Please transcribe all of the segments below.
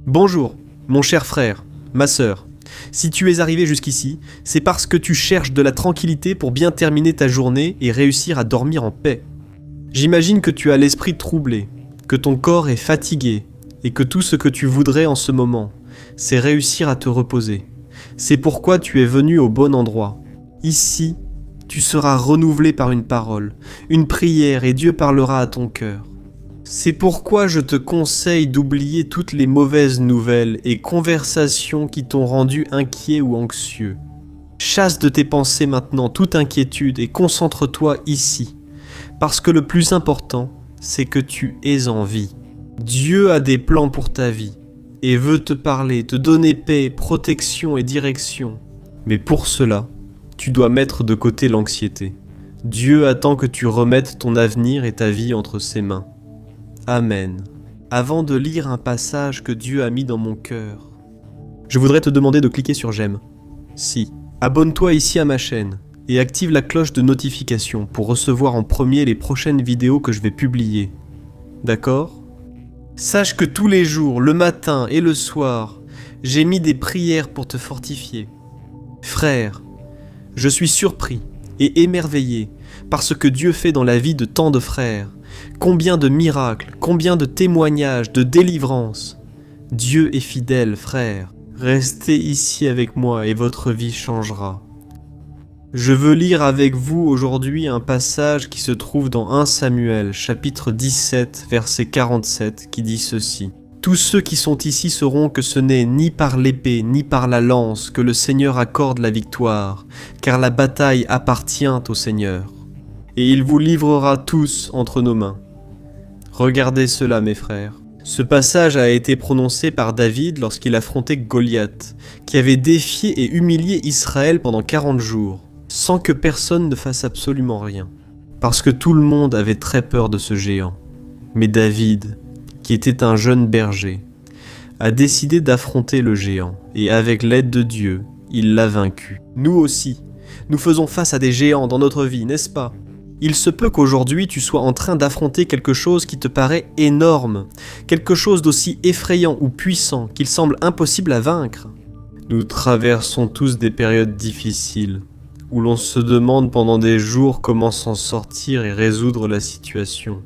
Bonjour, mon cher frère, ma sœur. Si tu es arrivé jusqu'ici, c'est parce que tu cherches de la tranquillité pour bien terminer ta journée et réussir à dormir en paix. J'imagine que tu as l'esprit troublé, que ton corps est fatigué et que tout ce que tu voudrais en ce moment, c'est réussir à te reposer. C'est pourquoi tu es venu au bon endroit. Ici, tu seras renouvelé par une parole, une prière et Dieu parlera à ton cœur. C'est pourquoi je te conseille d'oublier toutes les mauvaises nouvelles et conversations qui t'ont rendu inquiet ou anxieux. Chasse de tes pensées maintenant toute inquiétude et concentre-toi ici, parce que le plus important, c'est que tu aies en vie. Dieu a des plans pour ta vie et veut te parler, te donner paix, protection et direction. Mais pour cela, tu dois mettre de côté l'anxiété. Dieu attend que tu remettes ton avenir et ta vie entre ses mains. Amen. Avant de lire un passage que Dieu a mis dans mon cœur, je voudrais te demander de cliquer sur j'aime. Si, abonne-toi ici à ma chaîne et active la cloche de notification pour recevoir en premier les prochaines vidéos que je vais publier. D'accord ? Sache que tous les jours, le matin et le soir, j'ai mis des prières pour te fortifier. Frère, je suis surpris et émerveillé par ce que Dieu fait dans la vie de tant de frères. Combien de miracles, combien de témoignages, de délivrances. Dieu est fidèle, frère. Restez ici avec moi et votre vie changera. Je veux lire avec vous aujourd'hui un passage qui se trouve dans 1 Samuel, chapitre 17, verset 47, qui dit ceci. « Tous ceux qui sont ici sauront que ce n'est ni par l'épée ni par la lance que le Seigneur accorde la victoire, car la bataille appartient au Seigneur. Et il vous livrera tous entre nos mains. » Regardez cela, mes frères. Ce passage a été prononcé par David lorsqu'il affrontait Goliath, qui avait défié et humilié Israël pendant 40 jours, sans que personne ne fasse absolument rien, parce que tout le monde avait très peur de ce géant. Mais David, qui était un jeune berger, a décidé d'affronter le géant, et avec l'aide de Dieu, il l'a vaincu. Nous aussi, nous faisons face à des géants dans notre vie, n'est-ce pas ? Il se peut qu'aujourd'hui tu sois en train d'affronter quelque chose qui te paraît énorme, quelque chose d'aussi effrayant ou puissant qu'il semble impossible à vaincre. Nous traversons tous des périodes difficiles, où l'on se demande pendant des jours comment s'en sortir et résoudre la situation.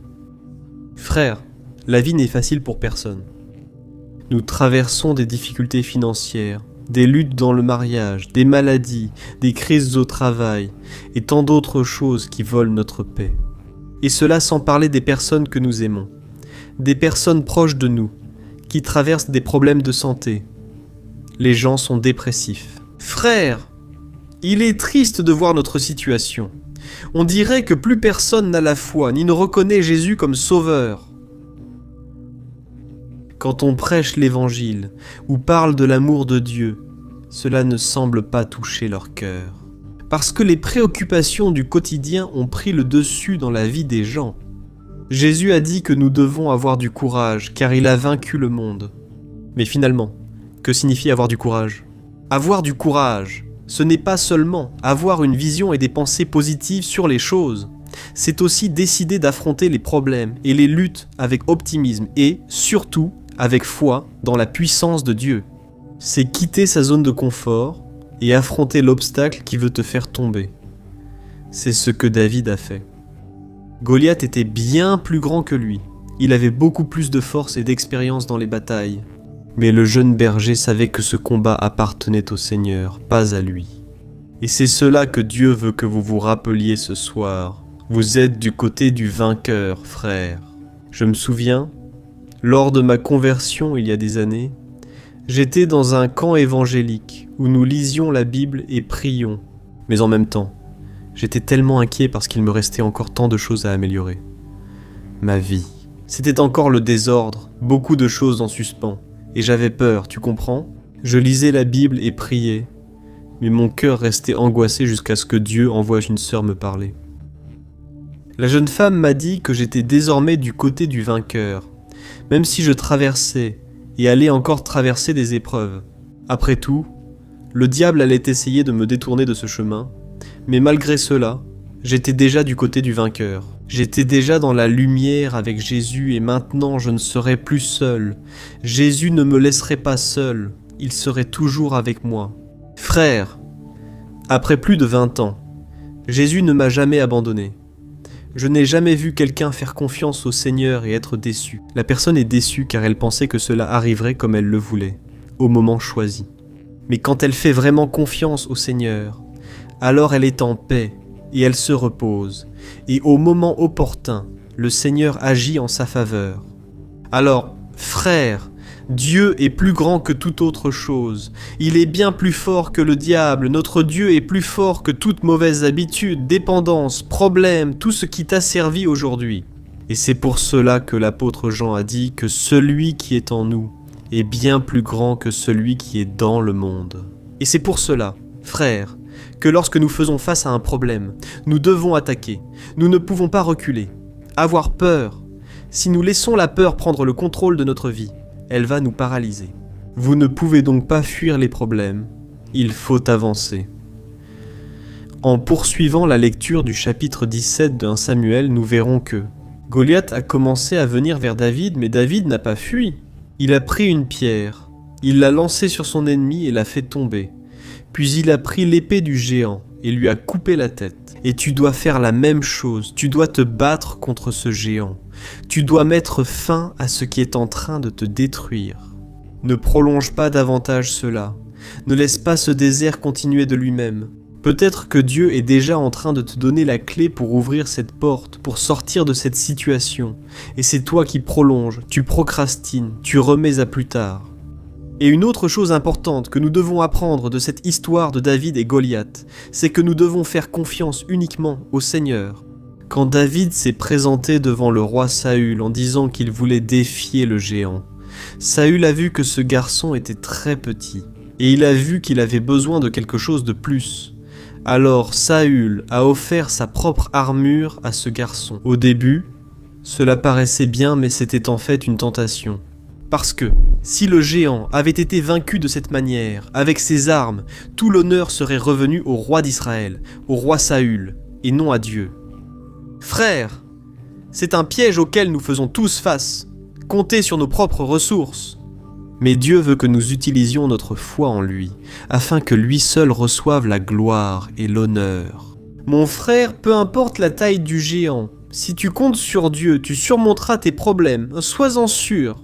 Frère, la vie n'est facile pour personne. Nous traversons des difficultés financières, des luttes dans le mariage, des maladies, des crises au travail et tant d'autres choses qui volent notre paix. Et cela sans parler des personnes que nous aimons, des personnes proches de nous, qui traversent des problèmes de santé. Les gens sont dépressifs. Frère, il est triste de voir notre situation. On dirait que plus personne n'a la foi, ni ne reconnaît Jésus comme sauveur. Quand on prêche l'évangile ou parle de l'amour de Dieu, cela ne semble pas toucher leur cœur. Parce que les préoccupations du quotidien ont pris le dessus dans la vie des gens. Jésus a dit que nous devons avoir du courage, car il a vaincu le monde. Mais finalement, que signifie avoir du courage ? Avoir du courage, ce n'est pas seulement avoir une vision et des pensées positives sur les choses. C'est aussi décider d'affronter les problèmes et les luttes avec optimisme et, surtout, avec foi dans la puissance de Dieu. C'est quitter sa zone de confort et affronter l'obstacle qui veut te faire tomber. C'est ce que David a fait. Goliath était bien plus grand que lui. Il avait beaucoup plus de force et d'expérience dans les batailles. Mais le jeune berger savait que ce combat appartenait au Seigneur, pas à lui. Et c'est cela que Dieu veut que vous vous rappeliez ce soir. Vous êtes du côté du vainqueur, frère. Je me souviens, lors de ma conversion il y a des années, j'étais dans un camp évangélique où nous lisions la Bible et prions. Mais en même temps, j'étais tellement inquiet parce qu'il me restait encore tant de choses à améliorer. Ma vie, c'était encore le désordre, beaucoup de choses en suspens. Et j'avais peur, tu comprends ? Je lisais la Bible et priais, mais mon cœur restait angoissé jusqu'à ce que Dieu envoie une sœur me parler. La jeune femme m'a dit que j'étais désormais du côté du vainqueur, même si je traversais et allais encore traverser des épreuves. Après tout, le diable allait essayer de me détourner de ce chemin, mais malgré cela, J'étais déjà du côté du vainqueur. J'étais déjà dans la lumière avec Jésus et maintenant je ne serai plus seul. Jésus ne me laisserait pas seul, il serait toujours avec moi. Frère, après plus de 20 ans, Jésus ne m'a jamais abandonné. Je n'ai jamais vu quelqu'un faire confiance au Seigneur et être déçu. La personne est déçue car elle pensait que cela arriverait comme elle le voulait, au moment choisi. Mais quand elle fait vraiment confiance au Seigneur, alors elle est en paix et elle se repose. Et au moment opportun, le Seigneur agit en sa faveur. Alors, frère, Dieu est plus grand que toute autre chose. Il est bien plus fort que le diable. Notre Dieu est plus fort que toute mauvaise habitude, dépendance, problème, tout ce qui t'a servi aujourd'hui. Et c'est pour cela que l'apôtre Jean a dit que celui qui est en nous est bien plus grand que celui qui est dans le monde. Et c'est pour cela, frère, que lorsque nous faisons face à un problème, nous devons attaquer. Nous ne pouvons pas reculer, avoir peur. Si nous laissons la peur prendre le contrôle de notre vie, elle va nous paralyser. Vous ne pouvez donc pas fuir les problèmes, il faut avancer. En poursuivant la lecture du chapitre 17 de 1 Samuel, nous verrons que Goliath a commencé à venir vers David, mais David n'a pas fui. Il a pris une pierre, il l'a lancée sur son ennemi et l'a fait tomber. Puis il a pris l'épée du géant et lui a coupé la tête. Et tu dois faire la même chose, tu dois te battre contre ce géant. Tu dois mettre fin à ce qui est en train de te détruire. Ne prolonge pas davantage cela. Ne laisse pas ce désert continuer de lui-même. Peut-être que Dieu est déjà en train de te donner la clé pour ouvrir cette porte, pour sortir de cette situation. Et c'est toi qui prolonges, tu procrastines, tu remets à plus tard. Et une autre chose importante que nous devons apprendre de cette histoire de David et Goliath, c'est que nous devons faire confiance uniquement au Seigneur. Quand David s'est présenté devant le roi Saül en disant qu'il voulait défier le géant, Saül a vu que ce garçon était très petit, et il a vu qu'il avait besoin de quelque chose de plus. Alors Saül a offert sa propre armure à ce garçon. Au début, cela paraissait bien, mais c'était en fait une tentation. Parce que, si le géant avait été vaincu de cette manière, avec ses armes, tout l'honneur serait revenu au roi d'Israël, au roi Saül, et non à Dieu. Frères, c'est un piège auquel nous faisons tous face. Compter sur nos propres ressources. Mais Dieu veut que nous utilisions notre foi en lui, afin que lui seul reçoive la gloire et l'honneur. Mon frère, peu importe la taille du géant, si tu comptes sur Dieu, tu surmonteras tes problèmes, sois-en sûr.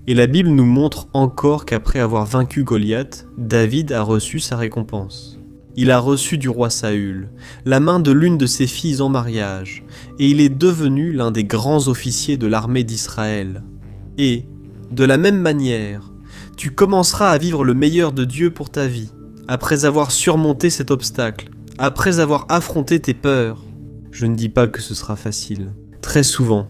Et la Bible nous montre encore qu'après avoir vaincu Goliath, David a reçu sa récompense. Il a reçu du roi Saül la main de l'une de ses filles en mariage, et il est devenu l'un des grands officiers de l'armée d'Israël. Et, de la même manière, tu commenceras à vivre le meilleur de Dieu pour ta vie, après avoir surmonté cet obstacle, après avoir affronté tes peurs. Je ne dis pas que ce sera facile. Très souvent,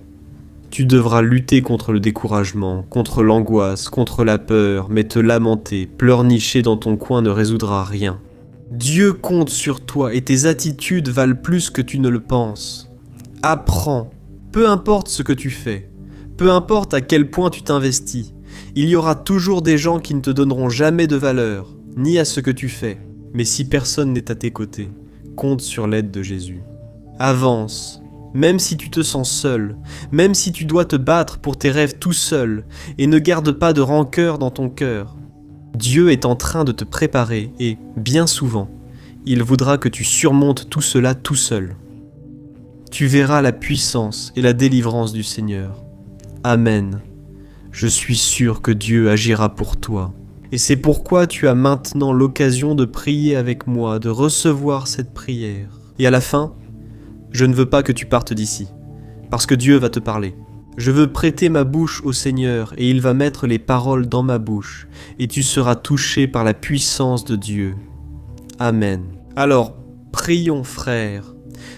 tu devras lutter contre le découragement, contre l'angoisse, contre la peur, mais te lamenter, pleurnicher dans ton coin ne résoudra rien. Dieu compte sur toi et tes attitudes valent plus que tu ne le penses. Apprends, peu importe ce que tu fais, peu importe à quel point tu t'investis, il y aura toujours des gens qui ne te donneront jamais de valeur, ni à ce que tu fais. Mais si personne n'est à tes côtés, compte sur l'aide de Jésus. Avance. Même si tu te sens seul, même si tu dois te battre pour tes rêves tout seul, et ne garde pas de rancœur dans ton cœur. Dieu est en train de te préparer et, bien souvent, il voudra que tu surmontes tout cela tout seul. Tu verras la puissance et la délivrance du Seigneur. Amen. Je suis sûr que Dieu agira pour toi. Et c'est pourquoi tu as maintenant l'occasion de prier avec moi, de recevoir cette prière. Et à la fin, je ne veux pas que tu partes d'ici, parce que Dieu va te parler. Je veux prêter ma bouche au Seigneur, et il va mettre les paroles dans ma bouche, et tu seras touché par la puissance de Dieu. Amen. Alors, prions, frères.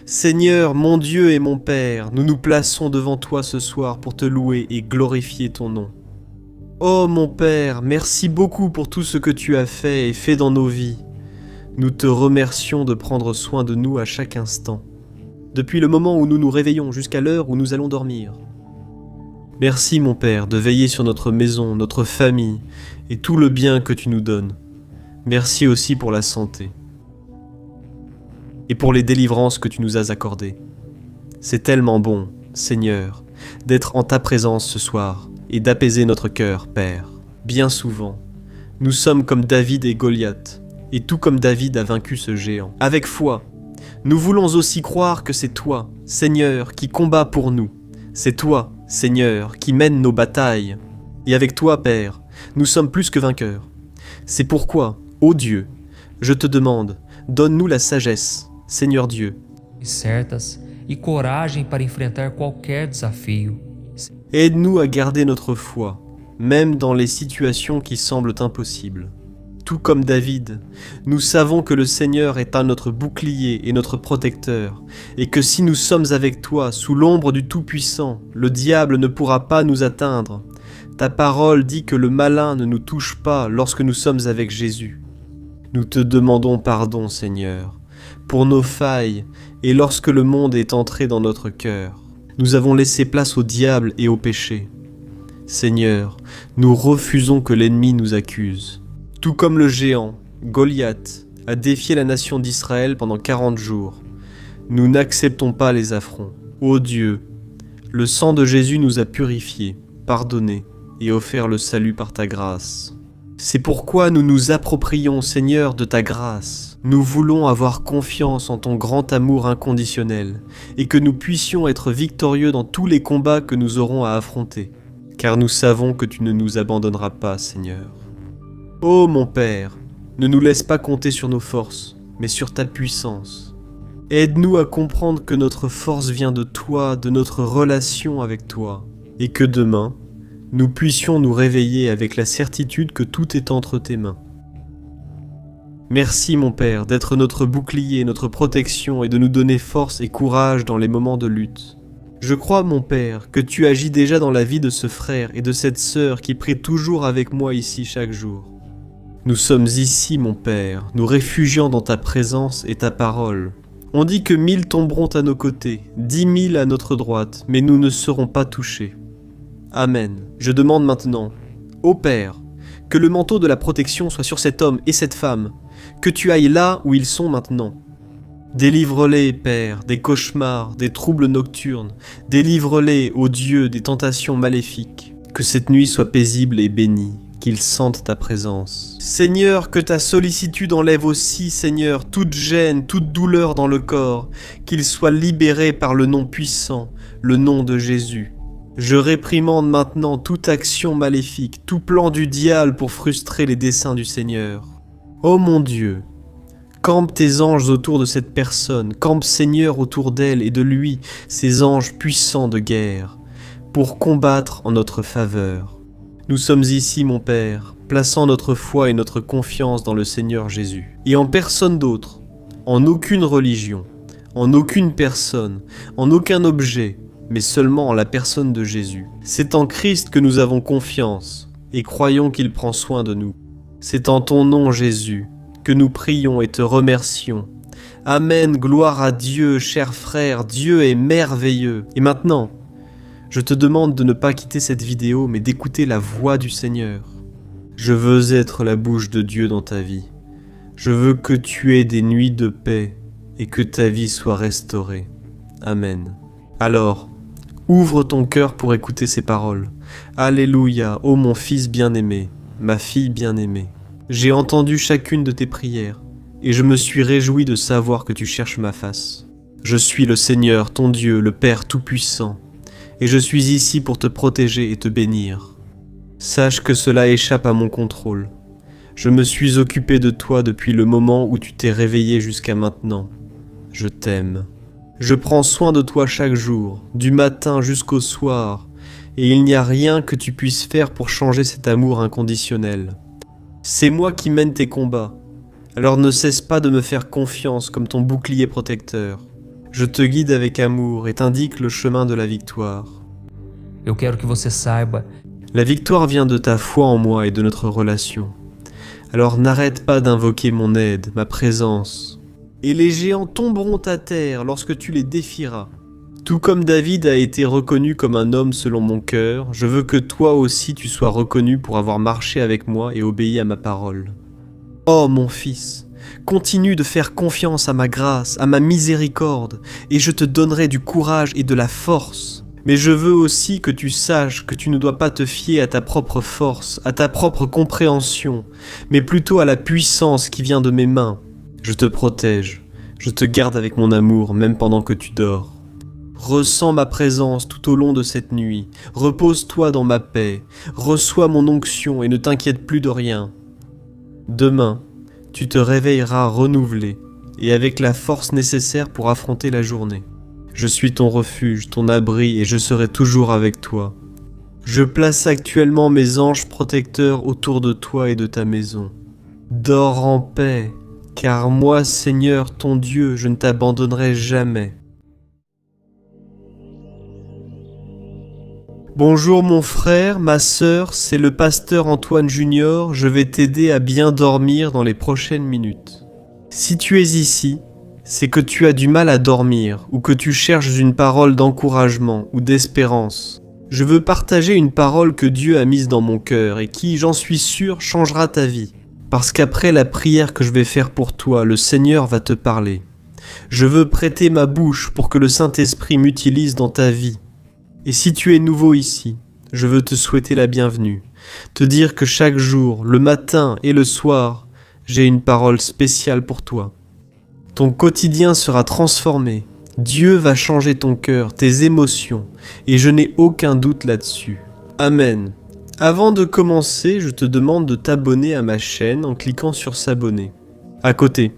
Seigneur, mon Dieu et mon Père, nous nous plaçons devant toi ce soir pour te louer et glorifier ton nom. Oh mon Père, merci beaucoup pour tout ce que tu as fait et fait dans nos vies. Nous te remercions de prendre soin de nous à chaque instant. Depuis le moment où nous nous réveillons jusqu'à l'heure où nous allons dormir. Merci mon Père de veiller sur notre maison, notre famille et tout le bien que tu nous donnes. Merci aussi pour la santé. et pour les délivrances que tu nous as accordées. C'est tellement bon, Seigneur, d'être en ta présence ce soir et d'apaiser notre cœur, Père. Bien souvent, nous sommes comme David et Goliath, et tout comme David a vaincu ce géant. Avec foi, nous voulons aussi croire que c'est toi, Seigneur, qui combats pour nous. C'est toi, Seigneur, qui mène nos batailles. Et avec toi, Père, nous sommes plus que vainqueurs. C'est pourquoi, ô Dieu, je te demande, donne-nous la sagesse, Seigneur Dieu. Certas e coragem para enfrentar qualquer desafio. Aide-nous à garder notre foi, même dans les situations qui semblent impossibles. Tout comme David, nous savons que le Seigneur est notre bouclier et notre protecteur, et que si nous sommes avec toi, sous l'ombre du Tout-Puissant, le diable ne pourra pas nous atteindre. Ta parole dit que le malin ne nous touche pas lorsque nous sommes avec Jésus. Nous te demandons pardon, Seigneur, pour nos failles et lorsque le monde est entré dans notre cœur. Nous avons laissé place au diable et au péché. Seigneur, nous refusons que l'ennemi nous accuse. Tout comme le géant, Goliath, a défié la nation d'Israël pendant 40 jours, nous n'acceptons pas les affronts. Ô Dieu, le sang de Jésus nous a purifiés, pardonnés et offert le salut par ta grâce. C'est pourquoi nous nous approprions, Seigneur, de ta grâce. Nous voulons avoir confiance en ton grand amour inconditionnel et que nous puissions être victorieux dans tous les combats que nous aurons à affronter, car nous savons que tu ne nous abandonneras pas, Seigneur. Ô mon Père, ne nous laisse pas compter sur nos forces, mais sur ta puissance. Aide-nous à comprendre que notre force vient de toi, de notre relation avec toi, et que demain, nous puissions nous réveiller avec la certitude que tout est entre tes mains. Merci mon Père d'être notre bouclier, notre protection et de nous donner force et courage dans les moments de lutte. Je crois mon Père que tu agis déjà dans la vie de ce frère et de cette sœur qui prie toujours avec moi ici chaque jour. Nous sommes ici mon Père, nous réfugiant dans ta présence et ta parole. On dit que 1000 tomberont à nos côtés, 10 000 à notre droite, mais nous ne serons pas touchés. Amen. Je demande maintenant, ô Père, que le manteau de la protection soit sur cet homme et cette femme, que tu ailles là où ils sont maintenant. Délivre-les, Père, des cauchemars, des troubles nocturnes, délivre-les, ô Dieu, des tentations maléfiques. Que cette nuit soit paisible et bénie, qu'ils sentent ta présence. Seigneur, que ta sollicitude enlève aussi, Seigneur, toute gêne, toute douleur dans le corps, qu'ils soient libérés par le nom puissant, le nom de Jésus. Je réprimande maintenant toute action maléfique, tout plan du diable pour frustrer les desseins du Seigneur. Ô mon Dieu, campe tes anges autour de cette personne, campe Seigneur autour d'elle et de lui, ces anges puissants de guerre, pour combattre en notre faveur. Nous sommes ici, mon Père, plaçant notre foi et notre confiance dans le Seigneur Jésus, et en personne d'autre, en aucune religion, en aucune personne, en aucun objet, mais seulement en la personne de Jésus. C'est en Christ que nous avons confiance, et croyons qu'il prend soin de nous. C'est en ton nom, Jésus, que nous prions et te remercions. Amen, gloire à Dieu, cher frère, Dieu est merveilleux. Et maintenant, je te demande de ne pas quitter cette vidéo, mais d'écouter la voix du Seigneur. Je veux être la bouche de Dieu dans ta vie. Je veux que tu aies des nuits de paix et que ta vie soit restaurée. Amen. Alors, ouvre ton cœur pour écouter ces paroles. Alléluia, ô mon fils bien-aimé, ma fille bien-aimée. J'ai entendu chacune de tes prières, et je me suis réjoui de savoir que tu cherches ma face. Je suis le Seigneur, ton Dieu, le Père Tout-Puissant, et je suis ici pour te protéger et te bénir. Sache que cela échappe à mon contrôle. Je me suis occupé de toi depuis le moment où tu t'es réveillé jusqu'à maintenant. Je t'aime. Je prends soin de toi chaque jour, du matin jusqu'au soir, et il n'y a rien que tu puisses faire pour changer cet amour inconditionnel. C'est moi qui mène tes combats, alors ne cesse pas de me faire confiance comme ton bouclier protecteur. Je te guide avec amour et t'indique le chemin de la victoire. Eu quero que você saiba. La victoire vient de ta foi en moi et de notre relation. Alors n'arrête pas d'invoquer mon aide, ma présence. Et les géants tomberont à terre lorsque tu les défieras. Tout comme David a été reconnu comme un homme selon mon cœur, je veux que toi aussi tu sois reconnu pour avoir marché avec moi et obéi à ma parole. Oh mon fils, Continue de faire confiance à ma grâce, à ma miséricorde, et je te donnerai du courage et de la force. Mais je veux aussi que tu saches que tu ne dois pas te fier à ta propre force, à ta propre compréhension, mais plutôt à la puissance qui vient de mes mains. Je te protège, je te garde avec mon amour, même pendant que tu dors. Ressens ma présence tout au long de cette nuit, repose-toi dans ma paix, reçois mon onction et ne t'inquiète plus de rien. Demain, tu te réveilleras renouvelé et avec la force nécessaire pour affronter la journée. Je suis ton refuge, ton abri et je serai toujours avec toi. Je place actuellement mes anges protecteurs autour de toi et de ta maison. Dors en paix, car moi, Seigneur, ton Dieu, je ne t'abandonnerai jamais. Bonjour mon frère, ma sœur, c'est le pasteur Antoine Junior, je vais t'aider à bien dormir dans les prochaines minutes. Si tu es ici, c'est que tu as du mal à dormir ou que tu cherches une parole d'encouragement ou d'espérance. Je veux partager une parole que Dieu a mise dans mon cœur et qui, j'en suis sûr, changera ta vie. Parce qu'après la prière que je vais faire pour toi, le Seigneur va te parler. Je veux prêter ma bouche pour que le Saint-Esprit m'utilise dans ta vie. Et si tu es nouveau ici, je veux te souhaiter la bienvenue, te dire que chaque jour, le matin et le soir, j'ai une parole spéciale pour toi. Ton quotidien sera transformé, Dieu va changer ton cœur, tes émotions, et je n'ai aucun doute là-dessus. Amen. Avant de commencer, je te demande de t'abonner à ma chaîne en cliquant sur s'abonner. À côté,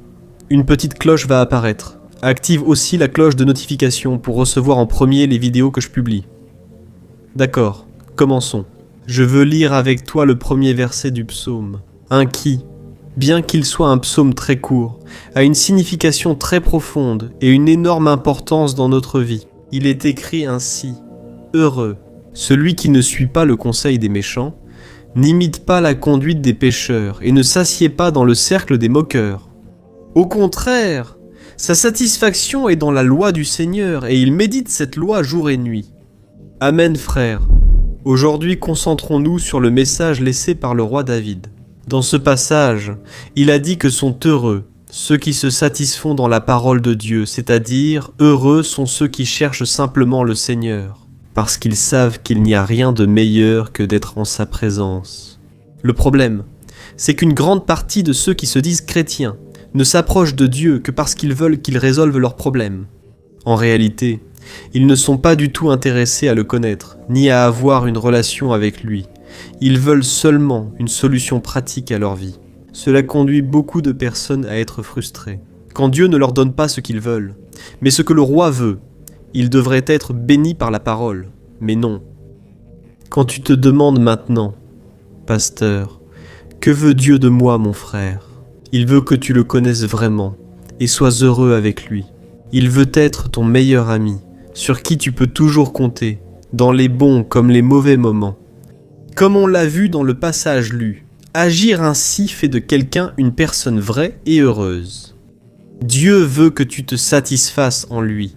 une petite cloche va apparaître. Active aussi la cloche de notification pour recevoir en premier les vidéos que je publie. D'accord, commençons. Je veux lire avec toi le premier verset du psaume. Un qui, bien qu'il soit un psaume très court, a une signification très profonde et une énorme importance dans notre vie. Il est écrit ainsi: Heureux, celui qui ne suit pas le conseil des méchants, n'imite pas la conduite des pécheurs et ne s'assied pas dans le cercle des moqueurs. Au contraire, sa satisfaction est dans la loi du Seigneur et il médite cette loi jour et nuit. Amen frère. Aujourd'hui concentrons-nous sur le message laissé par le roi David. Dans ce passage, il a dit que sont heureux ceux qui se satisfont dans la parole de Dieu, c'est-à-dire heureux sont ceux qui cherchent simplement le Seigneur, parce qu'ils savent qu'il n'y a rien de meilleur que d'être en sa présence. Le problème, c'est qu'une grande partie de ceux qui se disent chrétiens ne s'approchent de Dieu que parce qu'ils veulent qu'il résolve leurs problèmes. En réalité, ils ne sont pas du tout intéressés à le connaître, ni à avoir une relation avec lui. Ils veulent seulement une solution pratique à leur vie. Cela conduit beaucoup de personnes à être frustrées. Quand Dieu ne leur donne pas ce qu'ils veulent, mais ce que le roi veut, ils devraient être bénis par la parole. Mais non. Quand tu te demandes maintenant, pasteur, que veut Dieu de moi, mon frère ? Il veut que tu le connaisses vraiment et sois heureux avec lui. Il veut être ton meilleur ami, sur qui tu peux toujours compter, dans les bons comme les mauvais moments. Comme on l'a vu dans le passage lu, agir ainsi fait de quelqu'un une personne vraie et heureuse. Dieu veut que tu te satisfasses en lui.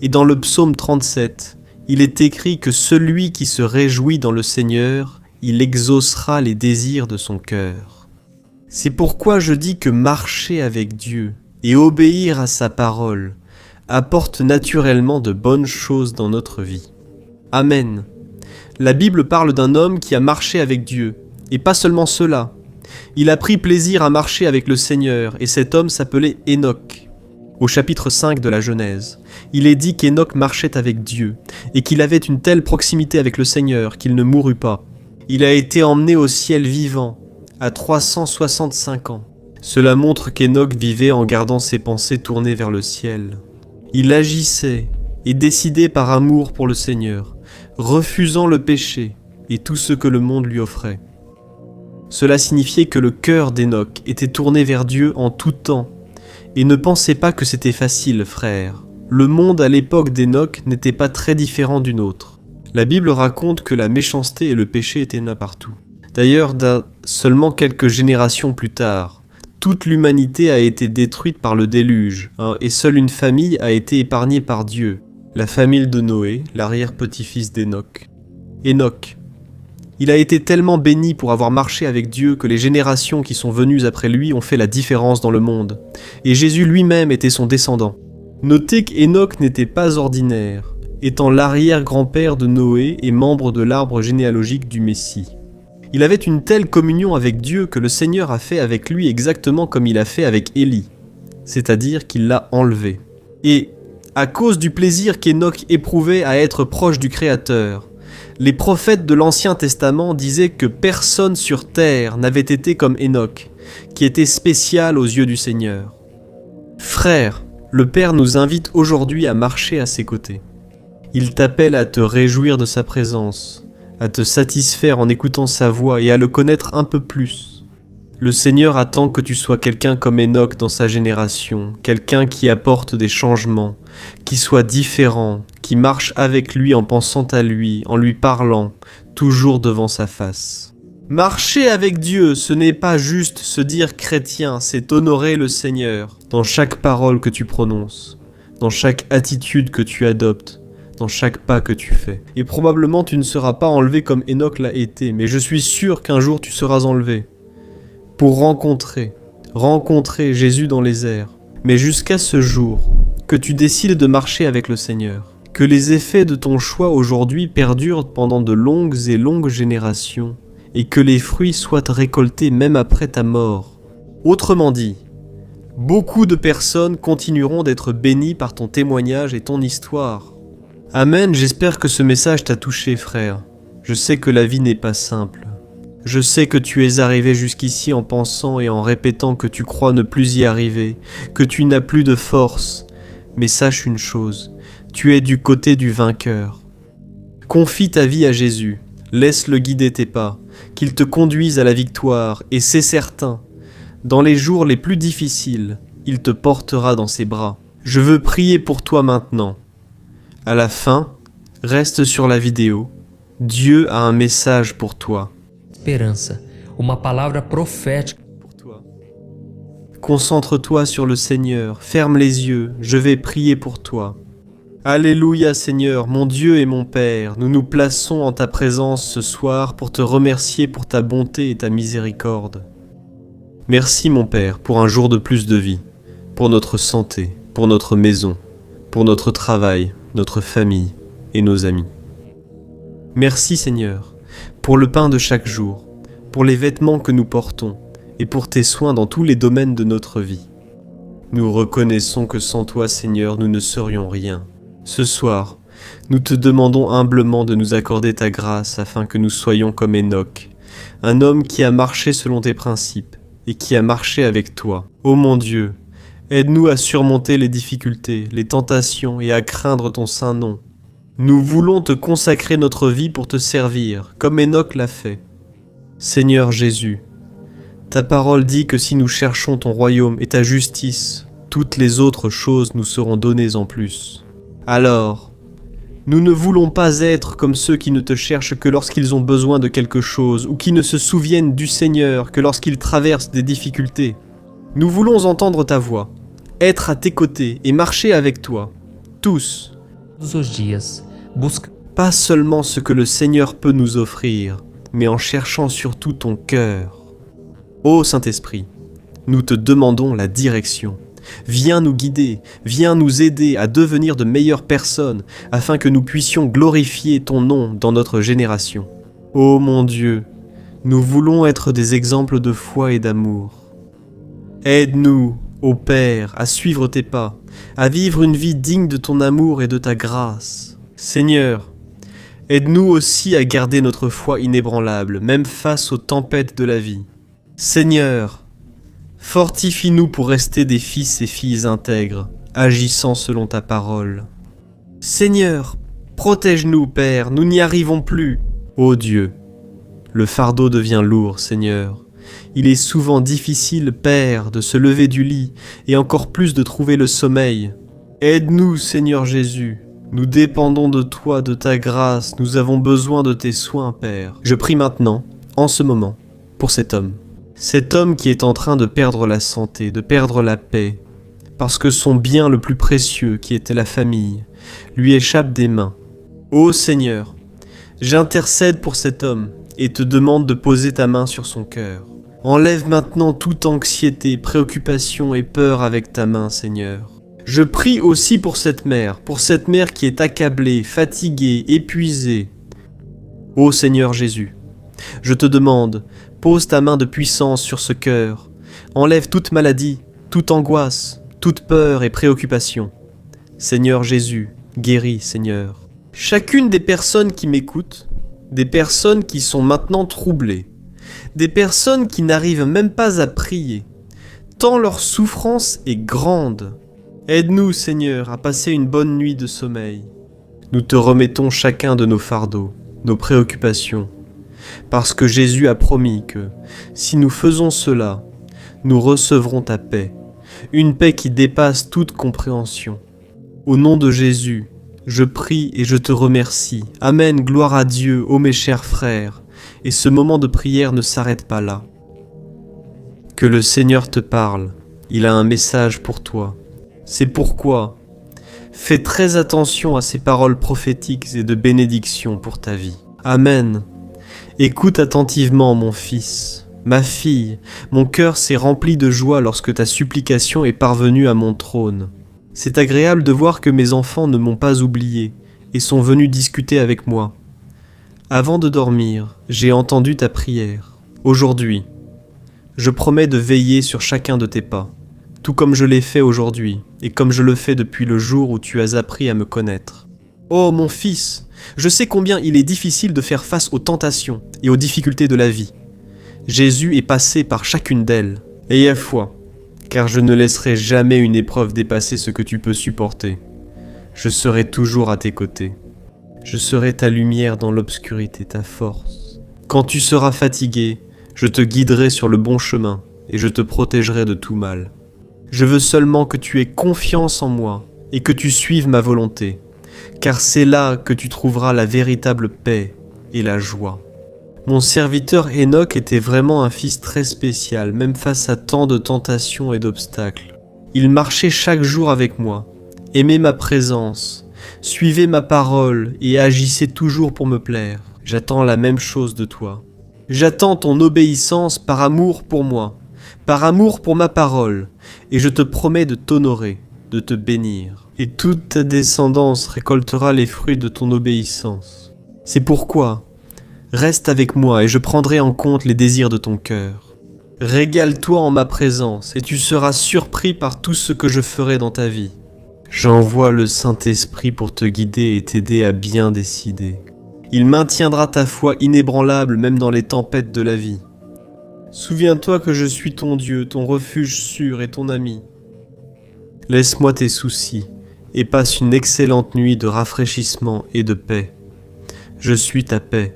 Et dans le psaume 37, il est écrit que celui qui se réjouit dans le Seigneur, il exaucera les désirs de son cœur. C'est pourquoi je dis que marcher avec Dieu et obéir à sa parole apporte naturellement de bonnes choses dans notre vie. Amen. La Bible parle d'un homme qui a marché avec Dieu, et pas seulement cela. Il a pris plaisir à marcher avec le Seigneur, et cet homme s'appelait Hénoc. Au chapitre 5 de la Genèse, il est dit qu'Hénoc marchait avec Dieu, et qu'il avait une telle proximité avec le Seigneur qu'il ne mourut pas. Il a été emmené au ciel vivant, à 365 ans. Cela montre qu'Hénoc vivait en gardant ses pensées tournées vers le ciel. Il agissait et décidait par amour pour le Seigneur, refusant le péché et tout ce que le monde lui offrait. Cela signifiait que le cœur d'Hénoc était tourné vers Dieu en tout temps, et ne pensez pas que c'était facile, frère. Le monde à l'époque d'Hénoc n'était pas très différent du nôtre. La Bible raconte que la méchanceté et le péché étaient là partout. D'ailleurs, seulement quelques générations plus tard, toute l'humanité a été détruite par le déluge, et seule une famille a été épargnée par Dieu, la famille de Noé, l'arrière-petit-fils d'Hénoc. Hénoc. Il a été tellement béni pour avoir marché avec Dieu que les générations qui sont venues après lui ont fait la différence dans le monde. Et Jésus lui-même était son descendant. Notez qu'Enoch n'était pas ordinaire, étant l'arrière-grand-père de Noé et membre de l'arbre généalogique du Messie. Il avait une telle communion avec Dieu que le Seigneur a fait avec lui exactement comme il a fait avec Élie, c'est-à-dire qu'il l'a enlevé. Et, à cause du plaisir qu'Enoch éprouvait à être proche du Créateur, les prophètes de l'Ancien Testament disaient que personne sur terre n'avait été comme Enoch, qui était spécial aux yeux du Seigneur. Frère, le Père nous invite aujourd'hui à marcher à ses côtés. Il t'appelle à te réjouir de sa présence, à te satisfaire en écoutant sa voix et à le connaître un peu plus. Le Seigneur attend que tu sois quelqu'un comme Enoch dans sa génération, quelqu'un qui apporte des changements, qui soit différent, qui marche avec lui en pensant à lui, en lui parlant, toujours devant sa face. Marcher avec Dieu, ce n'est pas juste se dire chrétien, c'est honorer le Seigneur dans chaque parole que tu prononces, dans chaque attitude que tu adoptes, dans chaque pas que tu fais. Et probablement tu ne seras pas enlevé comme Enoch l'a été, mais je suis sûr qu'un jour tu seras enlevé pour rencontrer Jésus dans les airs. Mais jusqu'à ce jour, que tu décides de marcher avec le Seigneur, que les effets de ton choix aujourd'hui perdurent pendant de longues et longues générations, et que les fruits soient récoltés même après ta mort. Autrement dit, beaucoup de personnes continueront d'être bénies par ton témoignage et ton histoire. Amen, j'espère que ce message t'a touché, frère. Je sais que la vie n'est pas simple. Je sais que tu es arrivé jusqu'ici en pensant et en répétant que tu crois ne plus y arriver, que tu n'as plus de force. Mais sache une chose, tu es du côté du vainqueur. Confie ta vie à Jésus, laisse-le guider tes pas, qu'il te conduise à la victoire, et c'est certain, dans les jours les plus difficiles, il te portera dans ses bras. Je veux prier pour toi maintenant. À la fin, reste sur la vidéo. Dieu a un message pour toi. Esperança, uma palavra profética. Pour toi. Concentre-toi sur le Seigneur, ferme les yeux, je vais prier pour toi. Alléluia Seigneur, mon Dieu et mon Père, nous nous plaçons en ta présence ce soir pour te remercier pour ta bonté et ta miséricorde. Merci mon Père pour un jour de plus de vie, pour notre santé, pour notre maison, pour notre travail, notre famille et nos amis. Merci Seigneur, pour le pain de chaque jour, pour les vêtements que nous portons et pour tes soins dans tous les domaines de notre vie. Nous reconnaissons que sans toi Seigneur, nous ne serions rien. Ce soir, nous te demandons humblement de nous accorder ta grâce afin que nous soyons comme Enoch, un homme qui a marché selon tes principes et qui a marché avec toi. Ô mon Dieu, aide-nous à surmonter les difficultés, les tentations et à craindre ton saint nom. Nous voulons te consacrer notre vie pour te servir, comme Enoch l'a fait. Seigneur Jésus, ta parole dit que si nous cherchons ton royaume et ta justice, toutes les autres choses nous seront données en plus. Alors, nous ne voulons pas être comme ceux qui ne te cherchent que lorsqu'ils ont besoin de quelque chose ou qui ne se souviennent du Seigneur que lorsqu'ils traversent des difficultés. Nous voulons entendre ta voix, être à tes côtés et marcher avec toi, tous. Todos os dias, busca Pas seulement ce que le Seigneur peut nous offrir, mais en cherchant surtout ton cœur. Ô Saint-Esprit, nous te demandons la direction. Viens nous guider, viens nous aider à devenir de meilleures personnes, afin que nous puissions glorifier ton nom dans notre génération. Ô mon Dieu, nous voulons être des exemples de foi et d'amour. Aide-nous, ô Père, à suivre tes pas, à vivre une vie digne de ton amour et de ta grâce. Seigneur, aide-nous aussi à garder notre foi inébranlable, même face aux tempêtes de la vie. Seigneur, fortifie-nous pour rester des fils et filles intègres, agissant selon ta parole. Seigneur, protège-nous, Père, nous n'y arrivons plus. Ô Dieu, le fardeau devient lourd, Seigneur. Il est souvent difficile, Père, de se lever du lit et encore plus de trouver le sommeil. Aide-nous, Seigneur Jésus. Nous dépendons de toi, de ta grâce. Nous avons besoin de tes soins, Père. Je prie maintenant, en ce moment, pour cet homme. Cet homme qui est en train de perdre la santé, de perdre la paix, parce que son bien le plus précieux, qui était la famille, lui échappe des mains. Ô Seigneur, j'intercède pour cet homme et te demande de poser ta main sur son cœur. Enlève maintenant toute anxiété, préoccupation et peur avec ta main, Seigneur. Je prie aussi pour cette mère qui est accablée, fatiguée, épuisée. Ô Seigneur Jésus, je te demande, pose ta main de puissance sur ce cœur, enlève toute maladie, toute angoisse, toute peur et préoccupation. Seigneur Jésus, guéris, Seigneur. Chacune des personnes qui m'écoutent, des personnes qui sont maintenant troublées, des personnes qui n'arrivent même pas à prier, tant leur souffrance est grande. Aide-nous, Seigneur, à passer une bonne nuit de sommeil. Nous te remettons chacun de nos fardeaux, nos préoccupations, parce que Jésus a promis que, si nous faisons cela, nous recevrons ta paix, une paix qui dépasse toute compréhension. Au nom de Jésus, je prie et je te remercie. Amen, gloire à Dieu, ô mes chers frères. Et ce moment de prière ne s'arrête pas là. Que le Seigneur te parle, il a un message pour toi. C'est pourquoi, fais très attention à ces paroles prophétiques et de bénédiction pour ta vie. Amen. Écoute attentivement, mon fils, ma fille, mon cœur s'est rempli de joie lorsque ta supplication est parvenue à mon trône. C'est agréable de voir que mes enfants ne m'ont pas oublié et sont venus discuter avec moi. Avant de dormir, j'ai entendu ta prière. Aujourd'hui, je promets de veiller sur chacun de tes pas, tout comme je l'ai fait aujourd'hui et comme je le fais depuis le jour où tu as appris à me connaître. Oh mon fils, je sais combien il est difficile de faire face aux tentations et aux difficultés de la vie. Jésus est passé par chacune d'elles. Aie foi, car je ne laisserai jamais une épreuve dépasser ce que tu peux supporter. Je serai toujours à tes côtés. Je serai ta lumière dans l'obscurité, ta force. Quand tu seras fatigué, je te guiderai sur le bon chemin et je te protégerai de tout mal. Je veux seulement que tu aies confiance en moi et que tu suives ma volonté, car c'est là que tu trouveras la véritable paix et la joie. Mon serviteur Enoch était vraiment un fils très spécial, même face à tant de tentations et d'obstacles. Il marchait chaque jour avec moi, aimait ma présence, suivait ma parole et agissait toujours pour me plaire. J'attends la même chose de toi. J'attends ton obéissance par amour pour moi, par amour pour ma parole, et je te promets de t'honorer, de te bénir. Et toute ta descendance récoltera les fruits de ton obéissance. C'est pourquoi, reste avec moi et je prendrai en compte les désirs de ton cœur. Régale-toi en ma présence et tu seras surpris par tout ce que je ferai dans ta vie. J'envoie le Saint-Esprit pour te guider et t'aider à bien décider. Il maintiendra ta foi inébranlable même dans les tempêtes de la vie. Souviens-toi que je suis ton Dieu, ton refuge sûr et ton ami. Laisse-moi tes soucis et passe une excellente nuit de rafraîchissement et de paix. Je suis ta paix.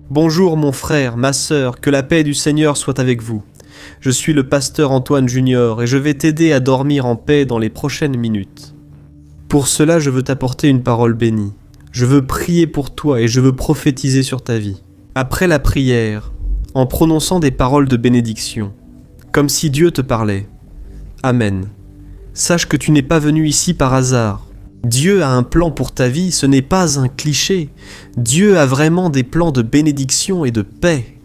Bonjour mon frère, ma sœur, que la paix du Seigneur soit avec vous. Je suis le pasteur Antoine Junior et je vais t'aider à dormir en paix dans les prochaines minutes. Pour cela, je veux t'apporter une parole bénie. Je veux prier pour toi et je veux prophétiser sur ta vie. Après la prière, en prononçant des paroles de bénédiction, comme si Dieu te parlait. Amen. Sache que tu n'es pas venu ici par hasard. Dieu a un plan pour ta vie, ce n'est pas un cliché. Dieu a vraiment des plans de bénédiction et de paix.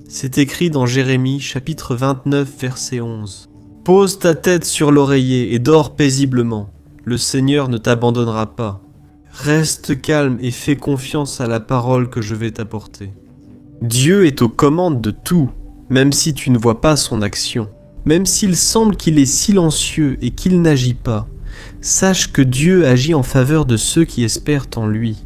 C'est écrit dans Jérémie, chapitre 29, verset 11. Pose ta tête sur l'oreiller et dors paisiblement. Le Seigneur ne t'abandonnera pas. Reste calme et fais confiance à la parole que je vais t'apporter. Dieu est aux commandes de tout, même si tu ne vois pas son action. Même s'il semble qu'il est silencieux et qu'il n'agit pas, sache que Dieu agit en faveur de ceux qui espèrent en lui.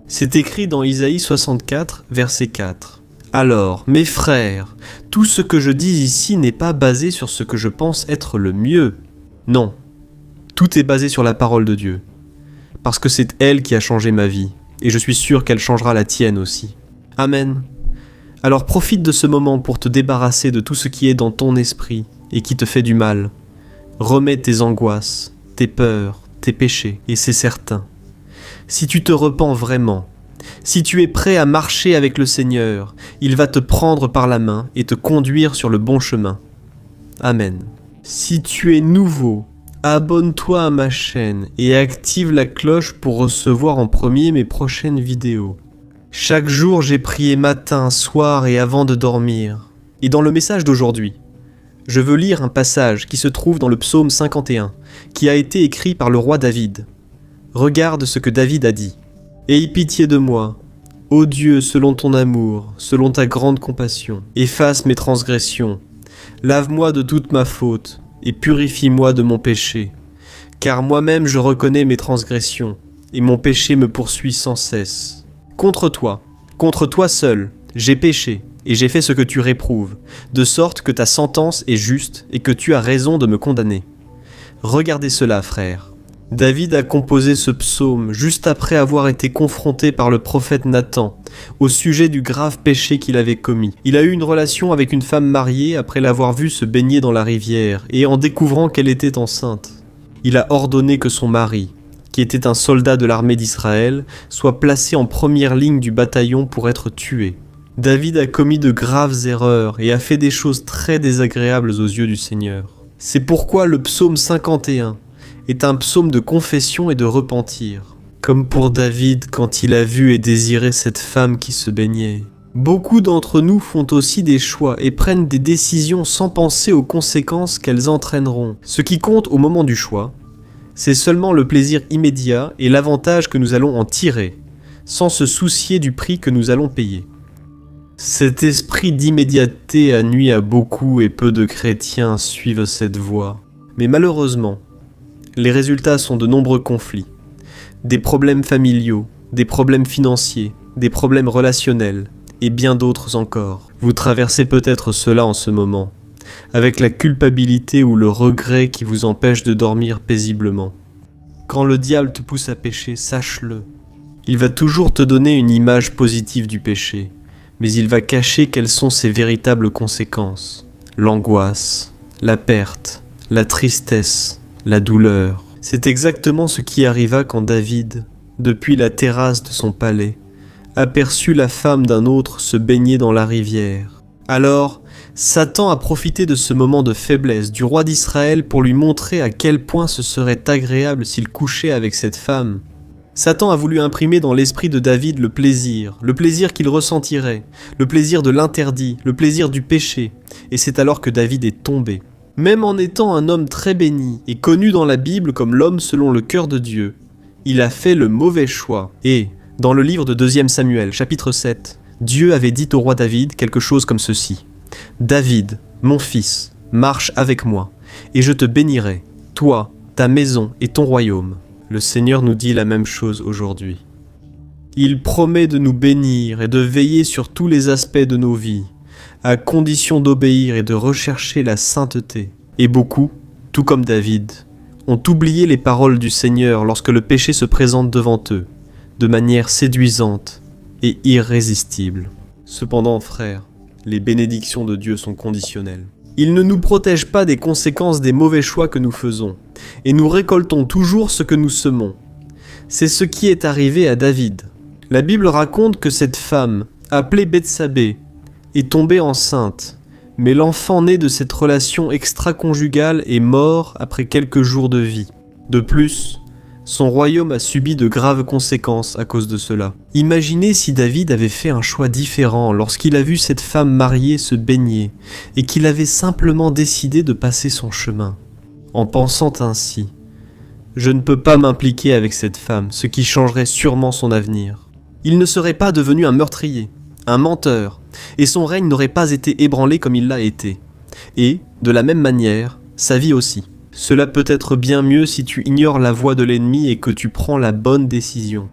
C'est écrit dans Isaïe 64, verset 4. Alors, mes frères, tout ce que je dis ici n'est pas basé sur ce que je pense être le mieux. Non, tout est basé sur la parole de Dieu. Parce que c'est elle qui a changé ma vie, et je suis sûr qu'elle changera la tienne aussi. Amen. Alors profite de ce moment pour te débarrasser de tout ce qui est dans ton esprit et qui te fait du mal. Remets tes angoisses, tes peurs, tes péchés, et c'est certain. Si tu te repens vraiment, si tu es prêt à marcher avec le Seigneur, il va te prendre par la main et te conduire sur le bon chemin. Amen. Si tu es nouveau Abonne-toi à ma chaîne et active la cloche pour recevoir en premier mes prochaines vidéos. Chaque jour, j'ai prié matin, soir et avant de dormir. Et dans le message d'aujourd'hui, je veux lire un passage qui se trouve dans le psaume 51, qui a été écrit par le roi David. Regarde ce que David a dit. « Aie pitié de moi, ô Dieu, selon ton amour, selon ta grande compassion. Efface mes transgressions, lave-moi de toute ma faute, et purifie-moi de mon péché. Car moi-même je reconnais mes transgressions, et mon péché me poursuit sans cesse. Contre toi seul, j'ai péché, et j'ai fait ce que tu réprouves, de sorte que ta sentence est juste, et que tu as raison de me condamner. Regardez cela, frères. David a composé ce psaume juste après avoir été confronté par le prophète Nathan au sujet du grave péché qu'il avait commis. Il a eu une relation avec une femme mariée après l'avoir vue se baigner dans la rivière et en découvrant qu'elle était enceinte. Il a ordonné que son mari, qui était un soldat de l'armée d'Israël, soit placé en première ligne du bataillon pour être tué. David a commis de graves erreurs et a fait des choses très désagréables aux yeux du Seigneur. C'est pourquoi le psaume 51 est un psaume de confession et de repentir, comme pour David quand il a vu et désiré cette femme qui se baignait. Beaucoup d'entre nous font aussi des choix et prennent des décisions sans penser aux conséquences qu'elles entraîneront. Ce qui compte au moment du choix, c'est seulement le plaisir immédiat et l'avantage que nous allons en tirer, sans se soucier du prix que nous allons payer. Cet esprit d'immédiateté a nui à beaucoup et peu de chrétiens suivent cette voie. Mais malheureusement, les résultats sont de nombreux conflits, des problèmes familiaux, des problèmes financiers, des problèmes relationnels et bien d'autres encore. Vous traversez peut-être cela en ce moment, avec la culpabilité ou le regret qui vous empêche de dormir paisiblement. Quand le diable te pousse à pécher, sache-le. Il va toujours te donner une image positive du péché, mais il va cacher quelles sont ses véritables conséquences. L'angoisse, la perte, la tristesse, la douleur. C'est exactement ce qui arriva quand David, depuis la terrasse de son palais, aperçut la femme d'un autre se baigner dans la rivière. Alors, Satan a profité de ce moment de faiblesse du roi d'Israël pour lui montrer à quel point ce serait agréable s'il couchait avec cette femme. Satan a voulu imprimer dans l'esprit de David le plaisir qu'il ressentirait, le plaisir de l'interdit, le plaisir du péché, et c'est alors que David est tombé. Même en étant un homme très béni et connu dans la Bible comme l'homme selon le cœur de Dieu, il a fait le mauvais choix. Et, dans le livre de 2 Samuel, chapitre 7, Dieu avait dit au roi David quelque chose comme ceci. « David, mon fils, marche avec moi, et je te bénirai, toi, ta maison et ton royaume. » Le Seigneur nous dit la même chose aujourd'hui. Il promet de nous bénir et de veiller sur tous les aspects de nos vies, à condition d'obéir et de rechercher la sainteté. Et beaucoup, tout comme David, ont oublié les paroles du Seigneur lorsque le péché se présente devant eux, de manière séduisante et irrésistible. Cependant, frères, les bénédictions de Dieu sont conditionnelles. Il ne nous protège pas des conséquences des mauvais choix que nous faisons, et nous récoltons toujours ce que nous semons. C'est ce qui est arrivé à David. La Bible raconte que cette femme, appelée Bethsabée, est tombée enceinte, mais l'enfant né de cette relation extra-conjugale est mort après quelques jours de vie. De plus, son royaume a subi de graves conséquences à cause de cela. Imaginez si David avait fait un choix différent lorsqu'il a vu cette femme mariée se baigner et qu'il avait simplement décidé de passer son chemin. En pensant ainsi, je ne peux pas m'impliquer avec cette femme, ce qui changerait sûrement son avenir. Il ne serait pas devenu un meurtrier, un menteur, et son règne n'aurait pas été ébranlé comme il l'a été. Et, de la même manière, sa vie aussi. Cela peut être bien mieux si tu ignores la voix de l'ennemi et que tu prends la bonne décision.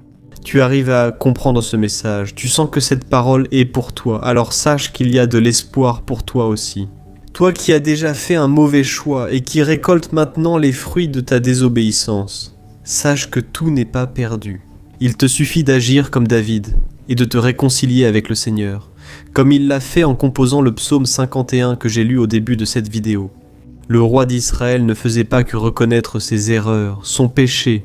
Tu arrives à comprendre ce message, tu sens que cette parole est pour toi, alors sache qu'il y a de l'espoir pour toi aussi. Toi qui as déjà fait un mauvais choix et qui récolte maintenant les fruits de ta désobéissance, sache que tout n'est pas perdu. Il te suffit d'agir comme David et de te réconcilier avec le Seigneur, comme il l'a fait en composant le psaume 51 que j'ai lu au début de cette vidéo. Le roi d'Israël ne faisait pas que reconnaître ses erreurs, son péché,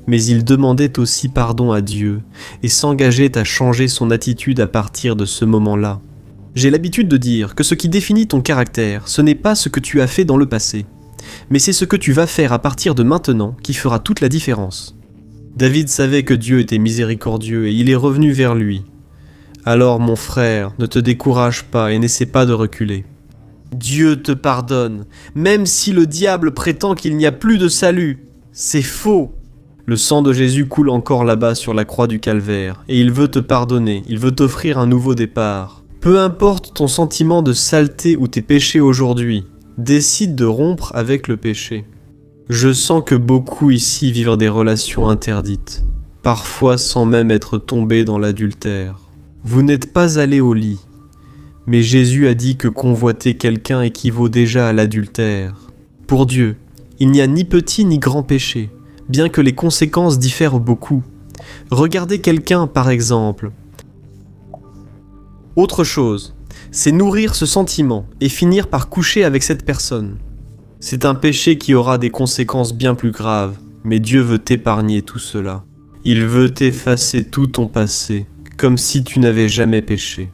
mais il demandait aussi pardon à Dieu et s'engageait à changer son attitude à partir de ce moment-là. J'ai l'habitude de dire que ce qui définit ton caractère, ce n'est pas ce que tu as fait dans le passé, mais c'est ce que tu vas faire à partir de maintenant qui fera toute la différence. » David savait que Dieu était miséricordieux et il est revenu vers lui. « Alors mon frère, ne te décourage pas et n'essaie pas de reculer. Dieu te pardonne, même si le diable prétend qu'il n'y a plus de salut. C'est faux. Le sang de Jésus coule encore là-bas sur la croix du calvaire, et il veut te pardonner, il veut t'offrir un nouveau départ. Peu importe ton sentiment de saleté ou tes péchés aujourd'hui, décide de rompre avec le péché. Je sens que beaucoup ici vivent des relations interdites, parfois sans même être tombés dans l'adultère. Vous n'êtes pas allés au lit, mais Jésus a dit que convoiter quelqu'un équivaut déjà à l'adultère. Pour Dieu, il n'y a ni petit ni grand péché, bien que les conséquences diffèrent beaucoup. Regardez quelqu'un par exemple. Autre chose, c'est nourrir ce sentiment et finir par coucher avec cette personne. C'est un péché qui aura des conséquences bien plus graves, mais Dieu veut t'épargner tout cela. Il veut effacer tout ton passé, comme si tu n'avais jamais péché.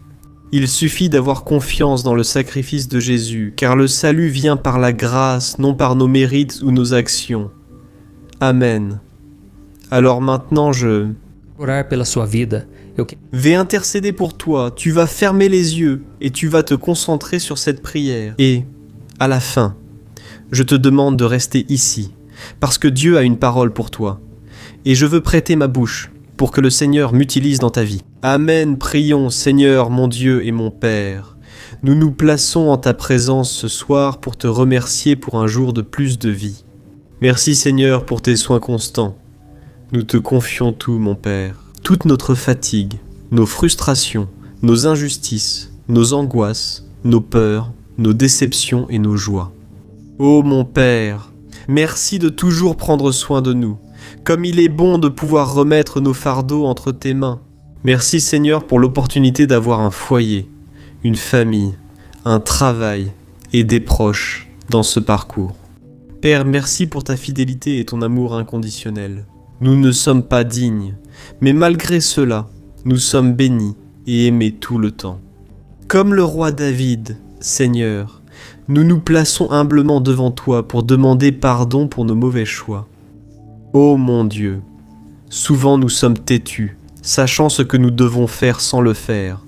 Il suffit d'avoir confiance dans le sacrifice de Jésus, car le salut vient par la grâce, non par nos mérites ou nos actions. Amen. Alors maintenant Orar pela sua vida. vais intercéder pour toi, tu vas fermer les yeux et tu vas te concentrer sur cette prière. Et, à la fin, je te demande de rester ici, parce que Dieu a une parole pour toi. Et je veux prêter ma bouche pour que le Seigneur m'utilise dans ta vie. Amen, prions, Seigneur, mon Dieu et mon Père. Nous nous plaçons en ta présence ce soir pour te remercier pour un jour de plus de vie. Merci Seigneur pour tes soins constants. Nous te confions tout, mon Père. Toute notre fatigue, nos frustrations, nos injustices, nos angoisses, nos peurs, nos déceptions et nos joies. Ô mon Père, merci de toujours prendre soin de nous, comme il est bon de pouvoir remettre nos fardeaux entre tes mains. Merci Seigneur pour l'opportunité d'avoir un foyer, une famille, un travail et des proches dans ce parcours. Père, merci pour ta fidélité et ton amour inconditionnel. Nous ne sommes pas dignes, mais malgré cela, nous sommes bénis et aimés tout le temps. Comme le roi David, Seigneur, nous nous plaçons humblement devant toi pour demander pardon pour nos mauvais choix. Ô mon Dieu, souvent nous sommes têtus, sachant ce que nous devons faire sans le faire,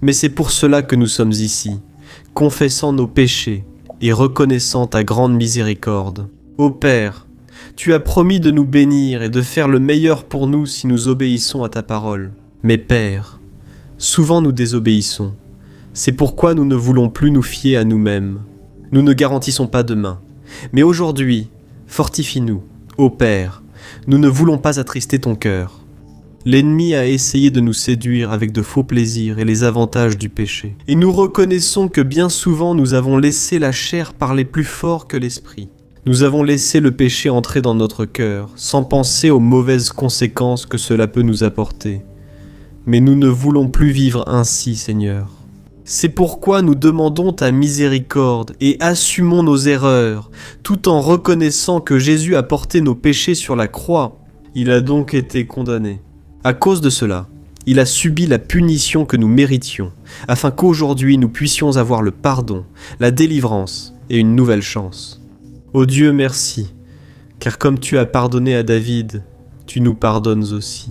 mais c'est pour cela que nous sommes ici, confessant nos péchés et reconnaissant ta grande miséricorde. Ô Père, tu as promis de nous bénir et de faire le meilleur pour nous si nous obéissons à ta parole. Mais Père, souvent nous désobéissons. C'est pourquoi nous ne voulons plus nous fier à nous-mêmes. Nous ne garantissons pas demain. Mais aujourd'hui, fortifie-nous, ô Père. Nous ne voulons pas attrister ton cœur. L'ennemi a essayé de nous séduire avec de faux plaisirs et les avantages du péché. Et nous reconnaissons que bien souvent nous avons laissé la chair parler plus fort que l'esprit. Nous avons laissé le péché entrer dans notre cœur, sans penser aux mauvaises conséquences que cela peut nous apporter. Mais nous ne voulons plus vivre ainsi, Seigneur. C'est pourquoi nous demandons ta miséricorde et assumons nos erreurs, tout en reconnaissant que Jésus a porté nos péchés sur la croix. Il a donc été condamné. À cause de cela, il a subi la punition que nous méritions, afin qu'aujourd'hui nous puissions avoir le pardon, la délivrance et une nouvelle chance. Ô Dieu, merci, car comme tu as pardonné à David, tu nous pardonnes aussi.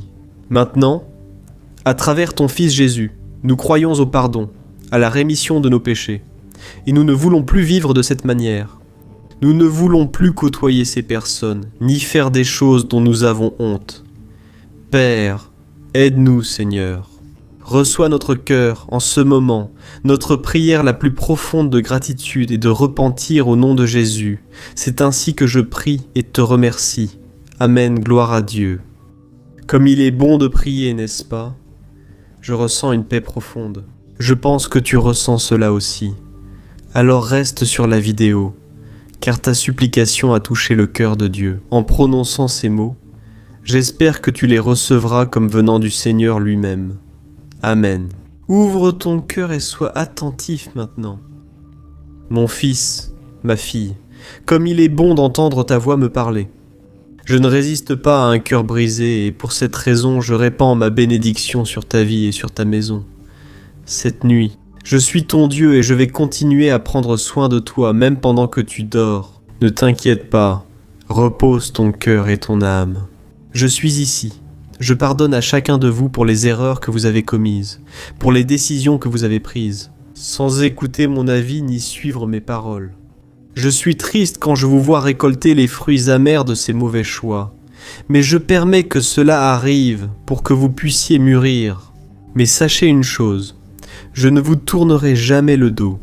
Maintenant, à travers ton Fils Jésus, nous croyons au pardon, à la rémission de nos péchés, et nous ne voulons plus vivre de cette manière. Nous ne voulons plus côtoyer ces personnes, ni faire des choses dont nous avons honte. Père, aide-nous, Seigneur. Reçois notre cœur en ce moment, notre prière la plus profonde de gratitude et de repentir au nom de Jésus. C'est ainsi que je prie et te remercie. Amen, gloire à Dieu. Comme il est bon de prier, n'est-ce pas? Je ressens une paix profonde. Je pense que tu ressens cela aussi. Alors reste sur la vidéo, car ta supplication a touché le cœur de Dieu. En prononçant ces mots, j'espère que tu les recevras comme venant du Seigneur lui-même. Amen. Ouvre ton cœur et sois attentif maintenant. Mon fils, ma fille, comme il est bon d'entendre ta voix me parler. Je ne résiste pas à un cœur brisé et pour cette raison je répands ma bénédiction sur ta vie et sur ta maison. Cette nuit, je suis ton Dieu et je vais continuer à prendre soin de toi même pendant que tu dors. Ne t'inquiète pas, repose ton cœur et ton âme. Je suis ici. Je pardonne à chacun de vous pour les erreurs que vous avez commises, pour les décisions que vous avez prises, sans écouter mon avis ni suivre mes paroles. Je suis triste quand je vous vois récolter les fruits amers de ces mauvais choix, mais je permets que cela arrive pour que vous puissiez mûrir. Mais sachez une chose, je ne vous tournerai jamais le dos,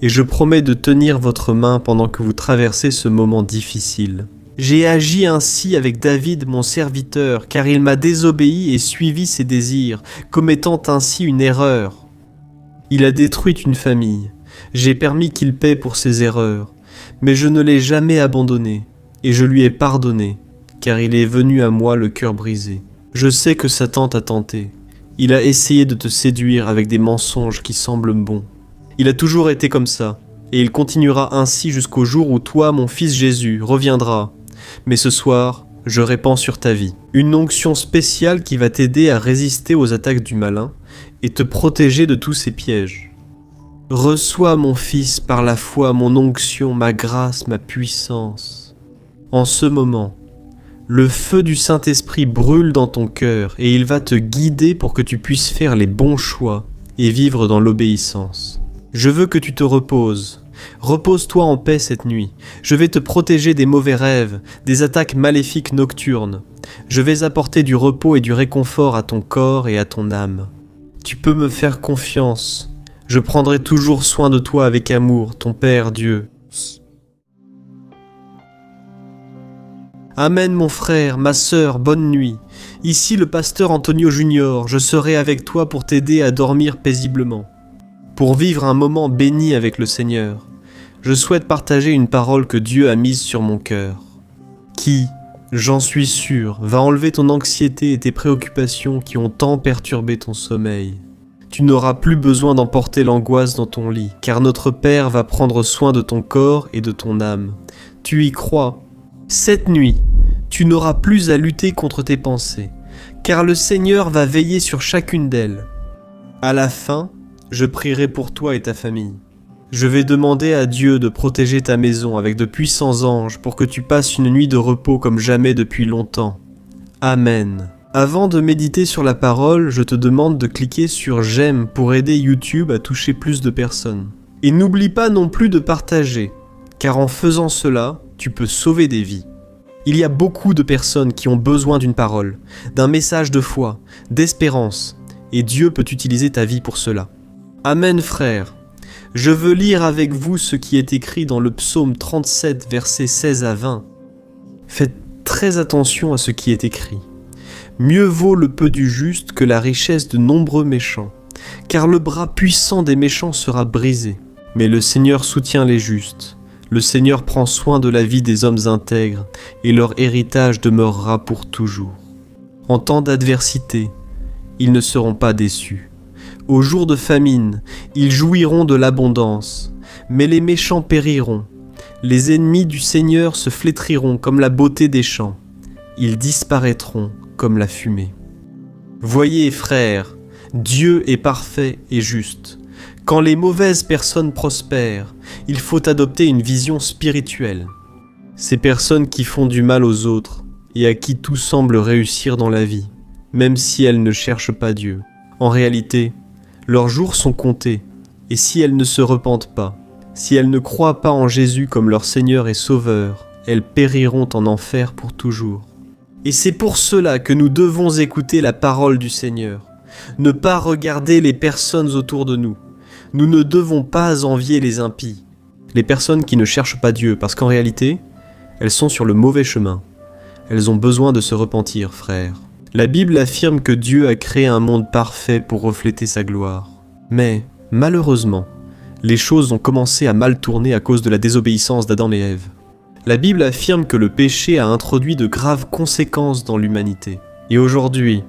et je promets de tenir votre main pendant que vous traversez ce moment difficile. J'ai agi ainsi avec David mon serviteur, car il m'a désobéi et suivi ses désirs, commettant ainsi une erreur. Il a détruit une famille, j'ai permis qu'il paie pour ses erreurs, mais je ne l'ai jamais abandonné, et je lui ai pardonné, car il est venu à moi le cœur brisé. Je sais que Satan t'a tenté, il a essayé de te séduire avec des mensonges qui semblent bons. Il a toujours été comme ça, et il continuera ainsi jusqu'au jour où toi, mon fils Jésus, reviendras. Mais ce soir, je répands sur ta vie une onction spéciale qui va t'aider à résister aux attaques du malin et te protéger de tous ses pièges. Reçois, mon fils, par la foi, mon onction, ma grâce, ma puissance. En ce moment, le feu du Saint-Esprit brûle dans ton cœur et il va te guider pour que tu puisses faire les bons choix et vivre dans l'obéissance. Je veux que tu te reposes. Repose-toi en paix cette nuit. Je vais te protéger des mauvais rêves, des attaques maléfiques nocturnes. Je vais apporter du repos et du réconfort à ton corps et à ton âme. Tu peux me faire confiance. Je prendrai toujours soin de toi avec amour, ton Père Dieu. Amen mon frère, ma sœur, bonne nuit. Ici le pasteur Antonio Junior, je serai avec toi pour t'aider à dormir paisiblement. Pour vivre un moment béni avec le Seigneur, je souhaite partager une parole que Dieu a mise sur mon cœur, qui, j'en suis sûr, va enlever ton anxiété et tes préoccupations qui ont tant perturbé ton sommeil. Tu n'auras plus besoin d'emporter l'angoisse dans ton lit, car notre Père va prendre soin de ton corps et de ton âme. Tu y crois? Cette nuit, tu n'auras plus à lutter contre tes pensées, car le Seigneur va veiller sur chacune d'elles. À la fin, je prierai pour toi et ta famille. Je vais demander à Dieu de protéger ta maison avec de puissants anges pour que tu passes une nuit de repos comme jamais depuis longtemps. Amen. Avant de méditer sur la parole, je te demande de cliquer sur j'aime pour aider YouTube à toucher plus de personnes. Et n'oublie pas non plus de partager, car en faisant cela, tu peux sauver des vies. Il y a beaucoup de personnes qui ont besoin d'une parole, d'un message de foi, d'espérance, et Dieu peut utiliser ta vie pour cela. Amen frère. Je veux lire avec vous ce qui est écrit dans le psaume 37, versets 16 à 20. Faites très attention à ce qui est écrit. Mieux vaut le peu du juste que la richesse de nombreux méchants, car le bras puissant des méchants sera brisé. Mais le Seigneur soutient les justes. Le Seigneur prend soin de la vie des hommes intègres, et leur héritage demeurera pour toujours. En temps d'adversité, ils ne seront pas déçus. Au jour de famine, ils jouiront de l'abondance, mais les méchants périront. Les ennemis du Seigneur se flétriront comme la beauté des champs. Ils disparaîtront comme la fumée. Voyez, frères, Dieu est parfait et juste. Quand les mauvaises personnes prospèrent, il faut adopter une vision spirituelle. Ces personnes qui font du mal aux autres et à qui tout semble réussir dans la vie, même si elles ne cherchent pas Dieu. En réalité, leurs jours sont comptés, et si elles ne se repentent pas, si elles ne croient pas en Jésus comme leur Seigneur et Sauveur, elles périront en enfer pour toujours. Et c'est pour cela que nous devons écouter la parole du Seigneur, ne pas regarder les personnes autour de nous. Nous ne devons pas envier les impies, les personnes qui ne cherchent pas Dieu, parce qu'en réalité, elles sont sur le mauvais chemin. Elles ont besoin de se repentir, frères. La Bible affirme que Dieu a créé un monde parfait pour refléter sa gloire. Mais, malheureusement, les choses ont commencé à mal tourner à cause de la désobéissance d'Adam et Ève. La Bible affirme que le péché a introduit de graves conséquences dans l'humanité. Et aujourd'hui,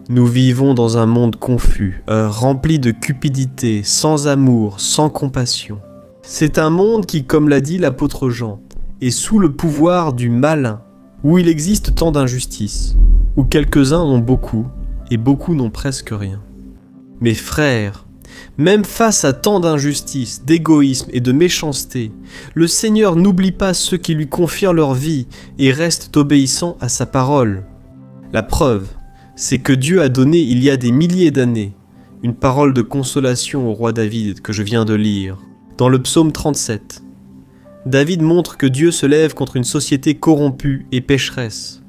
nous vivons dans un monde confus, rempli de cupidité, sans amour, sans compassion. C'est un monde qui, comme l'a dit l'apôtre Jean, est sous le pouvoir du malin, où il existe tant d'injustice, où quelques-uns ont beaucoup, et beaucoup n'ont presque rien. Mes frères, Même face à tant d'injustice, d'égoïsme et de méchanceté, le Seigneur n'oublie pas ceux qui lui confient leur vie et restent obéissants à sa parole. La preuve, c'est que Dieu a donné il y a des milliers d'années une parole de consolation au roi David que je viens de lire, dans le psaume 37. David montre que Dieu se lève contre une société corrompue et pécheresse.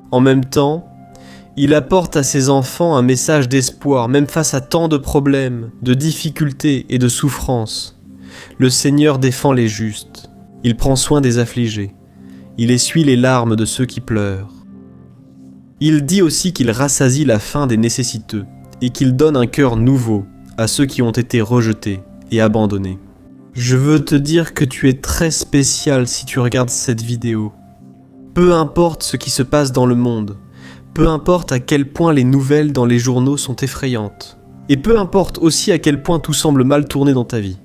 En même temps, il apporte à ses enfants un message d'espoir, même face à tant de problèmes, de difficultés et de souffrances. Le Seigneur défend les justes, il prend soin des affligés, il essuie les larmes de ceux qui pleurent. Il dit aussi qu'il rassasie la faim des nécessiteux et qu'il donne un cœur nouveau à ceux qui ont été rejetés et abandonnés. Je veux te dire que tu es très spécial si tu regardes cette vidéo. Peu importe ce qui se passe dans le monde, peu importe à quel point les nouvelles dans les journaux sont effrayantes, et peu importe aussi à quel point tout semble mal tourné dans ta vie.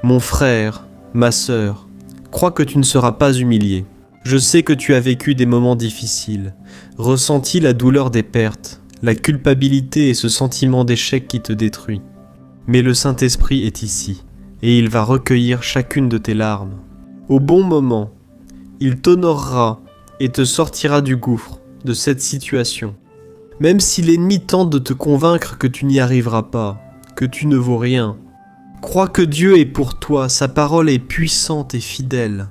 Mon frère, ma sœur, crois que tu ne seras pas humilié. Je sais que tu as vécu des moments difficiles, ressenti la douleur des pertes, la culpabilité et ce sentiment d'échec qui te détruit. Mais le Saint-Esprit est ici, et il va recueillir chacune de tes larmes. Au bon moment, il t'honorera et te sortira du gouffre, de cette situation. Même si l'ennemi tente de te convaincre que tu n'y arriveras pas, que tu ne vaux rien, crois que Dieu est pour toi, sa parole est puissante et fidèle.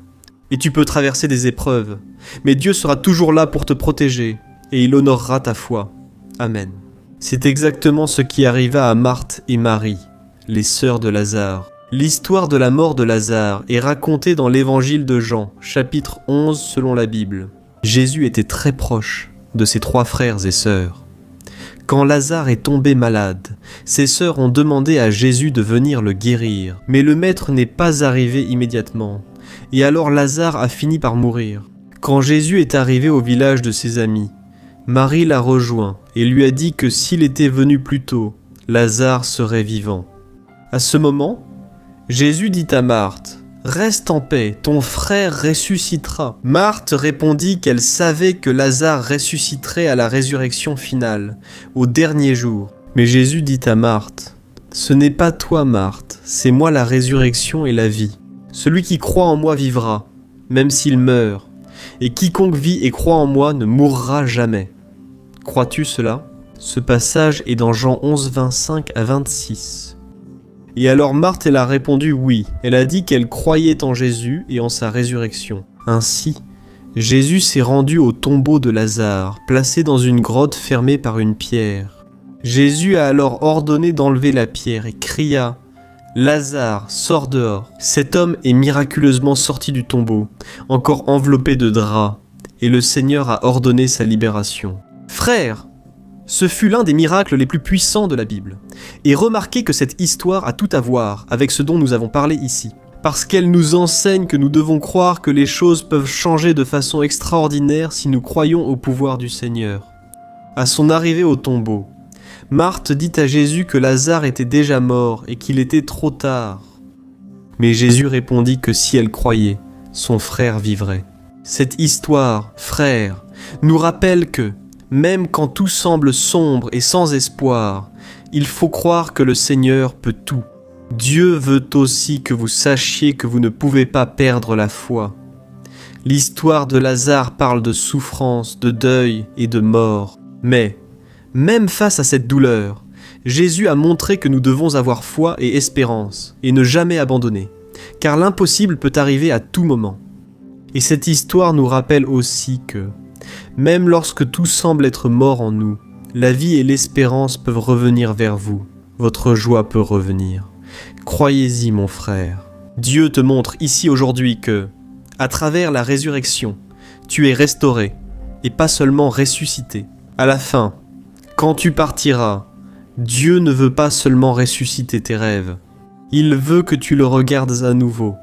Et tu peux traverser des épreuves, mais Dieu sera toujours là pour te protéger, et il honorera ta foi. Amen. C'est exactement ce qui arriva à Marthe et Marie, les sœurs de Lazare. L'histoire de la mort de Lazare est racontée dans l'évangile de Jean, chapitre 11 selon la Bible. Jésus était très proche de ses 3 frères et sœurs. Quand Lazare est tombé malade, ses sœurs ont demandé à Jésus de venir le guérir, mais le maître n'est pas arrivé immédiatement, et alors Lazare a fini par mourir. Quand Jésus est arrivé au village de ses amis, Marie l'a rejoint et lui a dit que s'il était venu plus tôt, Lazare serait vivant. À ce moment, Jésus dit à Marthe « Reste en paix, ton frère ressuscitera. » Marthe répondit qu'elle savait que Lazare ressusciterait à la résurrection finale, au dernier jour. Mais Jésus dit à Marthe « Ce n'est pas toi, Marthe, c'est moi la résurrection et la vie. Celui qui croit en moi vivra, même s'il meurt, et quiconque vit et croit en moi ne mourra jamais. » Crois-tu cela ? Ce passage est dans Jean 11, 25 à 26. Et alors Marthe, elle a répondu oui. Elle a dit qu'elle croyait en Jésus et en sa résurrection. Ainsi, Jésus s'est rendu au tombeau de Lazare, placé dans une grotte fermée par une pierre. Jésus a alors ordonné d'enlever la pierre et cria « Lazare, sors dehors !» Cet homme est miraculeusement sorti du tombeau, encore enveloppé de draps, et le Seigneur a ordonné sa libération. Frères, ce fut l'un des miracles les plus puissants de la Bible. Et remarquez que cette histoire a tout à voir avec ce dont nous avons parlé ici, parce qu'elle nous enseigne que nous devons croire que les choses peuvent changer de façon extraordinaire si nous croyons au pouvoir du Seigneur. À son arrivée au tombeau, Marthe dit à Jésus que Lazare était déjà mort et qu'il était trop tard. Mais Jésus répondit que si elle croyait, son frère vivrait. Cette histoire, frères, nous rappelle que, même quand tout semble sombre et sans espoir, il faut croire que le Seigneur peut tout. Dieu veut aussi que vous sachiez que vous ne pouvez pas perdre la foi. L'histoire de Lazare parle de souffrance, de deuil et de mort. Mais, même face à cette douleur, Jésus a montré que nous devons avoir foi et espérance, et ne jamais abandonner, car l'impossible peut arriver à tout moment. Et cette histoire nous rappelle aussi que, même lorsque tout semble être mort en nous, la vie et l'espérance peuvent revenir vers vous. Votre joie peut revenir. Croyez-y, mon frère. Dieu te montre ici aujourd'hui que, à travers la résurrection, tu es restauré, et pas seulement ressuscité. À la fin, quand tu partiras, Dieu ne veut pas seulement ressusciter tes rêves. Il veut que tu le regardes à nouveau,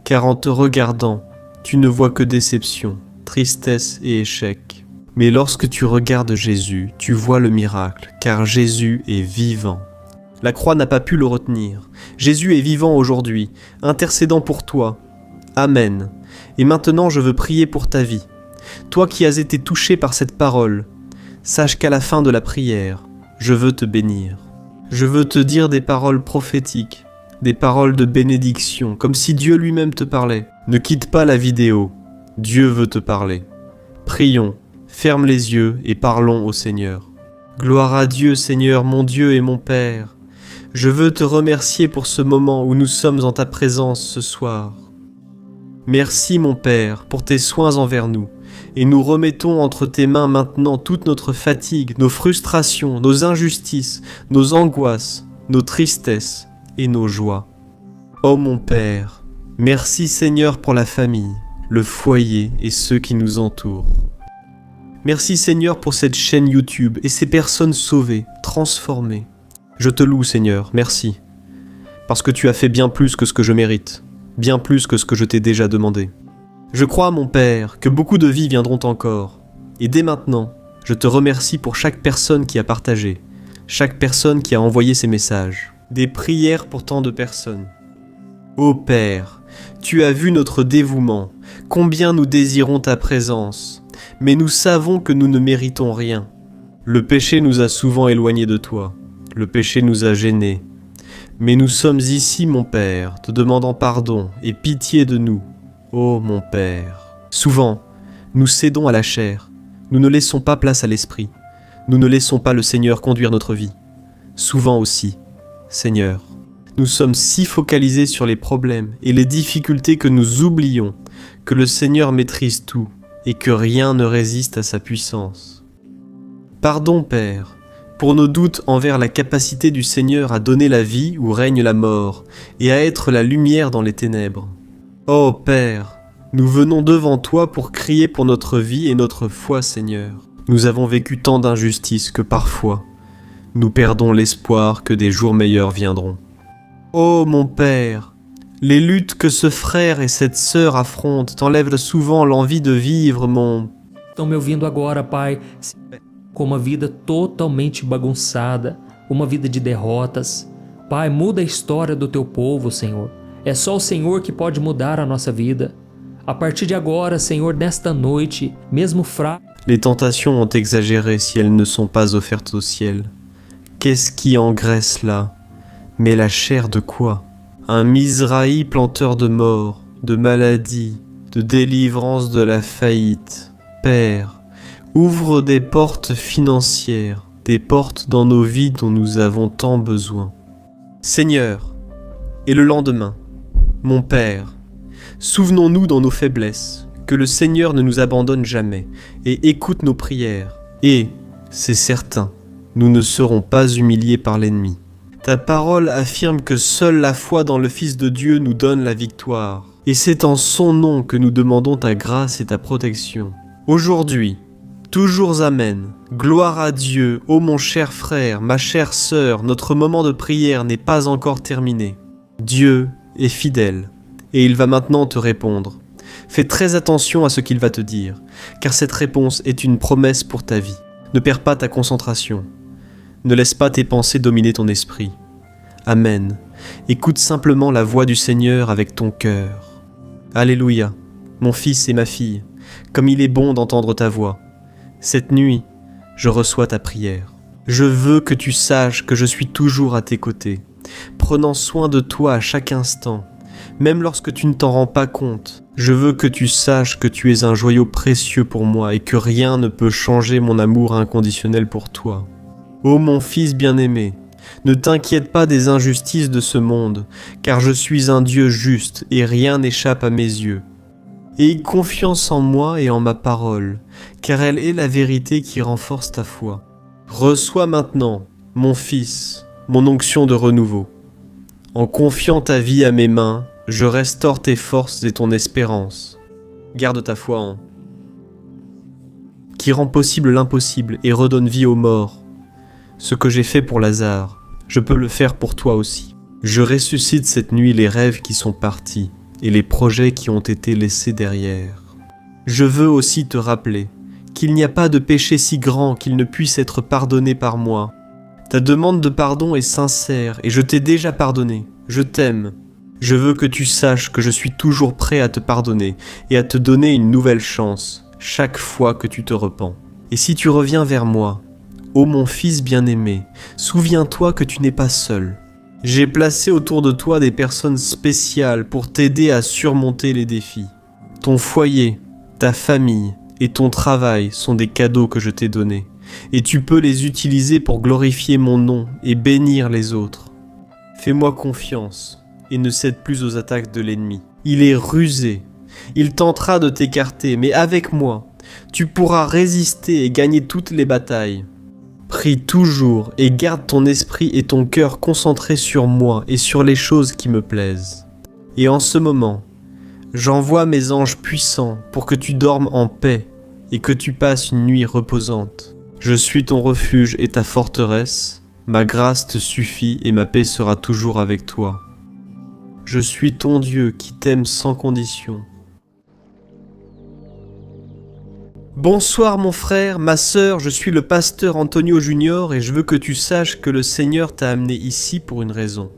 car en te regardant, tu ne vois que déception, tristesse et échec. Mais lorsque tu regardes Jésus, tu vois le miracle, car Jésus est vivant. La croix n'a pas pu le retenir. Jésus est vivant aujourd'hui, intercédant pour toi. Amen. Et maintenant je veux prier pour ta vie. Toi qui as été touché par cette parole, sache qu'à la fin de la prière, je veux te bénir. Je veux te dire des paroles prophétiques, des paroles de bénédiction, comme si Dieu lui-même te parlait. Ne quitte pas la vidéo, Dieu veut te parler. Prions, ferme les yeux et parlons au Seigneur. Gloire à Dieu, Seigneur, mon Dieu et mon Père. Je veux te remercier pour ce moment où nous sommes en ta présence ce soir. Merci, mon Père, pour tes soins envers nous, et nous remettons entre tes mains maintenant toute notre fatigue, nos frustrations, nos injustices, nos angoisses, nos tristesses et nos joies. Ô mon Père, merci Seigneur pour la famille, le foyer et ceux qui nous entourent. Merci Seigneur pour cette chaîne YouTube et ces personnes sauvées, transformées. Je te loue Seigneur, merci, parce que tu as fait bien plus que ce que je mérite, bien plus que ce que je t'ai déjà demandé. Je crois, mon Père, que beaucoup de vies viendront encore, et dès maintenant, je te remercie pour chaque personne qui a partagé, chaque personne qui a envoyé ces messages, des prières pour tant de personnes. Ô Père, tu as vu notre dévouement, combien nous désirons ta présence, mais nous savons que nous ne méritons rien. Le péché nous a souvent éloignés de toi, le péché nous a gênés, mais nous sommes ici, mon Père, te demandant pardon et pitié de nous. Ô mon Père, souvent, nous cédons à la chair, nous ne laissons pas place à l'esprit, nous ne laissons pas le Seigneur conduire notre vie. Souvent aussi, Seigneur, nous sommes si focalisés sur les problèmes et les difficultés que nous oublions que le Seigneur maîtrise tout et que rien ne résiste à sa puissance. Pardon, Père, pour nos doutes envers la capacité du Seigneur à donner la vie où règne la mort et à être la lumière dans les ténèbres. Ô Père, nous venons devant toi pour crier pour notre vie et notre foi, Seigneur. Nous avons vécu tant d'injustices que parfois, nous perdons l'espoir que des jours meilleurs viendront. Ô mon Père, les luttes que ce frère et cette sœur affrontent t'enlèvent souvent l'envie de vivre, mon... Estão me ouvindo agora, Pai, com uma vida totalmente bagunçada, uma vida de derrotas. Pai, muda a história do teu povo, Senhor. É só o Senhor que pode mudar a nossa vida. A partir de agora, Senhor, nesta noite, mesmo fraco... Les tentations ont exagéré si elles ne sont pas offertes au ciel. Qu'est-ce qui engraisse là? Mais la chair de quoi? Un Mizrahi planteur de mort, de maladie, de délivrance de la faillite. Père, ouvre des portes financières, des portes dans nos vies dont nous avons tant besoin. Seigneur, et le lendemain, mon Père, souvenons-nous dans nos faiblesses que le Seigneur ne nous abandonne jamais et écoute nos prières. Et, c'est certain, nous ne serons pas humiliés par l'ennemi. Ta parole affirme que seule la foi dans le Fils de Dieu nous donne la victoire. Et c'est en son nom que nous demandons ta grâce et ta protection. Aujourd'hui, toujours Amen. Gloire à Dieu, ô mon cher frère, ma chère sœur, notre moment de prière n'est pas encore terminé. Dieu est fidèle, et il va maintenant te répondre. Fais très attention à ce qu'il va te dire, car cette réponse est une promesse pour ta vie. Ne perds pas ta concentration. Ne laisse pas tes pensées dominer ton esprit. Amen. Écoute simplement la voix du Seigneur avec ton cœur. Alléluia, mon fils et ma fille, comme il est bon d'entendre ta voix. Cette nuit, je reçois ta prière. Je veux que tu saches que je suis toujours à tes côtés, prenant soin de toi à chaque instant, même lorsque tu ne t'en rends pas compte. Je veux que tu saches que tu es un joyau précieux pour moi et que rien ne peut changer mon amour inconditionnel pour toi. Ô mon fils bien-aimé, ne t'inquiète pas des injustices de ce monde, car je suis un Dieu juste et rien n'échappe à mes yeux. Aie confiance en moi et en ma parole, car elle est la vérité qui renforce ta foi. Reçois maintenant, mon fils, mon onction de renouveau. En confiant ta vie à mes mains, je restaure tes forces et ton espérance. Garde ta foi en... qui rend possible l'impossible et redonne vie aux morts. Ce que j'ai fait pour Lazare, je peux le faire pour toi aussi. Je ressuscite cette nuit les rêves qui sont partis et les projets qui ont été laissés derrière. Je veux aussi te rappeler qu'il n'y a pas de péché si grand qu'il ne puisse être pardonné par moi. Ta demande de pardon est sincère et je t'ai déjà pardonné. Je t'aime. Je veux que tu saches que je suis toujours prêt à te pardonner et à te donner une nouvelle chance chaque fois que tu te repens. Et si tu reviens vers moi, Ô mon fils bien-aimé, souviens-toi que tu n'es pas seul. J'ai placé autour de toi des personnes spéciales pour t'aider à surmonter les défis. Ton foyer, ta famille et ton travail sont des cadeaux que je t'ai donnés, et tu peux les utiliser pour glorifier mon nom et bénir les autres. Fais-moi confiance et ne cède plus aux attaques de l'ennemi. Il est rusé, il tentera de t'écarter, mais avec moi, tu pourras résister et gagner toutes les batailles. Prie toujours et garde ton esprit et ton cœur concentrés sur moi et sur les choses qui me plaisent. Et en ce moment, j'envoie mes anges puissants pour que tu dormes en paix et que tu passes une nuit reposante. Je suis ton refuge et ta forteresse, ma grâce te suffit et ma paix sera toujours avec toi. Je suis ton Dieu qui t'aime sans condition. Bonsoir mon frère, ma sœur, je suis le pasteur Antonio Junior et je veux que tu saches que le Seigneur t'a amené ici pour une raison.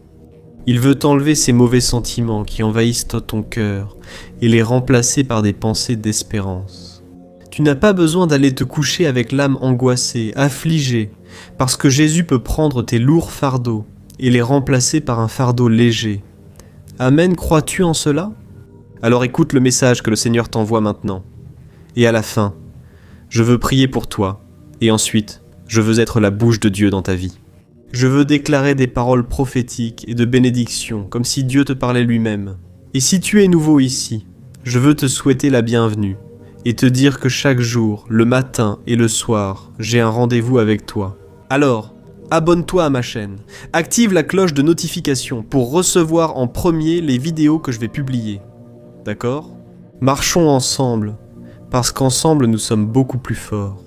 Il veut t'enlever ces mauvais sentiments qui envahissent ton cœur et les remplacer par des pensées d'espérance. Tu n'as pas besoin d'aller te coucher avec l'âme angoissée, affligée, parce que Jésus peut prendre tes lourds fardeaux et les remplacer par un fardeau léger. Amen, crois-tu en cela? Alors écoute le message que le Seigneur t'envoie maintenant. Et à la fin, je veux prier pour toi, et ensuite, je veux être la bouche de Dieu dans ta vie. Je veux déclarer des paroles prophétiques et de bénédiction, comme si Dieu te parlait lui-même. Et si tu es nouveau ici, je veux te souhaiter la bienvenue, et te dire que chaque jour, le matin et le soir, j'ai un rendez-vous avec toi. Alors, abonne-toi à ma chaîne, active la cloche de notification pour recevoir en premier les vidéos que je vais publier. D'accord? Marchons ensemble, parce qu'ensemble nous sommes beaucoup plus forts.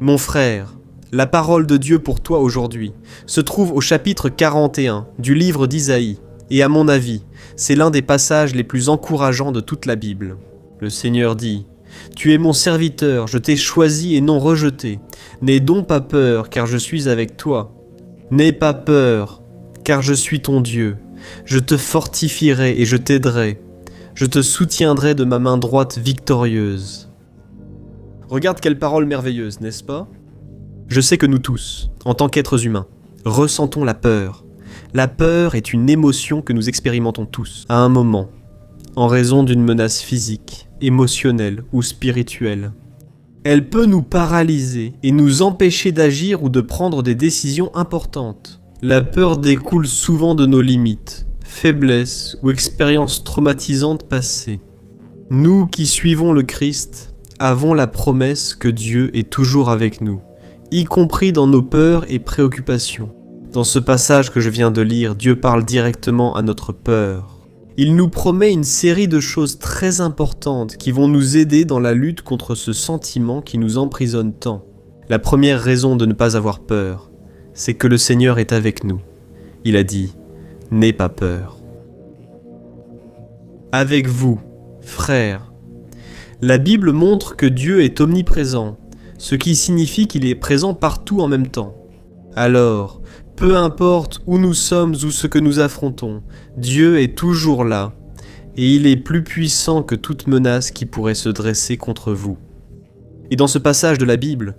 Mon frère, la parole de Dieu pour toi aujourd'hui se trouve au chapitre 41 du livre d'Isaïe, et à mon avis, c'est l'un des passages les plus encourageants de toute la Bible. Le Seigneur dit « Tu es mon serviteur, je t'ai choisi et non rejeté. N'aie donc pas peur, car je suis avec toi. N'aie pas peur, car je suis ton Dieu. Je te fortifierai et je t'aiderai. Je te soutiendrai de ma main droite victorieuse. » Regarde quelle parole merveilleuse, n'est-ce pas? Je sais que nous tous, en tant qu'êtres humains, ressentons la peur. La peur est une émotion que nous expérimentons tous, à un moment, en raison d'une menace physique, émotionnelle ou spirituelle. Elle peut nous paralyser et nous empêcher d'agir ou de prendre des décisions importantes. La peur découle souvent de nos limites, faiblesses ou expériences traumatisantes passées. Nous qui suivons le Christ, avons la promesse que Dieu est toujours avec nous, y compris dans nos peurs et préoccupations. Dans ce passage que je viens de lire, Dieu parle directement à notre peur. Il nous promet une série de choses très importantes qui vont nous aider dans la lutte contre ce sentiment qui nous emprisonne tant. La première raison de ne pas avoir peur, c'est que le Seigneur est avec nous. Il a dit « N'aie pas peur ». Avec vous, frères, la Bible montre que Dieu est omniprésent, ce qui signifie qu'il est présent partout en même temps. Alors, peu importe où nous sommes ou ce que nous affrontons, Dieu est toujours là, et il est plus puissant que toute menace qui pourrait se dresser contre vous. Et dans ce passage de la Bible,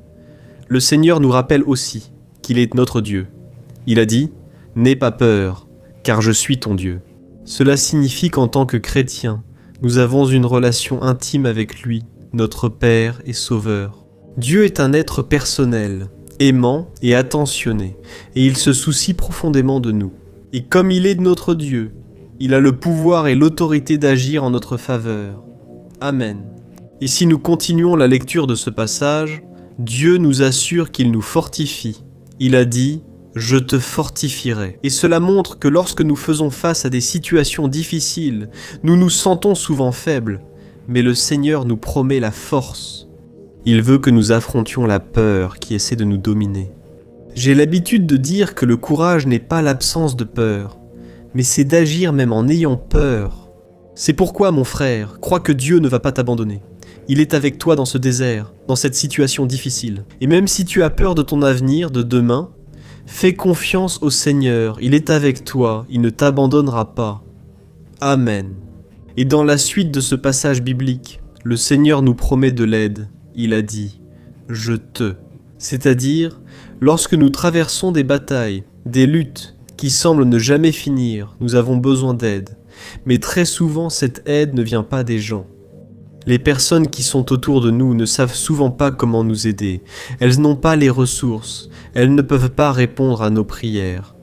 le Seigneur nous rappelle aussi qu'il est notre Dieu. Il a dit « N'aie pas peur, car je suis ton Dieu ». Cela signifie qu'en tant que chrétiens, nous avons une relation intime avec lui, notre Père et Sauveur. Dieu est un être personnel, aimant et attentionné, et il se soucie profondément de nous. Et comme il est notre Dieu, il a le pouvoir et l'autorité d'agir en notre faveur. Amen. Et si nous continuons la lecture de ce passage, Dieu nous assure qu'il nous fortifie. Il a dit « Je te fortifierai ». Et cela montre que lorsque nous faisons face à des situations difficiles, nous nous sentons souvent faibles, mais le Seigneur nous promet la force. Il veut que nous affrontions la peur qui essaie de nous dominer. J'ai l'habitude de dire que le courage n'est pas l'absence de peur, mais c'est d'agir même en ayant peur. C'est pourquoi, mon frère, crois que Dieu ne va pas t'abandonner. Il est avec toi dans ce désert, dans cette situation difficile. Et même si tu as peur de ton avenir, de demain, fais confiance au Seigneur, il est avec toi, il ne t'abandonnera pas. Amen. Et dans la suite de ce passage biblique, le Seigneur nous promet de l'aide. Il a dit « Je te », c'est-à-dire Lorsque nous traversons des batailles, des luttes qui semblent ne jamais finir, nous avons besoin d'aide. Mais très souvent, cette aide ne vient pas des gens. Les personnes qui sont autour de nous ne savent souvent pas comment nous aider. Elles n'ont pas les ressources. Elles ne peuvent pas répondre à nos prières.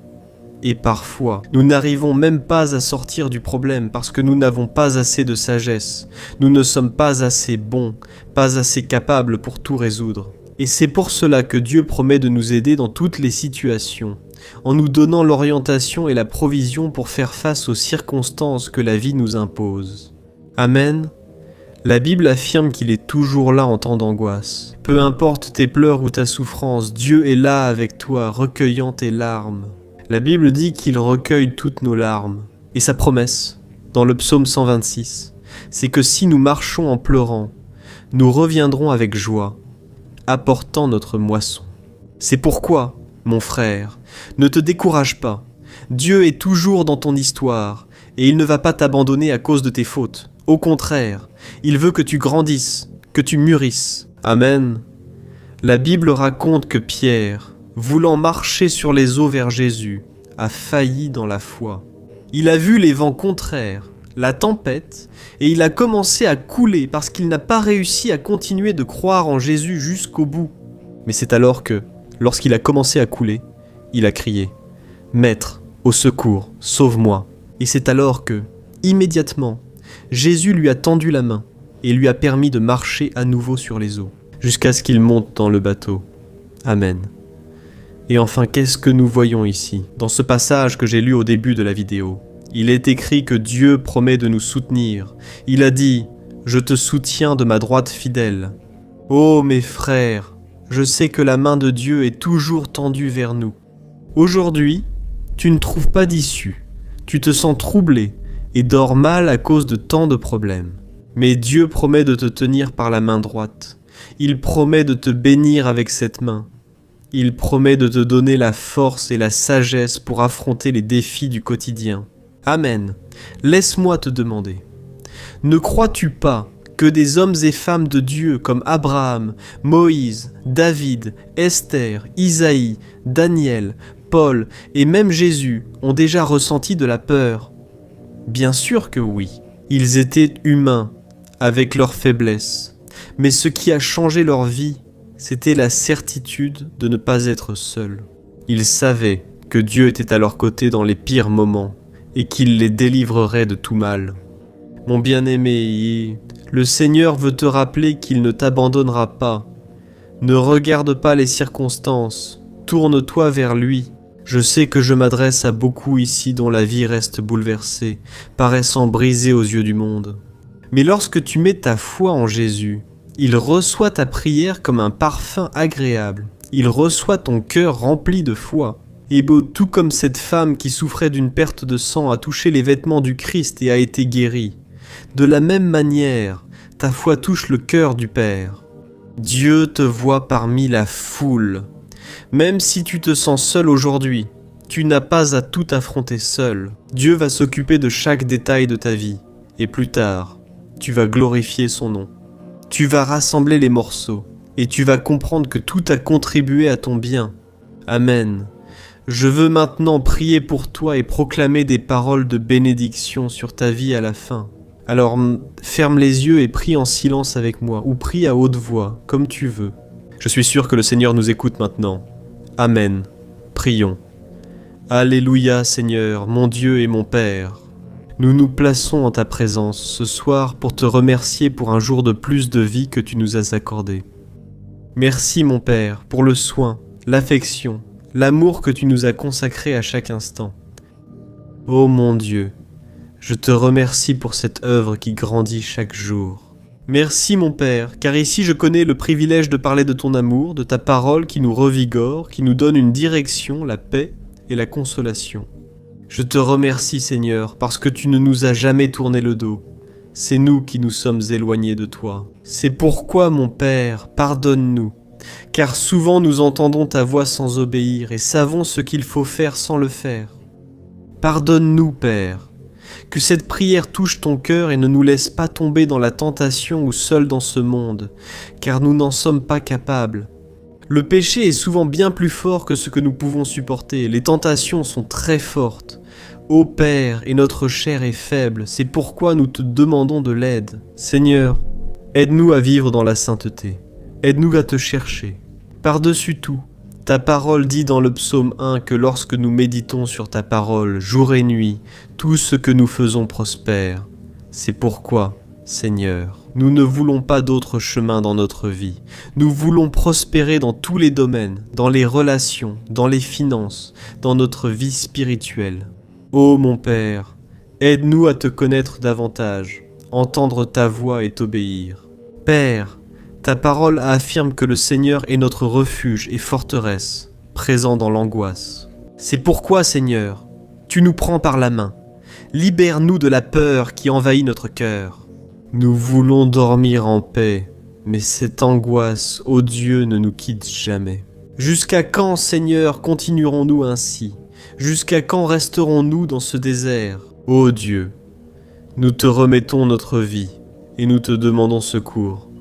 Et parfois, nous n'arrivons même pas à sortir du problème parce que nous n'avons pas assez de sagesse. Nous ne sommes pas assez bons, pas assez capables pour tout résoudre. Et c'est pour cela que Dieu promet de nous aider dans toutes les situations, en nous donnant l'orientation et la provision pour faire face aux circonstances que la vie nous impose. Amen. La Bible affirme qu'il est toujours là en temps d'angoisse. Peu importe tes pleurs ou ta souffrance, Dieu est là avec toi, recueillant tes larmes. La Bible dit qu'il recueille toutes nos larmes. Et sa promesse, dans le psaume 126, c'est que si nous marchons en pleurant, nous reviendrons avec joie, apportant notre moisson. C'est pourquoi, mon frère, ne te décourage pas. Dieu est toujours dans ton histoire, et il ne va pas t'abandonner à cause de tes fautes. Au contraire, il veut que tu grandisses, que tu mûrisses. Amen. La Bible raconte que Pierre, voulant marcher sur les eaux vers Jésus, a failli dans la foi. Il a vu les vents contraires, la tempête, et il a commencé à couler parce qu'il n'a pas réussi à continuer de croire en Jésus jusqu'au bout. Mais c'est alors que, lorsqu'il a commencé à couler, il a crié « Maître, au secours, sauve-moi » Et c'est alors que, immédiatement, Jésus lui a tendu la main et lui a permis de marcher à nouveau sur les eaux, jusqu'à ce qu'il monte dans le bateau. Amen. Et enfin, qu'est-ce que nous voyons ici, dans ce passage que j'ai lu au début de la vidéo? Il est écrit que Dieu promet de nous soutenir. Il a dit « Je te soutiens de ma droite fidèle ». Oh mes frères, je sais que la main de Dieu est toujours tendue vers nous. Aujourd'hui, tu ne trouves pas d'issue. Tu te sens troublé et dors mal à cause de tant de problèmes. Mais Dieu promet de te tenir par la main droite. Il promet de te bénir avec cette main. Il promet de te donner la force et la sagesse pour affronter les défis du quotidien. Amen. Laisse-moi te demander. Ne crois-tu pas que des hommes et femmes de Dieu comme Abraham, Moïse, David, Esther, Isaïe, Daniel, Paul et même Jésus ont déjà ressenti de la peur? Bien sûr que oui. Ils étaient humains, avec leurs faiblesses. Mais ce qui a changé leur vie, c'était la certitude de ne pas être seuls. Ils savaient que Dieu était à leur côté dans les pires moments et qu'il les délivrerait de tout mal. Mon bien-aimé, le Seigneur veut te rappeler qu'il ne t'abandonnera pas. Ne regarde pas les circonstances, tourne-toi vers lui. Je sais que je m'adresse à beaucoup ici dont la vie reste bouleversée, paraissant brisée aux yeux du monde. Mais lorsque tu mets ta foi en Jésus, il reçoit ta prière comme un parfum agréable. Il reçoit ton cœur rempli de foi. Et beau, tout comme cette femme qui souffrait d'une perte de sang a touché les vêtements du Christ et a été guérie. De la même manière, ta foi touche le cœur du Père. Dieu te voit parmi la foule. Même si tu te sens seul aujourd'hui, tu n'as pas à tout affronter seul. Dieu va s'occuper de chaque détail de ta vie. Et plus tard, tu vas glorifier son nom. Tu vas rassembler les morceaux et tu vas comprendre que tout a contribué à ton bien. Amen. Je veux maintenant prier pour toi et proclamer des paroles de bénédiction sur ta vie à la fin. Alors ferme les yeux et prie en silence avec moi, ou prie à haute voix, comme tu veux. Je suis sûr que le Seigneur nous écoute maintenant. Amen. Prions. Alléluia Seigneur, mon Dieu et mon Père. Nous nous plaçons en ta présence ce soir pour te remercier pour un jour de plus de vie que tu nous as accordé. Merci mon Père pour le soin, l'affection, l'amour que tu nous as consacré à chaque instant. Ô mon Dieu, je te remercie pour cette œuvre qui grandit chaque jour. Merci mon Père, car ici je connais le privilège de parler de ton amour, de ta parole qui nous revigore, qui nous donne une direction, la paix et la consolation. Je te remercie Seigneur, parce que tu ne nous as jamais tourné le dos. C'est nous qui nous sommes éloignés de toi. C'est pourquoi mon Père, pardonne-nous. Car souvent nous entendons ta voix sans obéir et savons ce qu'il faut faire sans le faire. Pardonne-nous, Père. Que cette prière touche ton cœur et ne nous laisse pas tomber dans la tentation ou seuls dans ce monde, car nous n'en sommes pas capables. Le péché est souvent bien plus fort que ce que nous pouvons supporter. Les tentations sont très fortes. Ô Père, et notre chair est faible, c'est pourquoi nous te demandons de l'aide. Seigneur, aide-nous à vivre dans la sainteté. Aide-nous à te chercher. Par-dessus tout, ta parole dit dans le psaume 1 que lorsque nous méditons sur ta parole, jour et nuit, tout ce que nous faisons prospère. C'est pourquoi, Seigneur, nous ne voulons pas d'autre chemin dans notre vie. Nous voulons prospérer dans tous les domaines, dans les relations, dans les finances, dans notre vie spirituelle. Ô mon Père, aide-nous à te connaître davantage, entendre ta voix et t'obéir. Père, ta parole affirme que le Seigneur est notre refuge et forteresse, présent dans l'angoisse. C'est pourquoi, Seigneur, tu nous prends par la main. Libère-nous de la peur qui envahit notre cœur. Nous voulons dormir en paix, mais cette angoisse, ô Dieu, ne nous quitte jamais. Jusqu'à quand, Seigneur, continuerons-nous ainsi ? Jusqu'à quand resterons-nous dans ce désert ? Ô Dieu, nous te remettons notre vie et nous te demandons secours.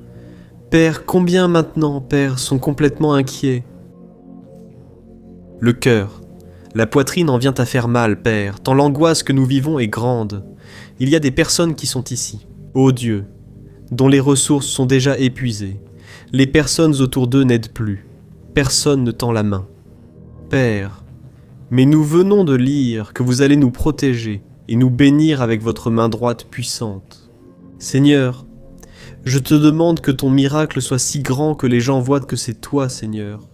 Père, combien maintenant, Père, sont complètement inquiets ? Le cœur, la poitrine en vient à faire mal, Père, tant l'angoisse que nous vivons est grande. Il y a des personnes qui sont ici, ô Dieu, dont les ressources sont déjà épuisées. Les personnes autour d'eux n'aident plus. Personne ne tend la main. Père, mais nous venons de lire que vous allez nous protéger et nous bénir avec votre main droite puissante. Seigneur, je te demande que ton miracle soit si grand que les gens voient que c'est toi, Seigneur.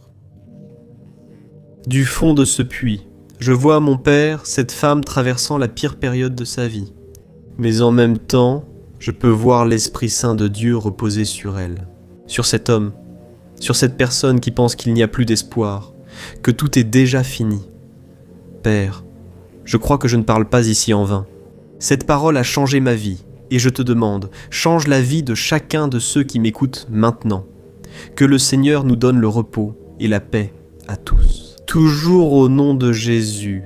Du fond de ce puits, je vois, mon Père, cette femme traversant la pire période de sa vie. Mais en même temps, je peux voir l'Esprit Saint de Dieu reposer sur elle, sur cet homme, sur cette personne qui pense qu'il n'y a plus d'espoir, que tout est déjà fini. Père, je crois que je ne parle pas ici en vain. Cette parole a changé ma vie, et je te demande, change la vie de chacun de ceux qui m'écoutent maintenant. Que le Seigneur nous donne le repos et la paix à tous. Toujours au nom de Jésus.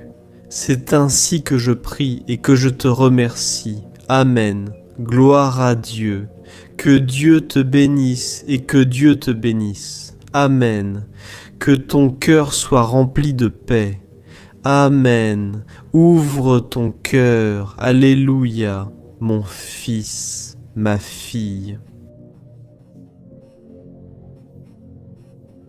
C'est ainsi que je prie et que je te remercie. Amen. Gloire à Dieu. Que Dieu te bénisse et que Dieu te bénisse. Amen. Que ton cœur soit rempli de paix. Amen. Ouvre ton cœur. Alléluia. Mon fils, ma fille.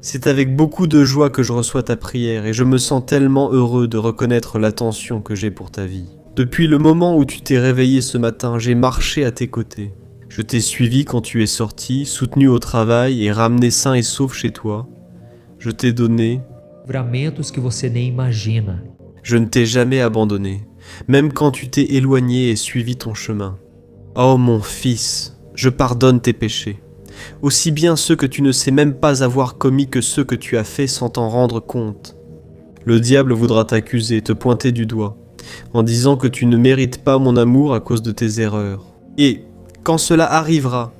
C'est avec beaucoup de joie que je reçois ta prière et je me sens tellement heureux de reconnaître l'attention que j'ai pour ta vie. Depuis le moment où tu t'es réveillé ce matin, j'ai marché à tes côtés. Je t'ai suivi quand tu es sorti, soutenu au travail et ramené sain et sauf chez toi. Je t'ai donné livramentos que você nem imagina. Je ne t'ai jamais abandonné, même quand tu t'es éloigné et suivi ton chemin. Oh mon fils, je pardonne tes péchés, aussi bien ceux que tu ne sais même pas avoir commis que ceux que tu as faits sans t'en rendre compte. Le diable voudra t'accuser, te pointer du doigt, en disant que tu ne mérites pas mon amour à cause de tes erreurs. Et, quand cela arrivera,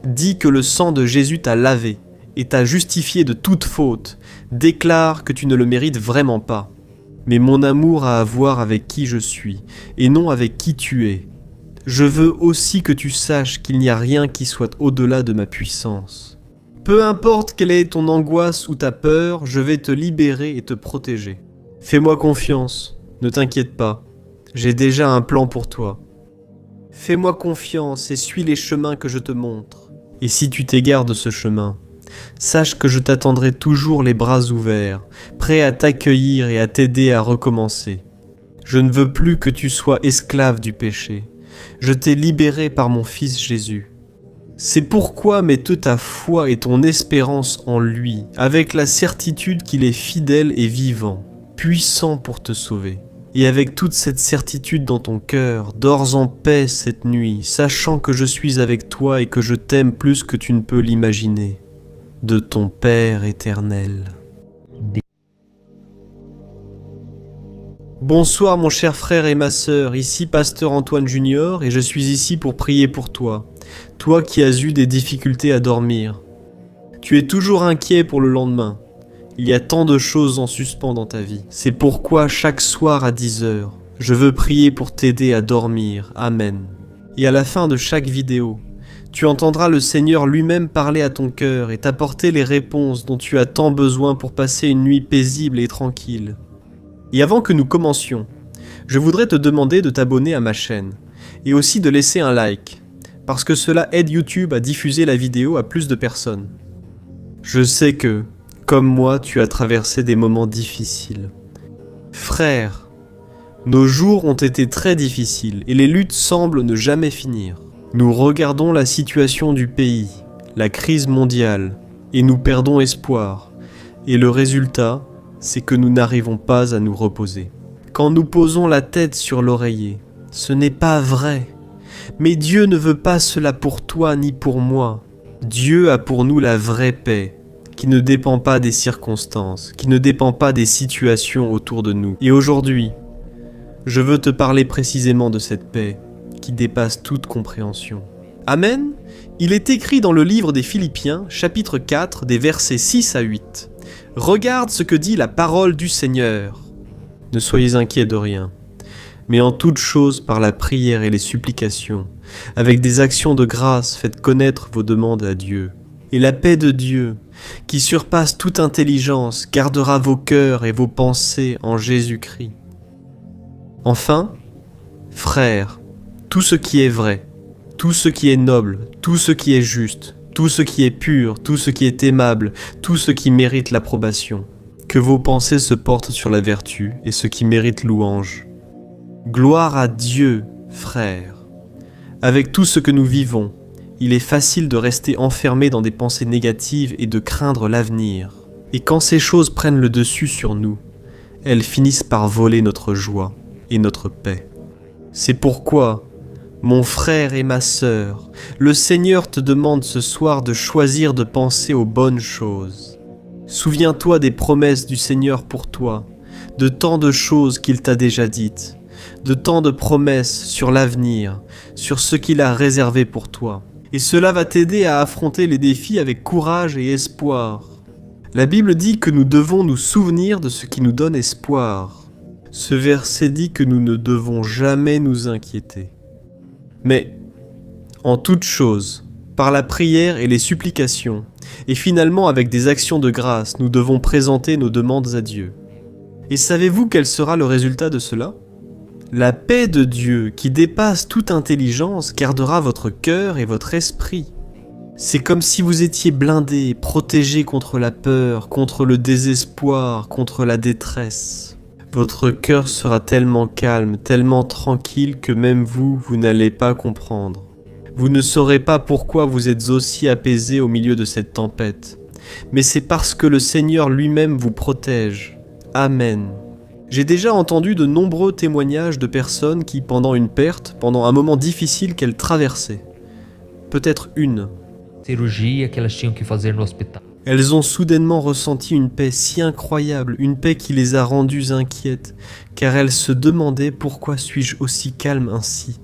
dis que le sang de Jésus t'a lavé et t'a justifié de toute faute. Déclare que tu ne le mérites vraiment pas. Mais mon amour a à voir avec qui je suis, et non avec qui tu es. Je veux aussi que tu saches qu'il n'y a rien qui soit au-delà de ma puissance. Peu importe quelle est ton angoisse ou ta peur, je vais te libérer et te protéger. Fais-moi confiance, ne t'inquiète pas, j'ai déjà un plan pour toi. Fais-moi confiance et suis les chemins que je te montre. Et si tu t'égares de ce chemin, sache que je t'attendrai toujours les bras ouverts, prêt à t'accueillir et à t'aider à recommencer. Je ne veux plus que tu sois esclave du péché. Je t'ai libéré par mon Fils Jésus. C'est pourquoi mets-toi ta foi et ton espérance en lui, avec la certitude qu'il est fidèle et vivant, puissant pour te sauver. Et avec toute cette certitude dans ton cœur, dors en paix cette nuit, sachant que je suis avec toi et que je t'aime plus que tu ne peux l'imaginer. De ton Père éternel. Bonsoir mon cher frère et ma sœur, ici Pasteur Antoine Junior et je suis ici pour prier pour toi, toi qui as eu des difficultés à dormir. Tu es toujours inquiet pour le lendemain. Il y a tant de choses en suspens dans ta vie. C'est pourquoi chaque soir à 10h, je veux prier pour t'aider à dormir. Amen. Et à la fin de chaque vidéo, Tu entendras le Seigneur lui-même parler à ton cœur et t'apporter les réponses dont tu as tant besoin pour passer une nuit paisible et tranquille. Et avant que nous commencions, je voudrais te demander de t'abonner à ma chaîne et aussi de laisser un like, parce que cela aide YouTube à diffuser la vidéo à plus de personnes. Je sais que, comme moi, tu as traversé des moments difficiles. Frère, nos jours ont été très difficiles et les luttes semblent ne jamais finir. Nous regardons la situation du pays, la crise mondiale, et nous perdons espoir. Et le résultat, c'est que nous n'arrivons pas à nous reposer. Quand nous posons la tête sur l'oreiller, ce n'est pas vrai. Mais Dieu ne veut pas cela pour toi ni pour moi. Dieu a pour nous la vraie paix, qui ne dépend pas des circonstances, qui ne dépend pas des situations autour de nous. Et aujourd'hui, je veux te parler précisément de cette paix qui dépasse toute compréhension. Amen. Il est écrit dans le livre des Philippiens, chapitre 4, des versets 6 à 8. Regarde ce que dit la parole du Seigneur. Ne soyez inquiets de rien, mais en toute chose par la prière et les supplications, avec des actions de grâce, faites connaître vos demandes à Dieu. Et la paix de Dieu, qui surpasse toute intelligence, gardera vos cœurs et vos pensées en Jésus-Christ. Enfin, frères, tout ce qui est vrai, tout ce qui est noble, tout ce qui est juste, tout ce qui est pur, tout ce qui est aimable, tout ce qui mérite l'approbation, que vos pensées se portent sur la vertu et ce qui mérite louange. Gloire à Dieu, frères. Avec tout ce que nous vivons, il est facile de rester enfermé dans des pensées négatives et de craindre l'avenir. Et quand ces choses prennent le dessus sur nous, elles finissent par voler notre joie et notre paix. C'est pourquoi, mon frère et ma sœur, le Seigneur te demande ce soir de choisir de penser aux bonnes choses. Souviens-toi des promesses du Seigneur pour toi, de tant de choses qu'il t'a déjà dites, de tant de promesses sur l'avenir, sur ce qu'il a réservé pour toi. Et cela va t'aider à affronter les défis avec courage et espoir. La Bible dit que nous devons nous souvenir de ce qui nous donne espoir. Ce verset dit que nous ne devons jamais nous inquiéter. Mais, en toute chose, par la prière et les supplications, et finalement avec des actions de grâce, nous devons présenter nos demandes à Dieu. Et savez-vous quel sera le résultat de cela ? La paix de Dieu, qui dépasse toute intelligence, gardera votre cœur et votre esprit. C'est comme si vous étiez blindé, protégé contre la peur, contre le désespoir, contre la détresse. Votre cœur sera tellement calme, tellement tranquille que même vous n'allez pas comprendre. Vous ne saurez pas pourquoi vous êtes aussi apaisé au milieu de cette tempête. Mais c'est parce que le Seigneur lui-même vous protège. Amen. J'ai déjà entendu de nombreux témoignages de personnes qui, pendant une perte, pendant un moment difficile qu'elles traversaient, peut-être une, Cirurgia que elas tinham que fazer no hospital. elles ont soudainement ressenti une paix si incroyable, une paix qui les a rendues inquiètes, car elles se demandaient pourquoi suis-je aussi calme ainsi.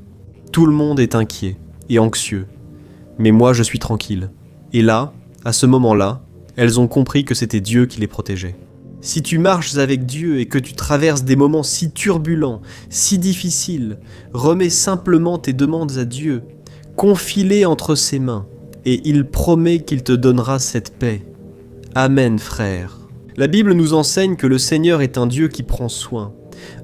Tout le monde est inquiet et anxieux, mais moi je suis tranquille. Et là, à ce moment-là, elles ont compris que c'était Dieu qui les protégeait. Si tu marches avec Dieu et que tu traverses des moments si turbulents, si difficiles, remets simplement tes demandes à Dieu, confie-les entre ses mains, et il promet qu'il te donnera cette paix. Amen, frère. La Bible nous enseigne que le Seigneur est un Dieu qui prend soin,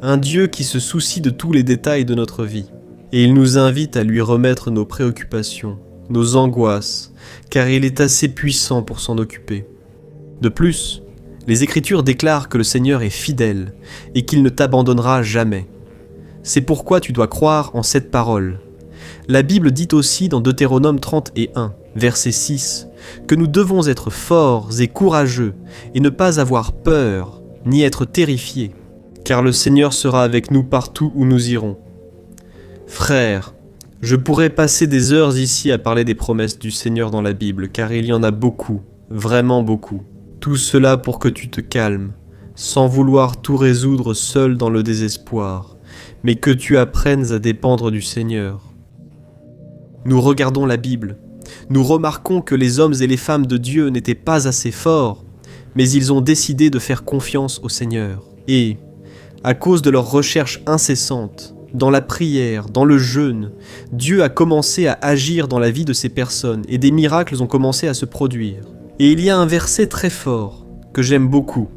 un Dieu qui se soucie de tous les détails de notre vie, et il nous invite à lui remettre nos préoccupations, nos angoisses, car il est assez puissant pour s'en occuper. De plus, les Écritures déclarent que le Seigneur est fidèle et qu'il ne t'abandonnera jamais. C'est pourquoi tu dois croire en cette parole. La Bible dit aussi dans Deutéronome 31, verset 6, que nous devons être forts et courageux et ne pas avoir peur ni être terrifiés, car le Seigneur sera avec nous partout où nous irons. Frères, je pourrais passer des heures ici à parler des promesses du Seigneur dans la Bible, car il y en a beaucoup, vraiment beaucoup. Tout cela pour que tu te calmes, sans vouloir tout résoudre seul dans le désespoir, mais que tu apprennes à dépendre du Seigneur. Nous regardons la Bible, nous remarquons que les hommes et les femmes de Dieu n'étaient pas assez forts, mais ils ont décidé de faire confiance au Seigneur. Et, à cause de leur recherche incessante, dans la prière, dans le jeûne, Dieu a commencé à agir dans la vie de ces personnes et des miracles ont commencé à se produire. Et il y a un verset très fort, que j'aime beaucoup,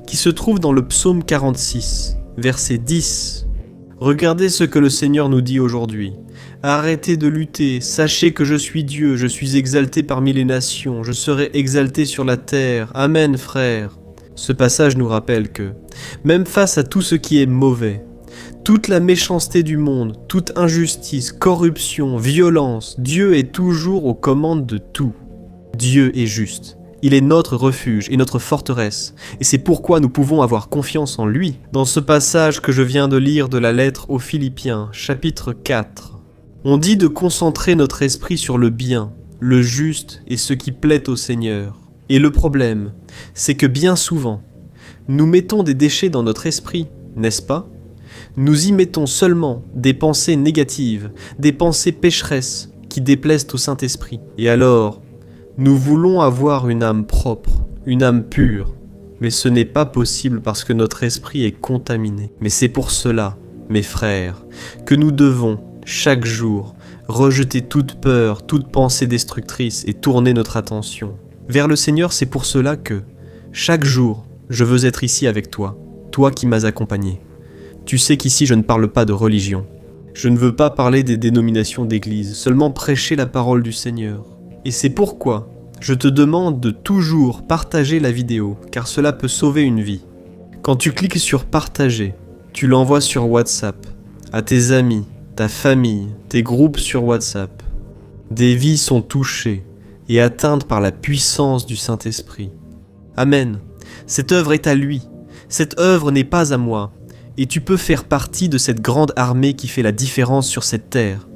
qui se trouve dans le psaume 46, verset 10. Regardez ce que le Seigneur nous dit aujourd'hui. Arrêtez de lutter, sachez que je suis Dieu, je suis exalté parmi les nations, je serai exalté sur la terre. Amen, frères. Ce passage nous rappelle que, même face à tout ce qui est mauvais, toute la méchanceté du monde, toute injustice, corruption, violence, Dieu est toujours aux commandes de tout. Dieu est juste. Il est notre refuge et notre forteresse, et c'est pourquoi nous pouvons avoir confiance en lui. Dans ce passage que je viens de lire de la lettre aux Philippiens, chapitre 4, on dit de concentrer notre esprit sur le bien, le juste et ce qui plaît au Seigneur. Et le problème, c'est que bien souvent, nous mettons des déchets dans notre esprit, n'est-ce pas ? Nous y mettons seulement des pensées négatives, des pensées pécheresses qui déplaisent au Saint-Esprit. Et alors, nous voulons avoir une âme propre, une âme pure, mais ce n'est pas possible parce que notre esprit est contaminé. Mais c'est pour cela, mes frères, que nous devons, chaque jour, rejeter toute peur, toute pensée destructrice et tourner notre attention vers le Seigneur. C'est pour cela que, chaque jour, je veux être ici avec toi, toi qui m'as accompagné. Tu sais qu'ici je ne parle pas de religion. Je ne veux pas parler des dénominations d'église, seulement prêcher la parole du Seigneur. Et c'est pourquoi je te demande de toujours partager la vidéo, car cela peut sauver une vie. Quand tu cliques sur partager, tu l'envoies sur WhatsApp, à tes amis, ta famille, tes groupes sur WhatsApp. Des vies sont touchées et atteintes par la puissance du Saint-Esprit. Amen. Cette œuvre est à lui. Cette œuvre n'est pas à moi. Et tu peux faire partie de cette grande armée qui fait la différence sur cette terre.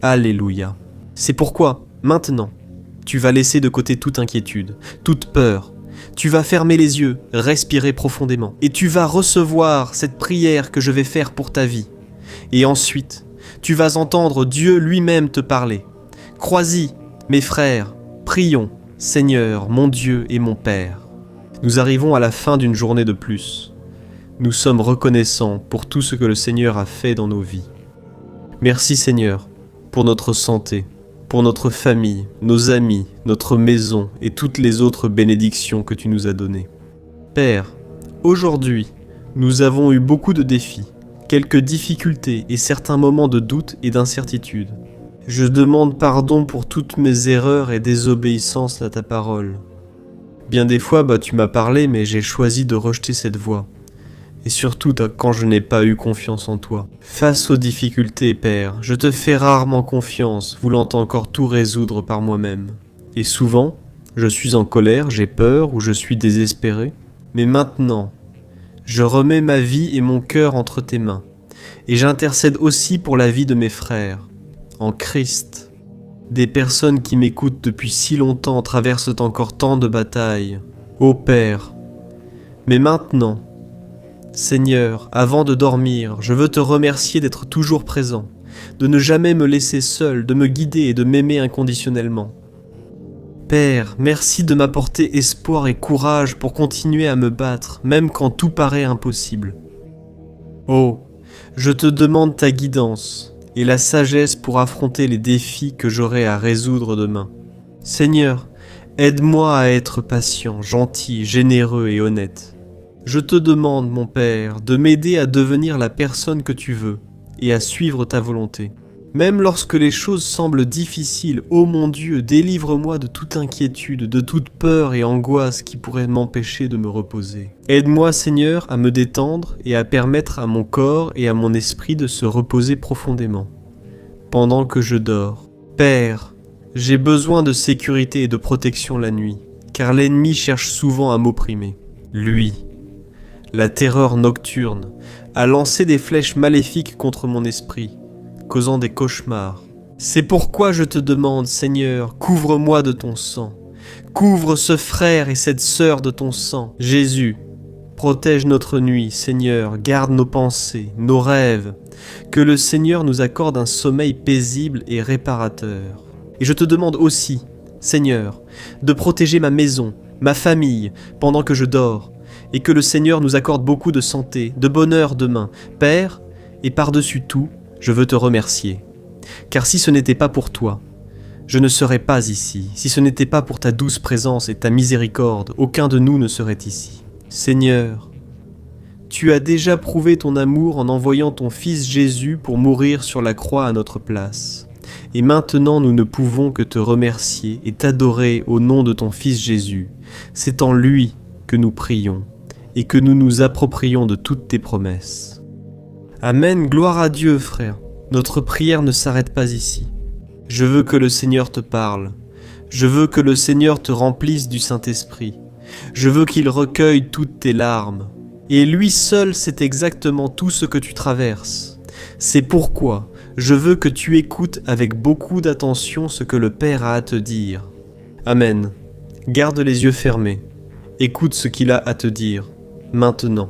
Alléluia. C'est pourquoi, maintenant, tu vas laisser de côté toute inquiétude, toute peur. Tu vas fermer les yeux, respirer profondément. Et tu vas recevoir cette prière que je vais faire pour ta vie. Et ensuite, tu vas entendre Dieu lui-même te parler. Crois-y, mes frères, prions, Seigneur, mon Dieu et mon Père. Nous arrivons à la fin d'une journée de plus. Nous sommes reconnaissants pour tout ce que le Seigneur a fait dans nos vies. Merci Seigneur, pour notre santé, pour notre famille, nos amis, notre maison et toutes les autres bénédictions que tu nous as données. Père, aujourd'hui, nous avons eu beaucoup de défis, quelques difficultés et certains moments de doute et d'incertitude. Je demande pardon pour toutes mes erreurs et désobéissances à ta parole. Bien des fois, tu m'as parlé, mais j'ai choisi de rejeter cette voix. Et surtout quand je n'ai pas eu confiance en toi. Face aux difficultés, Père, je te fais rarement confiance, voulant encore tout résoudre par moi-même. Et souvent, je suis en colère, j'ai peur ou je suis désespéré. Mais maintenant, je remets ma vie et mon cœur entre tes mains. Et j'intercède aussi pour la vie de mes frères, en Christ. Des personnes qui m'écoutent depuis si longtemps traversent encore tant de batailles. Ô Père, mais maintenant, Seigneur, avant de dormir, je veux te remercier d'être toujours présent, de ne jamais me laisser seul, de me guider et de m'aimer inconditionnellement. Père, merci de m'apporter espoir et courage pour continuer à me battre, même quand tout paraît impossible. Oh, je te demande ta guidance et la sagesse pour affronter les défis que j'aurai à résoudre demain. Seigneur, aide-moi à être patient, gentil, généreux et honnête. Je te demande, mon Père, de m'aider à devenir la personne que tu veux et à suivre ta volonté. Même lorsque les choses semblent difficiles, ô mon Dieu, délivre-moi de toute inquiétude, de toute peur et angoisse qui pourrait m'empêcher de me reposer. Aide-moi, Seigneur, à me détendre et à permettre à mon corps et à mon esprit de se reposer profondément, pendant que je dors. Père, j'ai besoin de sécurité et de protection la nuit, car l'ennemi cherche souvent à m'opprimer. Lui, la terreur nocturne, a lancé des flèches maléfiques contre mon esprit, causant des cauchemars. C'est pourquoi je te demande, Seigneur, couvre-moi de ton sang. Couvre ce frère et cette sœur de ton sang. Jésus, protège notre nuit, Seigneur, garde nos pensées, nos rêves. Que le Seigneur nous accorde un sommeil paisible et réparateur. Et je te demande aussi, Seigneur, de protéger ma maison, ma famille, pendant que je dors, et que le Seigneur nous accorde beaucoup de santé, de bonheur demain. Père, Et par-dessus tout, je veux te remercier. Car si ce n'était pas pour toi, je ne serais pas ici. Si ce n'était pas pour ta douce présence et ta miséricorde, aucun de nous ne serait ici. Seigneur, tu as déjà prouvé ton amour en envoyant ton Fils Jésus pour mourir sur la croix à notre place. Et maintenant nous ne pouvons que te remercier et t'adorer au nom de ton Fils Jésus. C'est en lui que nous prions et que nous nous approprions de toutes tes promesses. Amen, gloire à Dieu, frère. Notre prière ne s'arrête pas ici. Je veux que le Seigneur te parle. Je veux que le Seigneur te remplisse du Saint-Esprit. Je veux qu'il recueille toutes tes larmes. Et lui seul sait exactement tout ce que tu traverses. C'est pourquoi je veux que tu écoutes avec beaucoup d'attention ce que le Père a à te dire. Amen. Garde les yeux fermés. Écoute ce qu'il a à te dire, maintenant.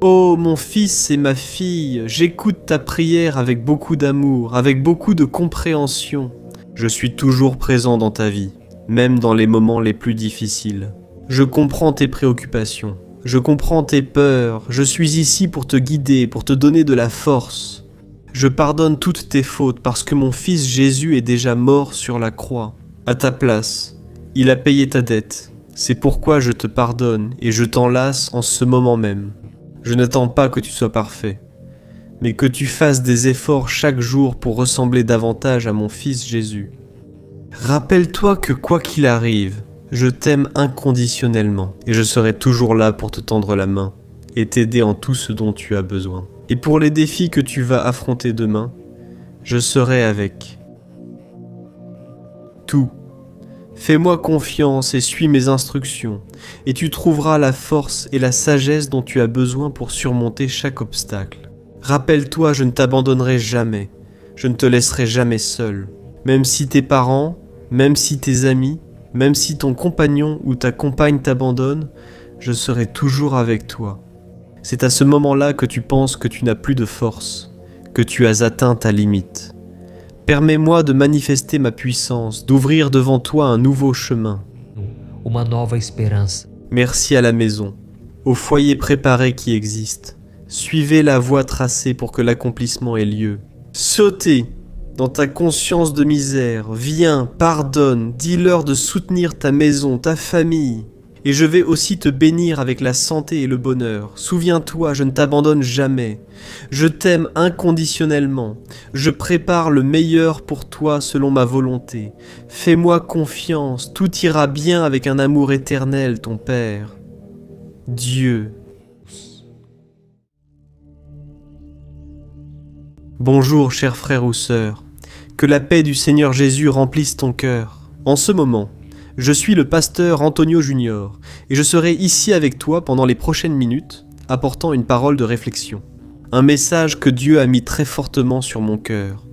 Oh, mon fils et ma fille, j'écoute ta prière avec beaucoup d'amour, avec beaucoup de compréhension. Je suis toujours présent dans ta vie, même dans les moments les plus difficiles. Je comprends tes préoccupations, je comprends tes peurs, je suis ici pour te guider, pour te donner de la force. Je pardonne toutes tes fautes parce que mon fils Jésus est déjà mort sur la croix. À ta place, il a payé ta dette. C'est pourquoi je te pardonne et je t'enlace en ce moment même. Je n'attends pas que tu sois parfait, mais que tu fasses des efforts chaque jour pour ressembler davantage à mon Fils Jésus. Rappelle-toi que quoi qu'il arrive, je t'aime inconditionnellement et je serai toujours là pour te tendre la main et t'aider en tout ce dont tu as besoin. Et pour les défis que tu vas affronter demain, je serai avec. Tout. Fais-moi confiance et suis mes instructions, et tu trouveras la force et la sagesse dont tu as besoin pour surmonter chaque obstacle. Rappelle-toi, je ne t'abandonnerai jamais, je ne te laisserai jamais seul. Même si tes parents, même si tes amis, même si ton compagnon ou ta compagne t'abandonne, je serai toujours avec toi. C'est à ce moment-là que tu penses que tu n'as plus de force, que tu as atteint ta limite. Permets-moi de manifester ma puissance, d'ouvrir devant toi un nouveau chemin. Uma nova esperança. Merci à la maison, au foyer préparé qui existe. Suivez la voie tracée pour que l'accomplissement ait lieu. Sautez dans ta conscience de misère, viens, pardonne, dis-leur de soutenir ta maison, ta famille. Et je vais aussi te bénir avec la santé et le bonheur. Souviens-toi, je ne t'abandonne jamais. Je t'aime inconditionnellement. Je prépare le meilleur pour toi selon ma volonté. Fais-moi confiance, tout ira bien avec un amour éternel, ton Père. Dieu. Bonjour, chers frères ou sœurs. Que la paix du Seigneur Jésus remplisse ton cœur. En ce moment, je suis le pasteur Antonio Junior et je serai ici avec toi pendant les prochaines minutes, apportant une parole de réflexion. Un message que Dieu a mis très fortement sur mon cœur.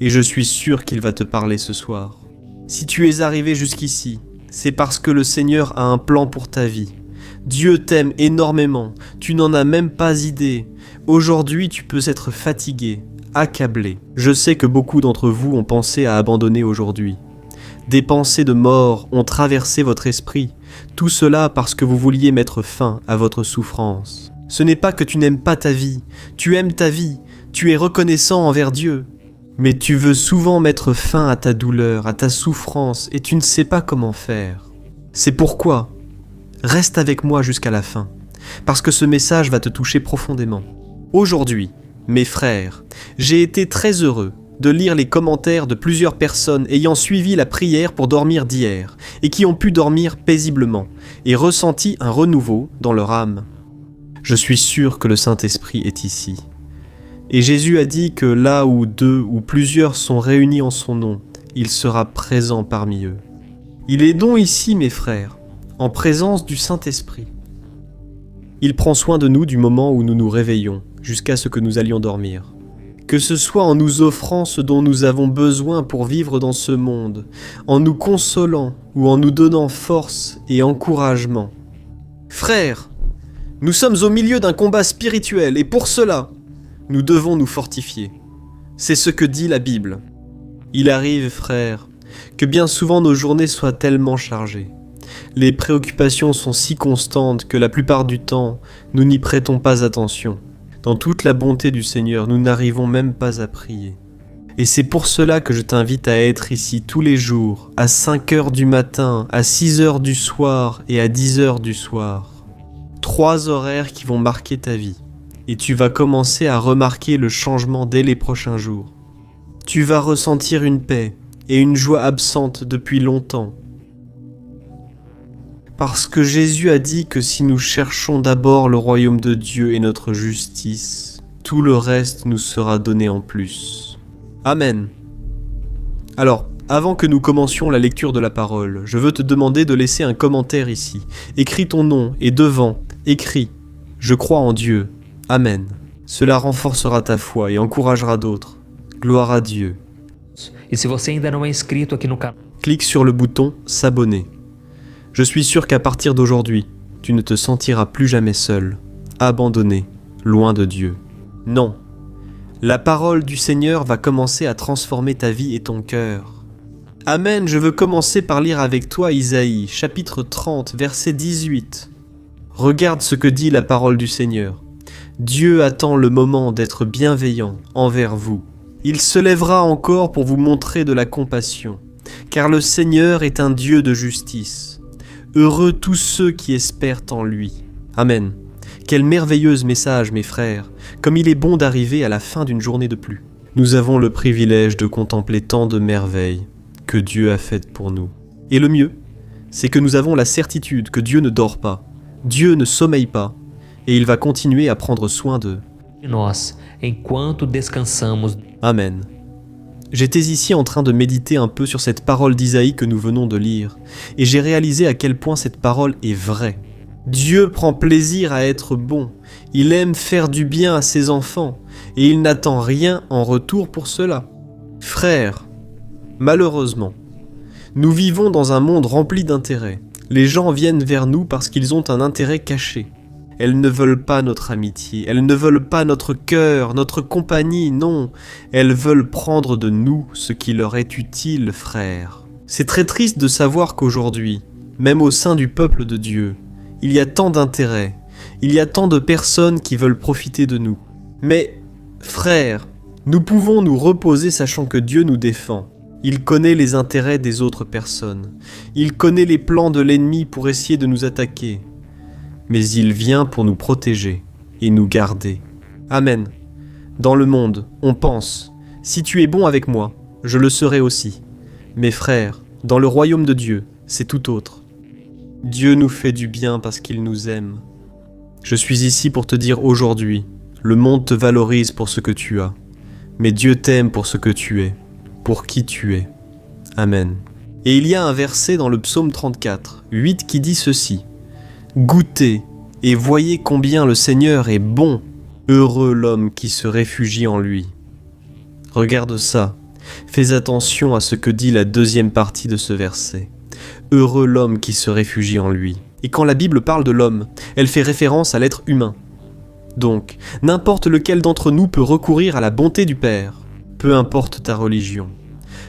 Et je suis sûr qu'il va te parler ce soir. Si tu es arrivé jusqu'ici, c'est parce que le Seigneur a un plan pour ta vie. Dieu t'aime énormément, tu n'en as même pas idée. Aujourd'hui, tu peux être fatigué, accablé. Je sais que beaucoup d'entre vous ont pensé à abandonner aujourd'hui. Des pensées de mort ont traversé votre esprit, tout cela parce que vous vouliez mettre fin à votre souffrance. Ce n'est pas que tu n'aimes pas ta vie, tu aimes ta vie, tu es reconnaissant envers Dieu. Mais tu veux souvent mettre fin à ta douleur, à ta souffrance, et tu ne sais pas comment faire. C'est pourquoi, reste avec moi jusqu'à la fin, parce que ce message va te toucher profondément. Aujourd'hui, mes frères, j'ai été très heureux de lire les commentaires de plusieurs personnes ayant suivi la prière pour dormir d'hier et qui ont pu dormir paisiblement et ressenti un renouveau dans leur âme. Je suis sûr que le Saint-Esprit est ici. Et Jésus a dit que là où 2 ou plusieurs sont réunis en son nom, il sera présent parmi eux. Il est donc ici, mes frères, en présence du Saint-Esprit. Il prend soin de nous du moment où nous nous réveillons jusqu'à ce que nous allions dormir. Que ce soit en nous offrant ce dont nous avons besoin pour vivre dans ce monde, en nous consolant ou en nous donnant force et encouragement. Frères, nous sommes au milieu d'un combat spirituel et pour cela, nous devons nous fortifier. C'est ce que dit la Bible. Il arrive, frères, que bien souvent nos journées soient tellement chargées. Les préoccupations sont si constantes que la plupart du temps, nous n'y prêtons pas attention. Dans toute la bonté du Seigneur, nous n'arrivons même pas à prier. Et c'est pour cela que je t'invite à être ici tous les jours, à 5 heures du matin, à 6 heures du soir et à 10 heures du soir. 3 horaires qui vont marquer ta vie. Et tu vas commencer à remarquer le changement dès les prochains jours. Tu vas ressentir une paix et une joie absentes depuis longtemps. Parce que Jésus a dit que si nous cherchons d'abord le royaume de Dieu et notre justice, tout le reste nous sera donné en plus. Amen. Alors, avant que nous commencions la lecture de la parole, je veux te demander de laisser un commentaire ici. Écris ton nom et devant, écris « Je crois en Dieu. Amen ». Cela renforcera ta foi et encouragera d'autres. Gloire à Dieu. E se você ainda não é inscrito aqui no canal, Clique sur le bouton « S'abonner ». Je suis sûr qu'à partir d'aujourd'hui, tu ne te sentiras plus jamais seul, abandonné, loin de Dieu. Non. La parole du Seigneur va commencer à transformer ta vie et ton cœur. Amen, je veux commencer par lire avec toi Isaïe, chapitre 30, verset 18. Regarde ce que dit la parole du Seigneur. Dieu attend le moment d'être bienveillant envers vous. Il se lèvera encore pour vous montrer de la compassion, car le Seigneur est un Dieu de justice. Heureux tous ceux qui espèrent en lui. Amen. Quel merveilleux message, mes frères, comme il est bon d'arriver à la fin d'une journée de pluie. Nous avons le privilège de contempler tant de merveilles que Dieu a faites pour nous. Et le mieux, c'est que nous avons la certitude que Dieu ne dort pas, Dieu ne sommeille pas, et il va continuer à prendre soin d'eux. de nós, enquanto descansamos. Amen. J'étais ici en train de méditer un peu sur cette parole d'Isaïe que nous venons de lire, et j'ai réalisé à quel point cette parole est vraie. Dieu prend plaisir à être bon, il aime faire du bien à ses enfants, et il n'attend rien en retour pour cela. Frères, malheureusement, nous vivons dans un monde rempli d'intérêts. Les gens viennent vers nous parce qu'ils ont un intérêt caché. Elles ne veulent pas notre amitié, elles ne veulent pas notre cœur, notre compagnie, non. Elles veulent prendre de nous ce qui leur est utile, frères. C'est très triste de savoir qu'aujourd'hui, même au sein du peuple de Dieu, il y a tant d'intérêts, il y a tant de personnes qui veulent profiter de nous. Mais, frères, nous pouvons nous reposer sachant que Dieu nous défend. Il connaît les intérêts des autres personnes. Il connaît les plans de l'ennemi pour essayer de nous attaquer. Mais il vient pour nous protéger et nous garder. Amen. Dans le monde, on pense, si tu es bon avec moi, je le serai aussi. Mes frères, dans le royaume de Dieu, c'est tout autre. Dieu nous fait du bien parce qu'il nous aime. Je suis ici pour te dire aujourd'hui, le monde te valorise pour ce que tu as, mais Dieu t'aime pour ce que tu es, pour qui tu es. Amen. Et il y a un verset dans le psaume 34, 8 qui dit ceci. Goûtez et voyez combien le Seigneur est bon. Heureux l'homme qui se réfugie en lui. Regarde ça. Fais attention à ce que dit la deuxième partie de ce verset. Heureux l'homme qui se réfugie en lui. Et quand la Bible parle de l'homme, elle fait référence à l'être humain. Donc, n'importe lequel d'entre nous peut recourir à la bonté du Père. Peu importe ta religion.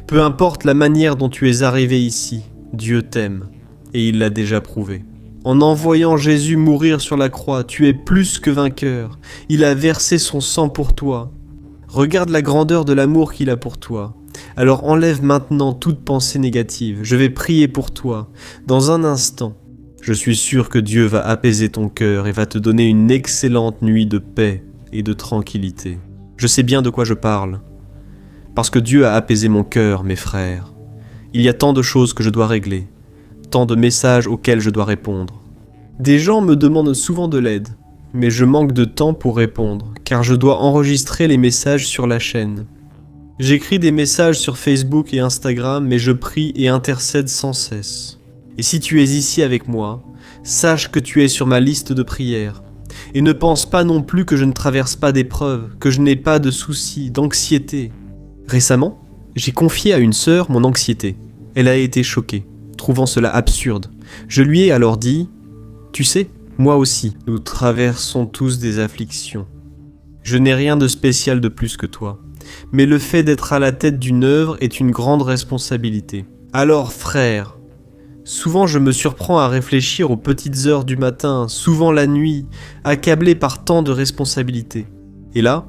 Peu importe la manière dont tu es arrivé ici, Dieu t'aime. Et il l'a déjà prouvé. En envoyant Jésus mourir sur la croix, tu es plus que vainqueur. Il a versé son sang pour toi. Regarde la grandeur de l'amour qu'il a pour toi. Alors enlève maintenant toute pensée négative. Je vais prier pour toi. Dans un instant, je suis sûr que Dieu va apaiser ton cœur et va te donner une excellente nuit de paix et de tranquillité. Je sais bien de quoi je parle. Parce que Dieu a apaisé mon cœur, mes frères. Il y a tant de choses que je dois régler. Tant de messages auxquels je dois répondre. Des gens me demandent souvent de l'aide, mais je manque de temps pour répondre, car je dois enregistrer les messages sur la chaîne. J'écris des messages sur Facebook et Instagram, mais je prie et intercède sans cesse. Et si tu es ici avec moi, sache que tu es sur ma liste de prières. Et ne pense pas non plus que je ne traverse pas d'épreuves, que je n'ai pas de soucis, d'anxiété. Récemment, j'ai confié à une sœur mon anxiété. Elle a été choquée, trouvant cela absurde. Je lui ai alors dit « Tu sais, moi aussi, nous traversons tous des afflictions. Je n'ai rien de spécial de plus que toi. Mais le fait d'être à la tête d'une œuvre est une grande responsabilité. Alors, frère, souvent je me surprends à réfléchir aux petites heures du matin, souvent la nuit, accablé par tant de responsabilités. Et là,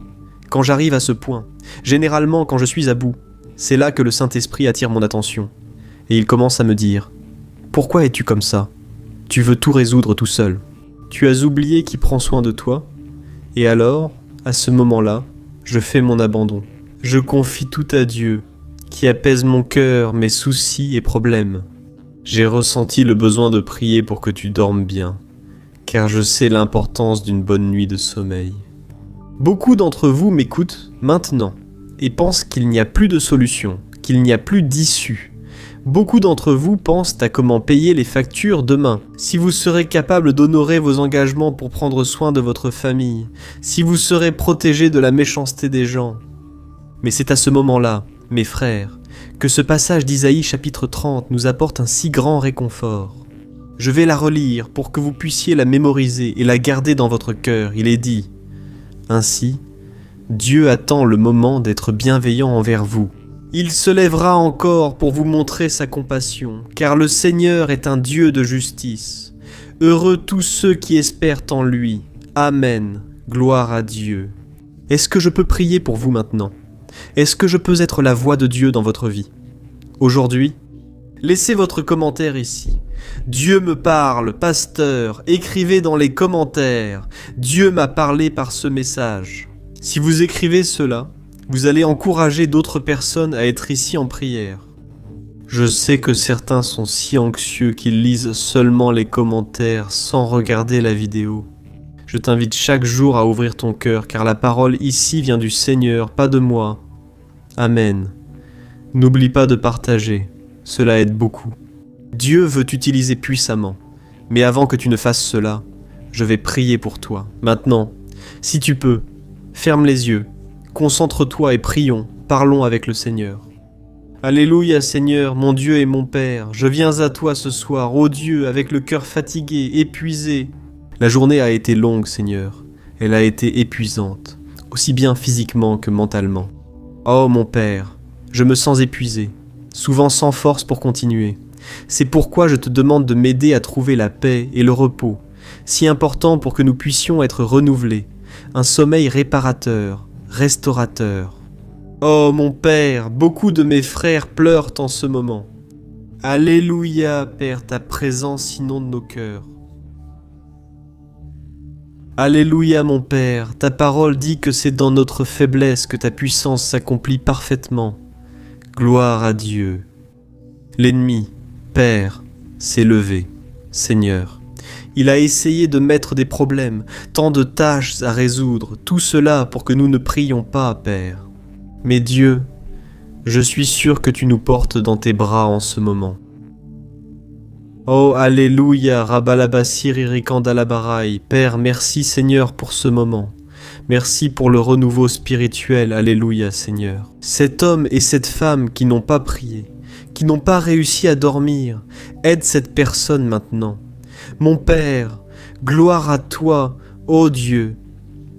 quand j'arrive à ce point, généralement quand je suis à bout, c'est là que le Saint-Esprit attire mon attention. Et il commence à me dire « Pourquoi es-tu comme ça ? Tu veux tout résoudre tout seul. Tu as oublié qui prend soin de toi ? Et alors, à ce moment-là, je fais mon abandon. Je confie tout à Dieu, qui apaise mon cœur, mes soucis et problèmes. J'ai ressenti le besoin de prier pour que tu dormes bien, car je sais l'importance d'une bonne nuit de sommeil. » Beaucoup d'entre vous m'écoutent maintenant et pensent qu'il n'y a plus de solution, qu'il n'y a plus d'issue. Beaucoup d'entre vous pensent à comment payer les factures demain, si vous serez capable d'honorer vos engagements pour prendre soin de votre famille, si vous serez protégé de la méchanceté des gens. Mais c'est à ce moment-là, mes frères, que ce passage d'Isaïe chapitre 30 nous apporte un si grand réconfort. Je vais la relire pour que vous puissiez la mémoriser et la garder dans votre cœur. Il est dit « Ainsi, Dieu attend le moment d'être bienveillant envers vous. Il se lèvera encore pour vous montrer sa compassion, car le Seigneur est un Dieu de justice. Heureux tous ceux qui espèrent en lui. Amen. Gloire à Dieu. » Est-ce que je peux prier pour vous maintenant ? Est-ce que je peux être la voix de Dieu dans votre vie ? Aujourd'hui, laissez votre commentaire ici. Dieu me parle, pasteur, écrivez dans les commentaires. Dieu m'a parlé par ce message. Si vous écrivez cela, vous allez encourager d'autres personnes à être ici en prière. Je sais que certains sont si anxieux qu'ils lisent seulement les commentaires sans regarder la vidéo. Je t'invite chaque jour à ouvrir ton cœur, car la parole ici vient du Seigneur, pas de moi. Amen. N'oublie pas de partager, cela aide beaucoup. Dieu veut t'utiliser puissamment, mais avant que tu ne fasses cela, je vais prier pour toi. Maintenant, si tu peux, ferme les yeux, concentre-toi et prions, parlons avec le Seigneur. Alléluia Seigneur, mon Dieu et mon Père, je viens à toi ce soir, ô Dieu, avec le cœur fatigué, épuisé. La journée a été longue, Seigneur, elle a été épuisante, aussi bien physiquement que mentalement. Oh mon Père, je me sens épuisé, souvent sans force pour continuer. C'est pourquoi je te demande de m'aider à trouver la paix et le repos, si important pour que nous puissions être renouvelés, un sommeil réparateur, restaurateur. Oh mon Père, beaucoup de mes frères pleurent en ce moment. Alléluia, Père, ta présence inonde nos cœurs. Alléluia mon Père, ta parole dit que c'est dans notre faiblesse que ta puissance s'accomplit parfaitement. Gloire à Dieu. L'ennemi, Père, s'est levé, Seigneur. Il a essayé de mettre des problèmes, tant de tâches à résoudre, tout cela pour que nous ne prions pas, Père. Mais Dieu, je suis sûr que tu nous portes dans tes bras en ce moment. Oh, alléluia, Rabalabasirikandalabarai. Père, merci Seigneur pour ce moment. Merci pour le renouveau spirituel, alléluia Seigneur. Cet homme et cette femme qui n'ont pas prié, qui n'ont pas réussi à dormir, aide cette personne maintenant. Mon Père, gloire à toi, ô Dieu.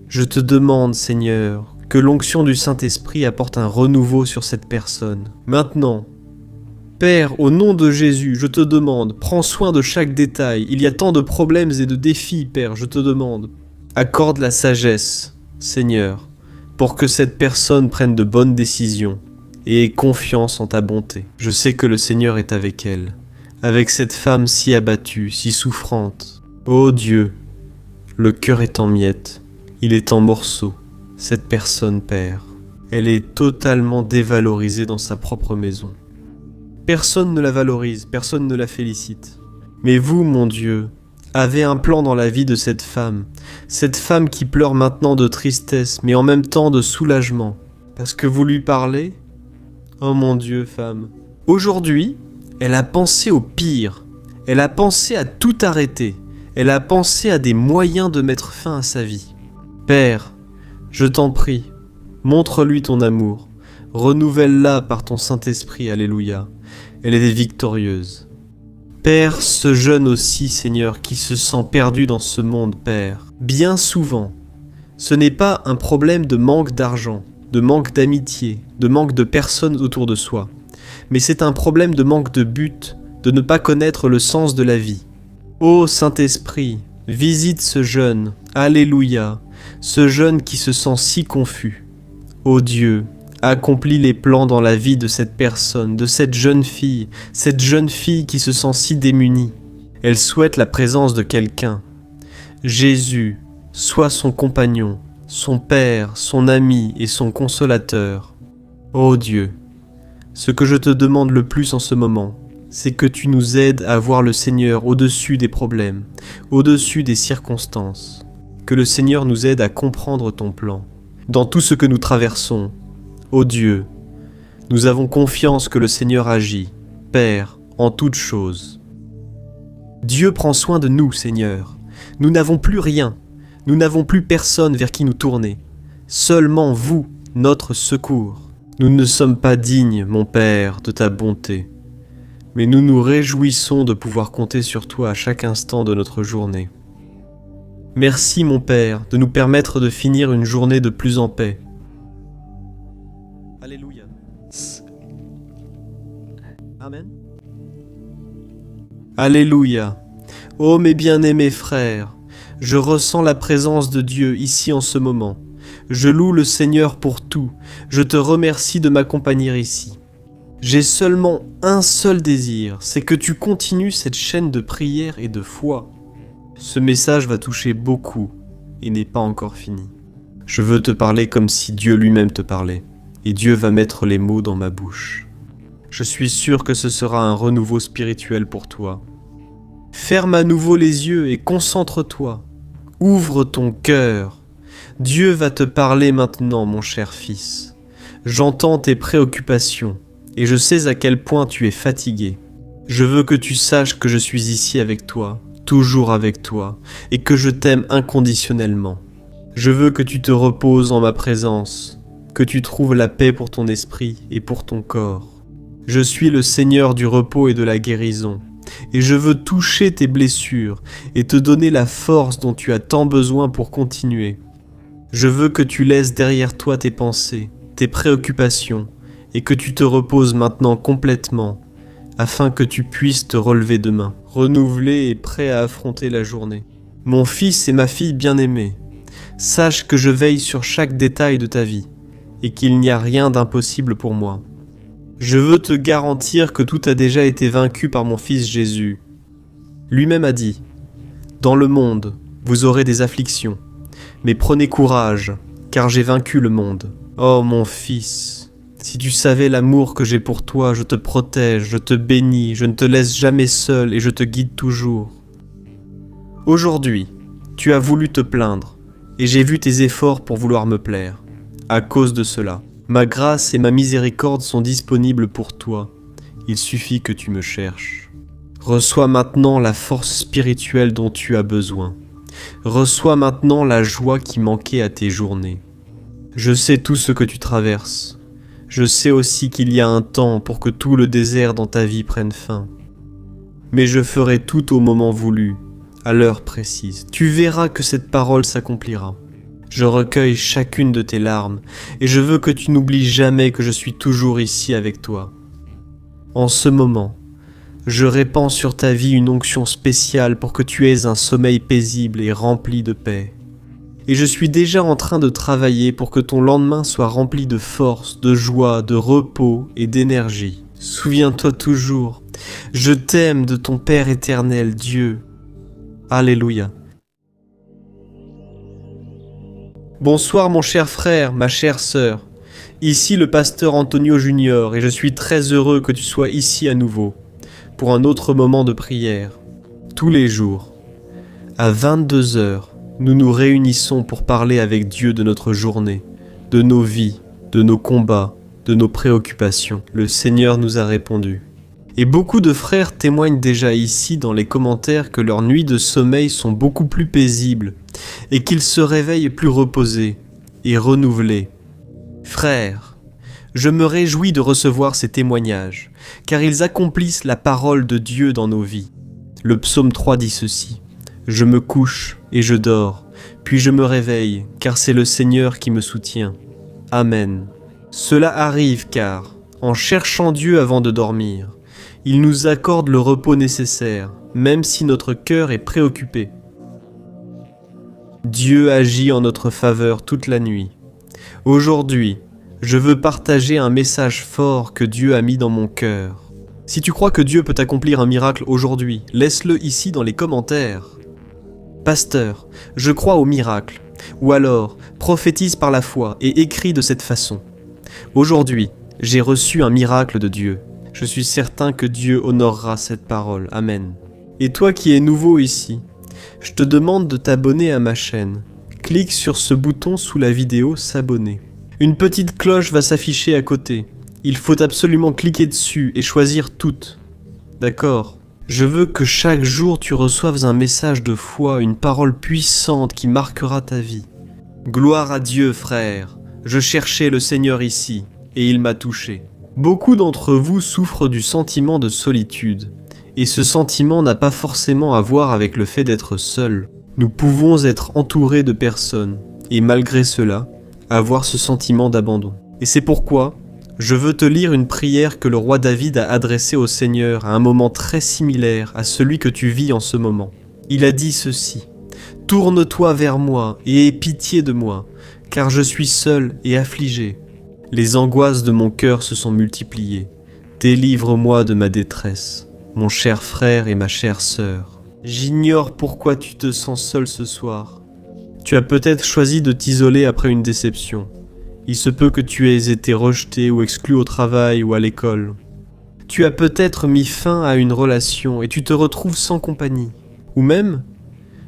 Je te demande, Seigneur, que l'onction du Saint-Esprit apporte un renouveau sur cette personne. Maintenant, Père, au nom de Jésus, je te demande, prends soin de chaque détail. Il y a tant de problèmes et de défis, Père, je te demande. Accorde la sagesse, Seigneur, pour que cette personne prenne de bonnes décisions et ait confiance en ta bonté. Je sais que le Seigneur est avec elle, avec cette femme si abattue, si souffrante. Ô Dieu, le cœur est en miettes, il est en morceaux. Cette personne, Père, elle est totalement dévalorisée dans sa propre maison. Personne ne la valorise, personne ne la félicite. Mais vous, mon Dieu, avez un plan dans la vie de cette femme qui pleure maintenant de tristesse, mais en même temps de soulagement. Parce que vous lui parlez ? Oh mon Dieu, femme. Aujourd'hui, elle a pensé au pire. Elle a pensé à tout arrêter. Elle a pensé à des moyens de mettre fin à sa vie. Père, je t'en prie, montre-lui ton amour. Renouvelle-la par ton Saint-Esprit, alléluia. Elle est victorieuse. Père, ce jeune aussi, Seigneur, qui se sent perdu dans ce monde, Père. Bien souvent, ce n'est pas un problème de manque d'argent, de manque d'amitié, de manque de personnes autour de soi, mais c'est un problème de manque de but, de ne pas connaître le sens de la vie. Ô Saint-Esprit, visite ce jeune, alléluia. ce jeune qui se sent si confus. Ô Dieu, accomplis les plans dans la vie de cette personne, de cette jeune fille qui se sent si démunie. Elle souhaite la présence de quelqu'un. Jésus, sois son compagnon, son père, son ami et son consolateur. Ô Dieu, ce que je te demande le plus en ce moment, c'est que tu nous aides à voir le Seigneur au-dessus des problèmes, au-dessus des circonstances. Que le Seigneur nous aide à comprendre ton plan. Dans tout ce que nous traversons, ô Dieu, nous avons confiance que le Seigneur agit, Père, en toutes choses. Dieu prend soin de nous, Seigneur. Nous n'avons plus rien, nous n'avons plus personne vers qui nous tourner. Seulement vous, notre secours. Nous ne sommes pas dignes, mon Père, de ta bonté. Mais nous nous réjouissons de pouvoir compter sur toi à chaque instant de notre journée. Merci, mon Père, de nous permettre de finir une journée de plus en paix. Alléluia. Amen. Alléluia. Ô mes bien-aimés frères, je ressens la présence de Dieu ici en ce moment. Je loue le Seigneur pour tout. Je te remercie de m'accompagner ici. J'ai seulement un seul désir, c'est que tu continues cette chaîne de prière et de foi. Ce message va toucher beaucoup et n'est pas encore fini. Je veux te parler comme si Dieu lui-même te parlait, et Dieu va mettre les mots dans ma bouche. Je suis sûr que ce sera un renouveau spirituel pour toi. Ferme à nouveau les yeux et concentre-toi. Ouvre ton cœur. Dieu va te parler maintenant, mon cher fils. J'entends tes préoccupations. Et je sais à quel point tu es fatigué. Je veux que tu saches que je suis ici avec toi, toujours avec toi, et que je t'aime inconditionnellement. Je veux que tu te reposes en ma présence, que tu trouves la paix pour ton esprit et pour ton corps. Je suis le Seigneur du repos et de la guérison, et je veux toucher tes blessures et te donner la force dont tu as tant besoin pour continuer. Je veux que tu laisses derrière toi tes pensées, tes préoccupations, et que tu te reposes maintenant complètement, afin que tu puisses te relever demain, renouvelé et prêt à affronter la journée. Mon fils et ma fille bien-aimés, sache que je veille sur chaque détail de ta vie, et qu'il n'y a rien d'impossible pour moi. Je veux te garantir que tout a déjà été vaincu par mon fils Jésus. Lui-même a dit, « Dans le monde, vous aurez des afflictions, mais prenez courage, car j'ai vaincu le monde. Oh mon fils !» Si tu savais l'amour que j'ai pour toi, je te protège, je te bénis, je ne te laisse jamais seul et je te guide toujours. Aujourd'hui, tu as voulu te plaindre, et j'ai vu tes efforts pour vouloir me plaire. À cause de cela, ma grâce et ma miséricorde sont disponibles pour toi. Il suffit que tu me cherches. Reçois maintenant la force spirituelle dont tu as besoin. Reçois maintenant la joie qui manquait à tes journées. Je sais tout ce que tu traverses. Je sais aussi qu'il y a un temps pour que tout le désert dans ta vie prenne fin. Mais je ferai tout au moment voulu, à l'heure précise. Tu verras que cette parole s'accomplira. Je recueille chacune de tes larmes, et je veux que tu n'oublies jamais que je suis toujours ici avec toi. En ce moment, je répands sur ta vie une onction spéciale pour que tu aies un sommeil paisible et rempli de paix. Et je suis déjà en train de travailler pour que ton lendemain soit rempli de force, de joie, de repos et d'énergie. Souviens-toi toujours, je t'aime de ton Père éternel, Dieu. Alléluia. Bonsoir mon cher frère, ma chère sœur. Ici le pasteur Antonio Junior et je suis très heureux que tu sois ici à nouveau, pour un autre moment de prière. Tous les jours, à 22h, nous nous réunissons pour parler avec Dieu de notre journée, de nos vies, de nos combats, de nos préoccupations. Le Seigneur nous a répondu. Et beaucoup de frères témoignent déjà ici dans les commentaires que leurs nuits de sommeil sont beaucoup plus paisibles et qu'ils se réveillent plus reposés et renouvelés. Frères, je me réjouis de recevoir ces témoignages, car ils accomplissent la parole de Dieu dans nos vies. Le psaume 3 dit ceci. Je me couche et je dors, puis je me réveille, car c'est le Seigneur qui me soutient. Amen. Cela arrive car, en cherchant Dieu avant de dormir, il nous accorde le repos nécessaire, même si notre cœur est préoccupé. Dieu agit en notre faveur toute la nuit. Aujourd'hui, je veux partager un message fort que Dieu a mis dans mon cœur. Si tu crois que Dieu peut accomplir un miracle aujourd'hui, laisse-le ici dans les commentaires. Pasteur, je crois au miracle. Ou alors, prophétise par la foi et écris de cette façon. Aujourd'hui, j'ai reçu un miracle de Dieu. Je suis certain que Dieu honorera cette parole. Amen. Et toi qui es nouveau ici, je te demande de t'abonner à ma chaîne. Clique sur ce bouton sous la vidéo s'abonner. Une petite cloche va s'afficher à côté. Il faut absolument cliquer dessus et choisir toutes. D'accord ? Je veux que chaque jour tu reçoives un message de foi, une parole puissante qui marquera ta vie. Gloire à Dieu, frère. Je cherchais le Seigneur ici, et il m'a touché. Beaucoup d'entre vous souffrent du sentiment de solitude, et ce sentiment n'a pas forcément à voir avec le fait d'être seul. Nous pouvons être entourés de personnes, et malgré cela, avoir ce sentiment d'abandon. Et c'est pourquoi je veux te lire une prière que le roi David a adressée au Seigneur à un moment très similaire à celui que tu vis en ce moment. Il a dit ceci: « Tourne-toi vers moi et aie pitié de moi, car je suis seul et affligé. Les angoisses de mon cœur se sont multipliées. Délivre-moi de ma détresse, mon cher frère et ma chère sœur. J'ignore pourquoi tu te sens seul ce soir. Tu as peut-être choisi de t'isoler après une déception. Il se peut que tu aies été rejeté ou exclu au travail ou à l'école. Tu as peut-être mis fin à une relation et tu te retrouves sans compagnie. Ou même,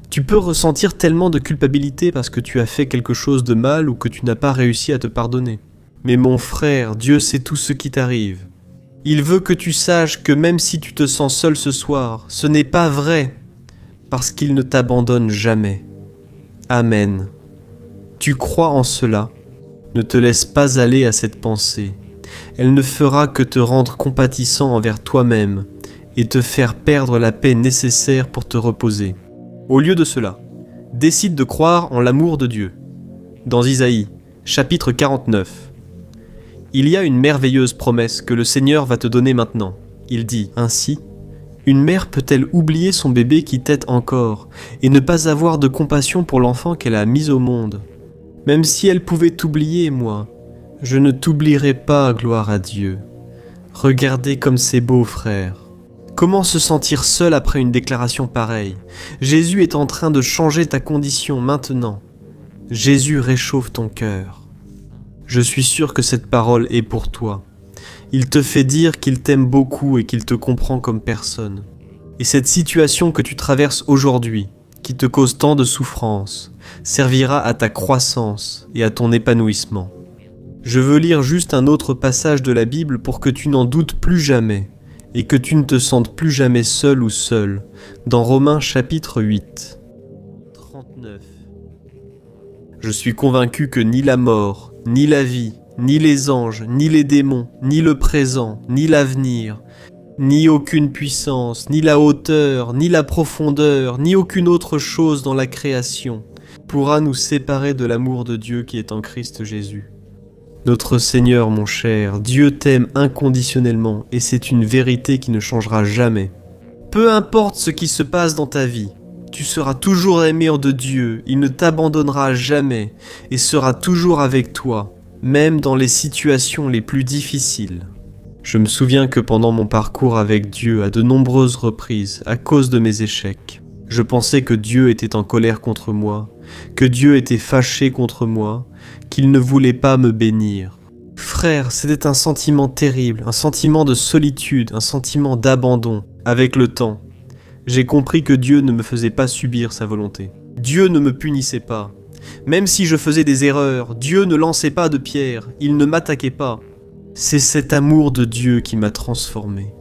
tu peux ressentir tellement de culpabilité parce que tu as fait quelque chose de mal ou que tu n'as pas réussi à te pardonner. Mais mon frère, Dieu sait tout ce qui t'arrive. Il veut que tu saches que même si tu te sens seul ce soir, ce n'est pas vrai, parce qu'il ne t'abandonne jamais. Amen. Tu crois en cela? Ne te laisse pas aller à cette pensée. Elle ne fera que te rendre compatissant envers toi-même et te faire perdre la paix nécessaire pour te reposer. Au lieu de cela, décide de croire en l'amour de Dieu. Dans Isaïe, chapitre 49, il y a une merveilleuse promesse que le Seigneur va te donner maintenant. Il dit ainsi: « Une mère peut-elle oublier son bébé qui tète encore et ne pas avoir de compassion pour l'enfant qu'elle a mis au monde ? Même si elle pouvait t'oublier, moi, je ne t'oublierai pas, gloire à Dieu. Regardez comme c'est beau, frère. Comment se sentir seul après une déclaration pareille? Jésus est en train de changer ta condition maintenant. Jésus réchauffe ton cœur. Je suis sûr que cette parole est pour toi. Il te fait dire qu'il t'aime beaucoup et qu'il te comprend comme personne. Et cette situation que tu traverses aujourd'hui, qui te cause tant de souffrance, servira à ta croissance et à ton épanouissement. Je veux lire juste un autre passage de la Bible pour que tu n'en doutes plus jamais et que tu ne te sentes plus jamais seul ou seule, dans Romains chapitre 8. 39. Je suis convaincu que ni la mort, ni la vie, ni les anges, ni les démons, ni le présent, ni l'avenir, ni aucune puissance, ni la hauteur, ni la profondeur, ni aucune autre chose dans la création pourra nous séparer de l'amour de Dieu qui est en Christ Jésus. Notre Seigneur, mon cher, Dieu t'aime inconditionnellement et c'est une vérité qui ne changera jamais. Peu importe ce qui se passe dans ta vie, tu seras toujours aimé de Dieu, il ne t'abandonnera jamais et sera toujours avec toi, même dans les situations les plus difficiles. Je me souviens que pendant mon parcours avec Dieu à de nombreuses reprises, à cause de mes échecs, je pensais que Dieu était en colère contre moi, que Dieu était fâché contre moi, qu'il ne voulait pas me bénir. Frère, c'était un sentiment terrible, un sentiment de solitude, un sentiment d'abandon. Avec le temps, j'ai compris que Dieu ne me faisait pas subir sa volonté. Dieu ne me punissait pas. Même si je faisais des erreurs, Dieu ne lançait pas de pierres, il ne m'attaquait pas. C'est cet amour de Dieu qui m'a transformé,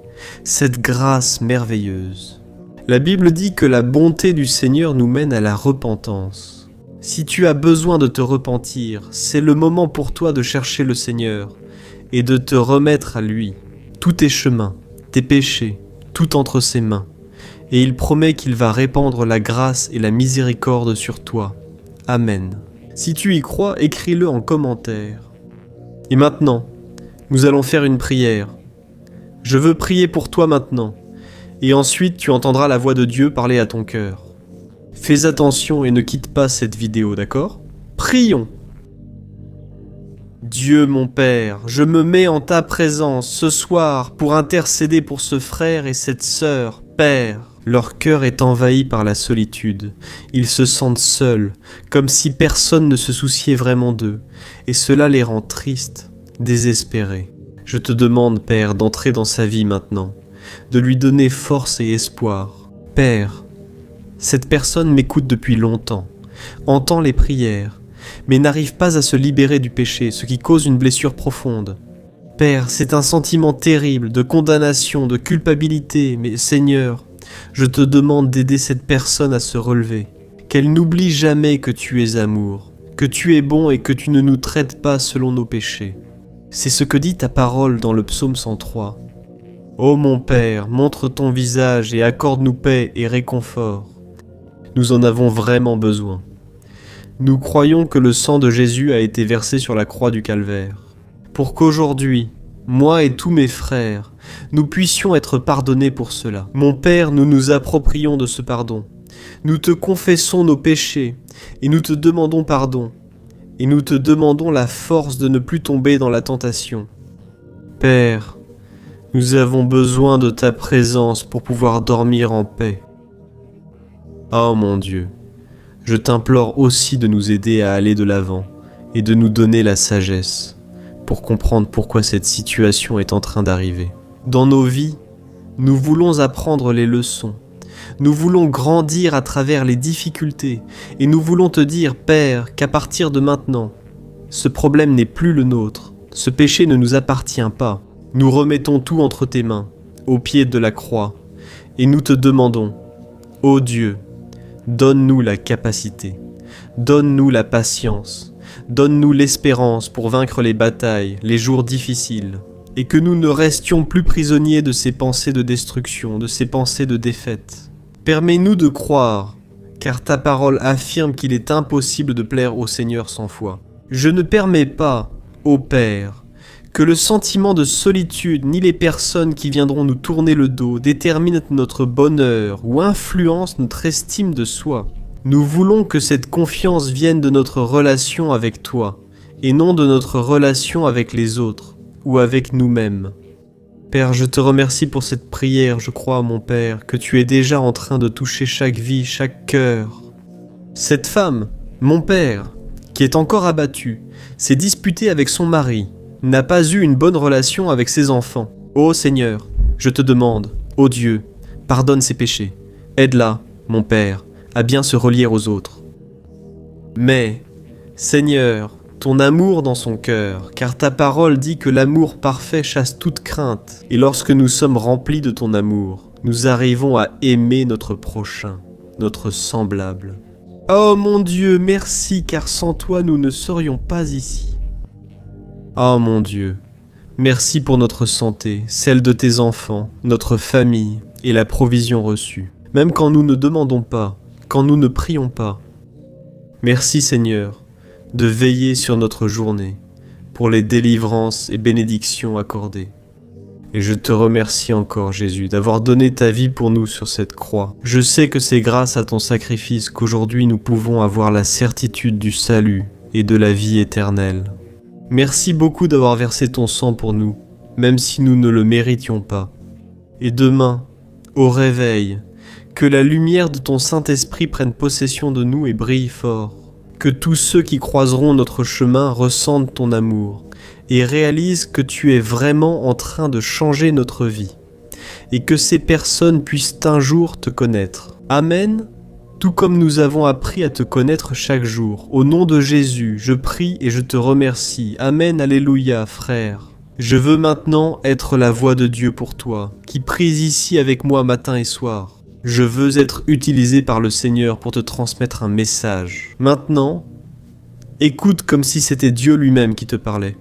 cette grâce merveilleuse. La Bible dit que la bonté du Seigneur nous mène à la repentance. Si tu as besoin de te repentir, c'est le moment pour toi de chercher le Seigneur et de te remettre à lui. Tous tes chemins, tes péchés, tout entre ses mains. Et il promet qu'il va répandre la grâce et la miséricorde sur toi. Amen. Si tu y crois, écris-le en commentaire. Et maintenant, nous allons faire une prière. Je veux prier pour toi maintenant, et ensuite tu entendras la voix de Dieu parler à ton cœur. Fais attention et ne quitte pas cette vidéo, d'accord? Prions. Dieu mon Père, je me mets en ta présence ce soir pour intercéder pour ce frère et cette sœur, Père. Leur cœur est envahi par la solitude. Ils se sentent seuls, comme si personne ne se souciait vraiment d'eux, et cela les rend tristes, désespérés. Je te demande, Père, d'entrer dans sa vie maintenant, de lui donner force et espoir. Père, cette personne m'écoute depuis longtemps, entend les prières, mais n'arrive pas à se libérer du péché, ce qui cause une blessure profonde. Père, c'est un sentiment terrible de condamnation, de culpabilité, mais Seigneur, je te demande d'aider cette personne à se relever, qu'elle n'oublie jamais que tu es amour, que tu es bon et que tu ne nous traites pas selon nos péchés. C'est ce que dit ta parole dans le psaume 103. Ô mon Père, montre ton visage et accorde-nous paix et réconfort. Nous en avons vraiment besoin. Nous croyons que le sang de Jésus a été versé sur la croix du Calvaire, pour qu'aujourd'hui, moi et tous mes frères, nous puissions être pardonnés pour cela. Mon Père, nous nous approprions de ce pardon. Nous te confessons nos péchés et nous te demandons pardon. Et nous te demandons la force de ne plus tomber dans la tentation. Père, nous avons besoin de ta présence pour pouvoir dormir en paix. Oh mon Dieu, je t'implore aussi de nous aider à aller de l'avant et de nous donner la sagesse pour comprendre pourquoi cette situation est en train d'arriver. Dans nos vies, nous voulons apprendre les leçons. Nous voulons grandir à travers les difficultés et nous voulons te dire, Père, qu'à partir de maintenant, ce problème n'est plus le nôtre. Ce péché ne nous appartient pas. Nous remettons tout entre tes mains, au pied de la croix, et nous te demandons, ô Dieu, donne-nous la capacité, donne-nous la patience, donne-nous l'espérance pour vaincre les batailles, les jours difficiles, et que nous ne restions plus prisonniers de ces pensées de destruction, de ces pensées de défaite. Permets-nous de croire, car ta parole affirme qu'il est impossible de plaire au Seigneur sans foi. Je ne permets pas, ô Père, que le sentiment de solitude ni les personnes qui viendront nous tourner le dos déterminent notre bonheur ou influencent notre estime de soi. Nous voulons que cette confiance vienne de notre relation avec toi, et non de notre relation avec les autres, ou avec nous-mêmes. Père, je te remercie pour cette prière, je crois, mon Père, que tu es déjà en train de toucher chaque vie, chaque cœur. Cette femme, mon Père, qui est encore abattue, s'est disputée avec son mari, n'a pas eu une bonne relation avec ses enfants. Ô Seigneur, je te demande, ô Dieu, pardonne ses péchés. Aide-la, mon Père, à bien se relier aux autres. Mais, Seigneur, ton amour dans son cœur, car ta parole dit que l'amour parfait chasse toute crainte, et lorsque nous sommes remplis de ton amour, nous arrivons à aimer notre prochain, notre semblable. Oh mon Dieu, merci, car sans toi nous ne serions pas ici. Oh mon Dieu, merci pour notre santé, celle de tes enfants, notre famille et la provision reçue, même quand nous ne demandons pas, quand nous ne prions pas. Merci Seigneur, de veiller sur notre journée, pour les délivrances et bénédictions accordées. Et je te remercie encore, Jésus, d'avoir donné ta vie pour nous sur cette croix. Je sais que c'est grâce à ton sacrifice qu'aujourd'hui nous pouvons avoir la certitude du salut et de la vie éternelle. Merci beaucoup d'avoir versé ton sang pour nous, même si nous ne le méritions pas. Et demain, au réveil, que la lumière de ton Saint-Esprit prenne possession de nous et brille fort. Que tous ceux qui croiseront notre chemin ressentent ton amour et réalisent que tu es vraiment en train de changer notre vie et que ces personnes puissent un jour te connaître. Amen. Tout comme nous avons appris à te connaître chaque jour. Au nom de Jésus, je prie et je te remercie. Amen, alléluia, frère. Je veux maintenant être la voix de Dieu pour toi, qui pries ici avec moi matin et soir. Je veux être utilisé par le Seigneur pour te transmettre un message. Maintenant, écoute comme si c'était Dieu lui-même qui te parlait.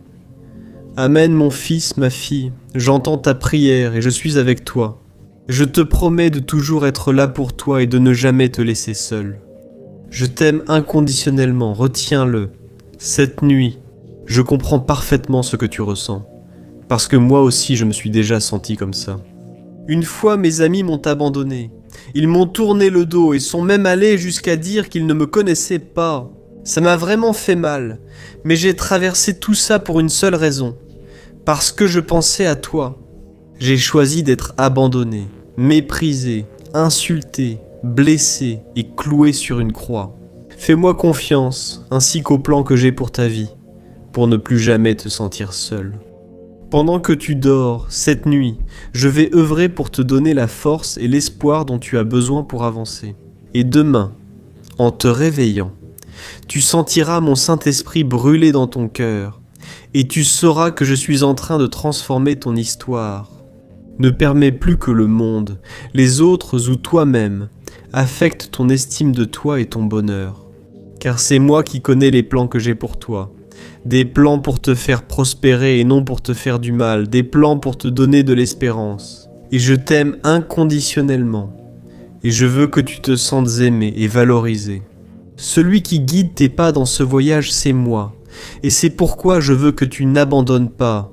Amen, mon fils, ma fille, j'entends ta prière et je suis avec toi. Je te promets de toujours être là pour toi et de ne jamais te laisser seul. Je t'aime inconditionnellement, retiens-le. Cette nuit, je comprends parfaitement ce que tu ressens, parce que moi aussi je me suis déjà senti comme ça. Une fois mes amis m'ont abandonné, Ils m'ont tourné le dos et sont même allés jusqu'à dire qu'ils ne me connaissaient pas. Ça m'a vraiment fait mal, mais j'ai traversé tout ça pour une seule raison. Parce que je pensais à toi. J'ai choisi d'être abandonné, méprisé, insulté, blessé et cloué sur une croix. Fais-moi confiance, ainsi qu'au plan que j'ai pour ta vie, pour ne plus jamais te sentir seul. Pendant que tu dors, cette nuit, je vais œuvrer pour te donner la force et l'espoir dont tu as besoin pour avancer. Et demain, en te réveillant, tu sentiras mon Saint-Esprit brûler dans ton cœur, et tu sauras que je suis en train de transformer ton histoire. Ne permets plus que le monde, les autres ou toi-même affectent ton estime de toi et ton bonheur. Car c'est moi qui connais les plans que j'ai pour toi. Des plans pour te faire prospérer et non pour te faire du mal. Des plans pour te donner de l'espérance. Et je t'aime inconditionnellement. Et je veux que tu te sentes aimé et valorisé. Celui qui guide tes pas dans ce voyage, c'est moi. Et c'est pourquoi je veux que tu n'abandonnes pas.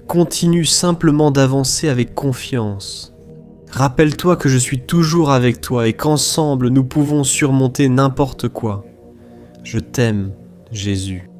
Continue simplement d'avancer avec confiance. Rappelle-toi que je suis toujours avec toi et qu'ensemble nous pouvons surmonter n'importe quoi. Je t'aime, Jésus.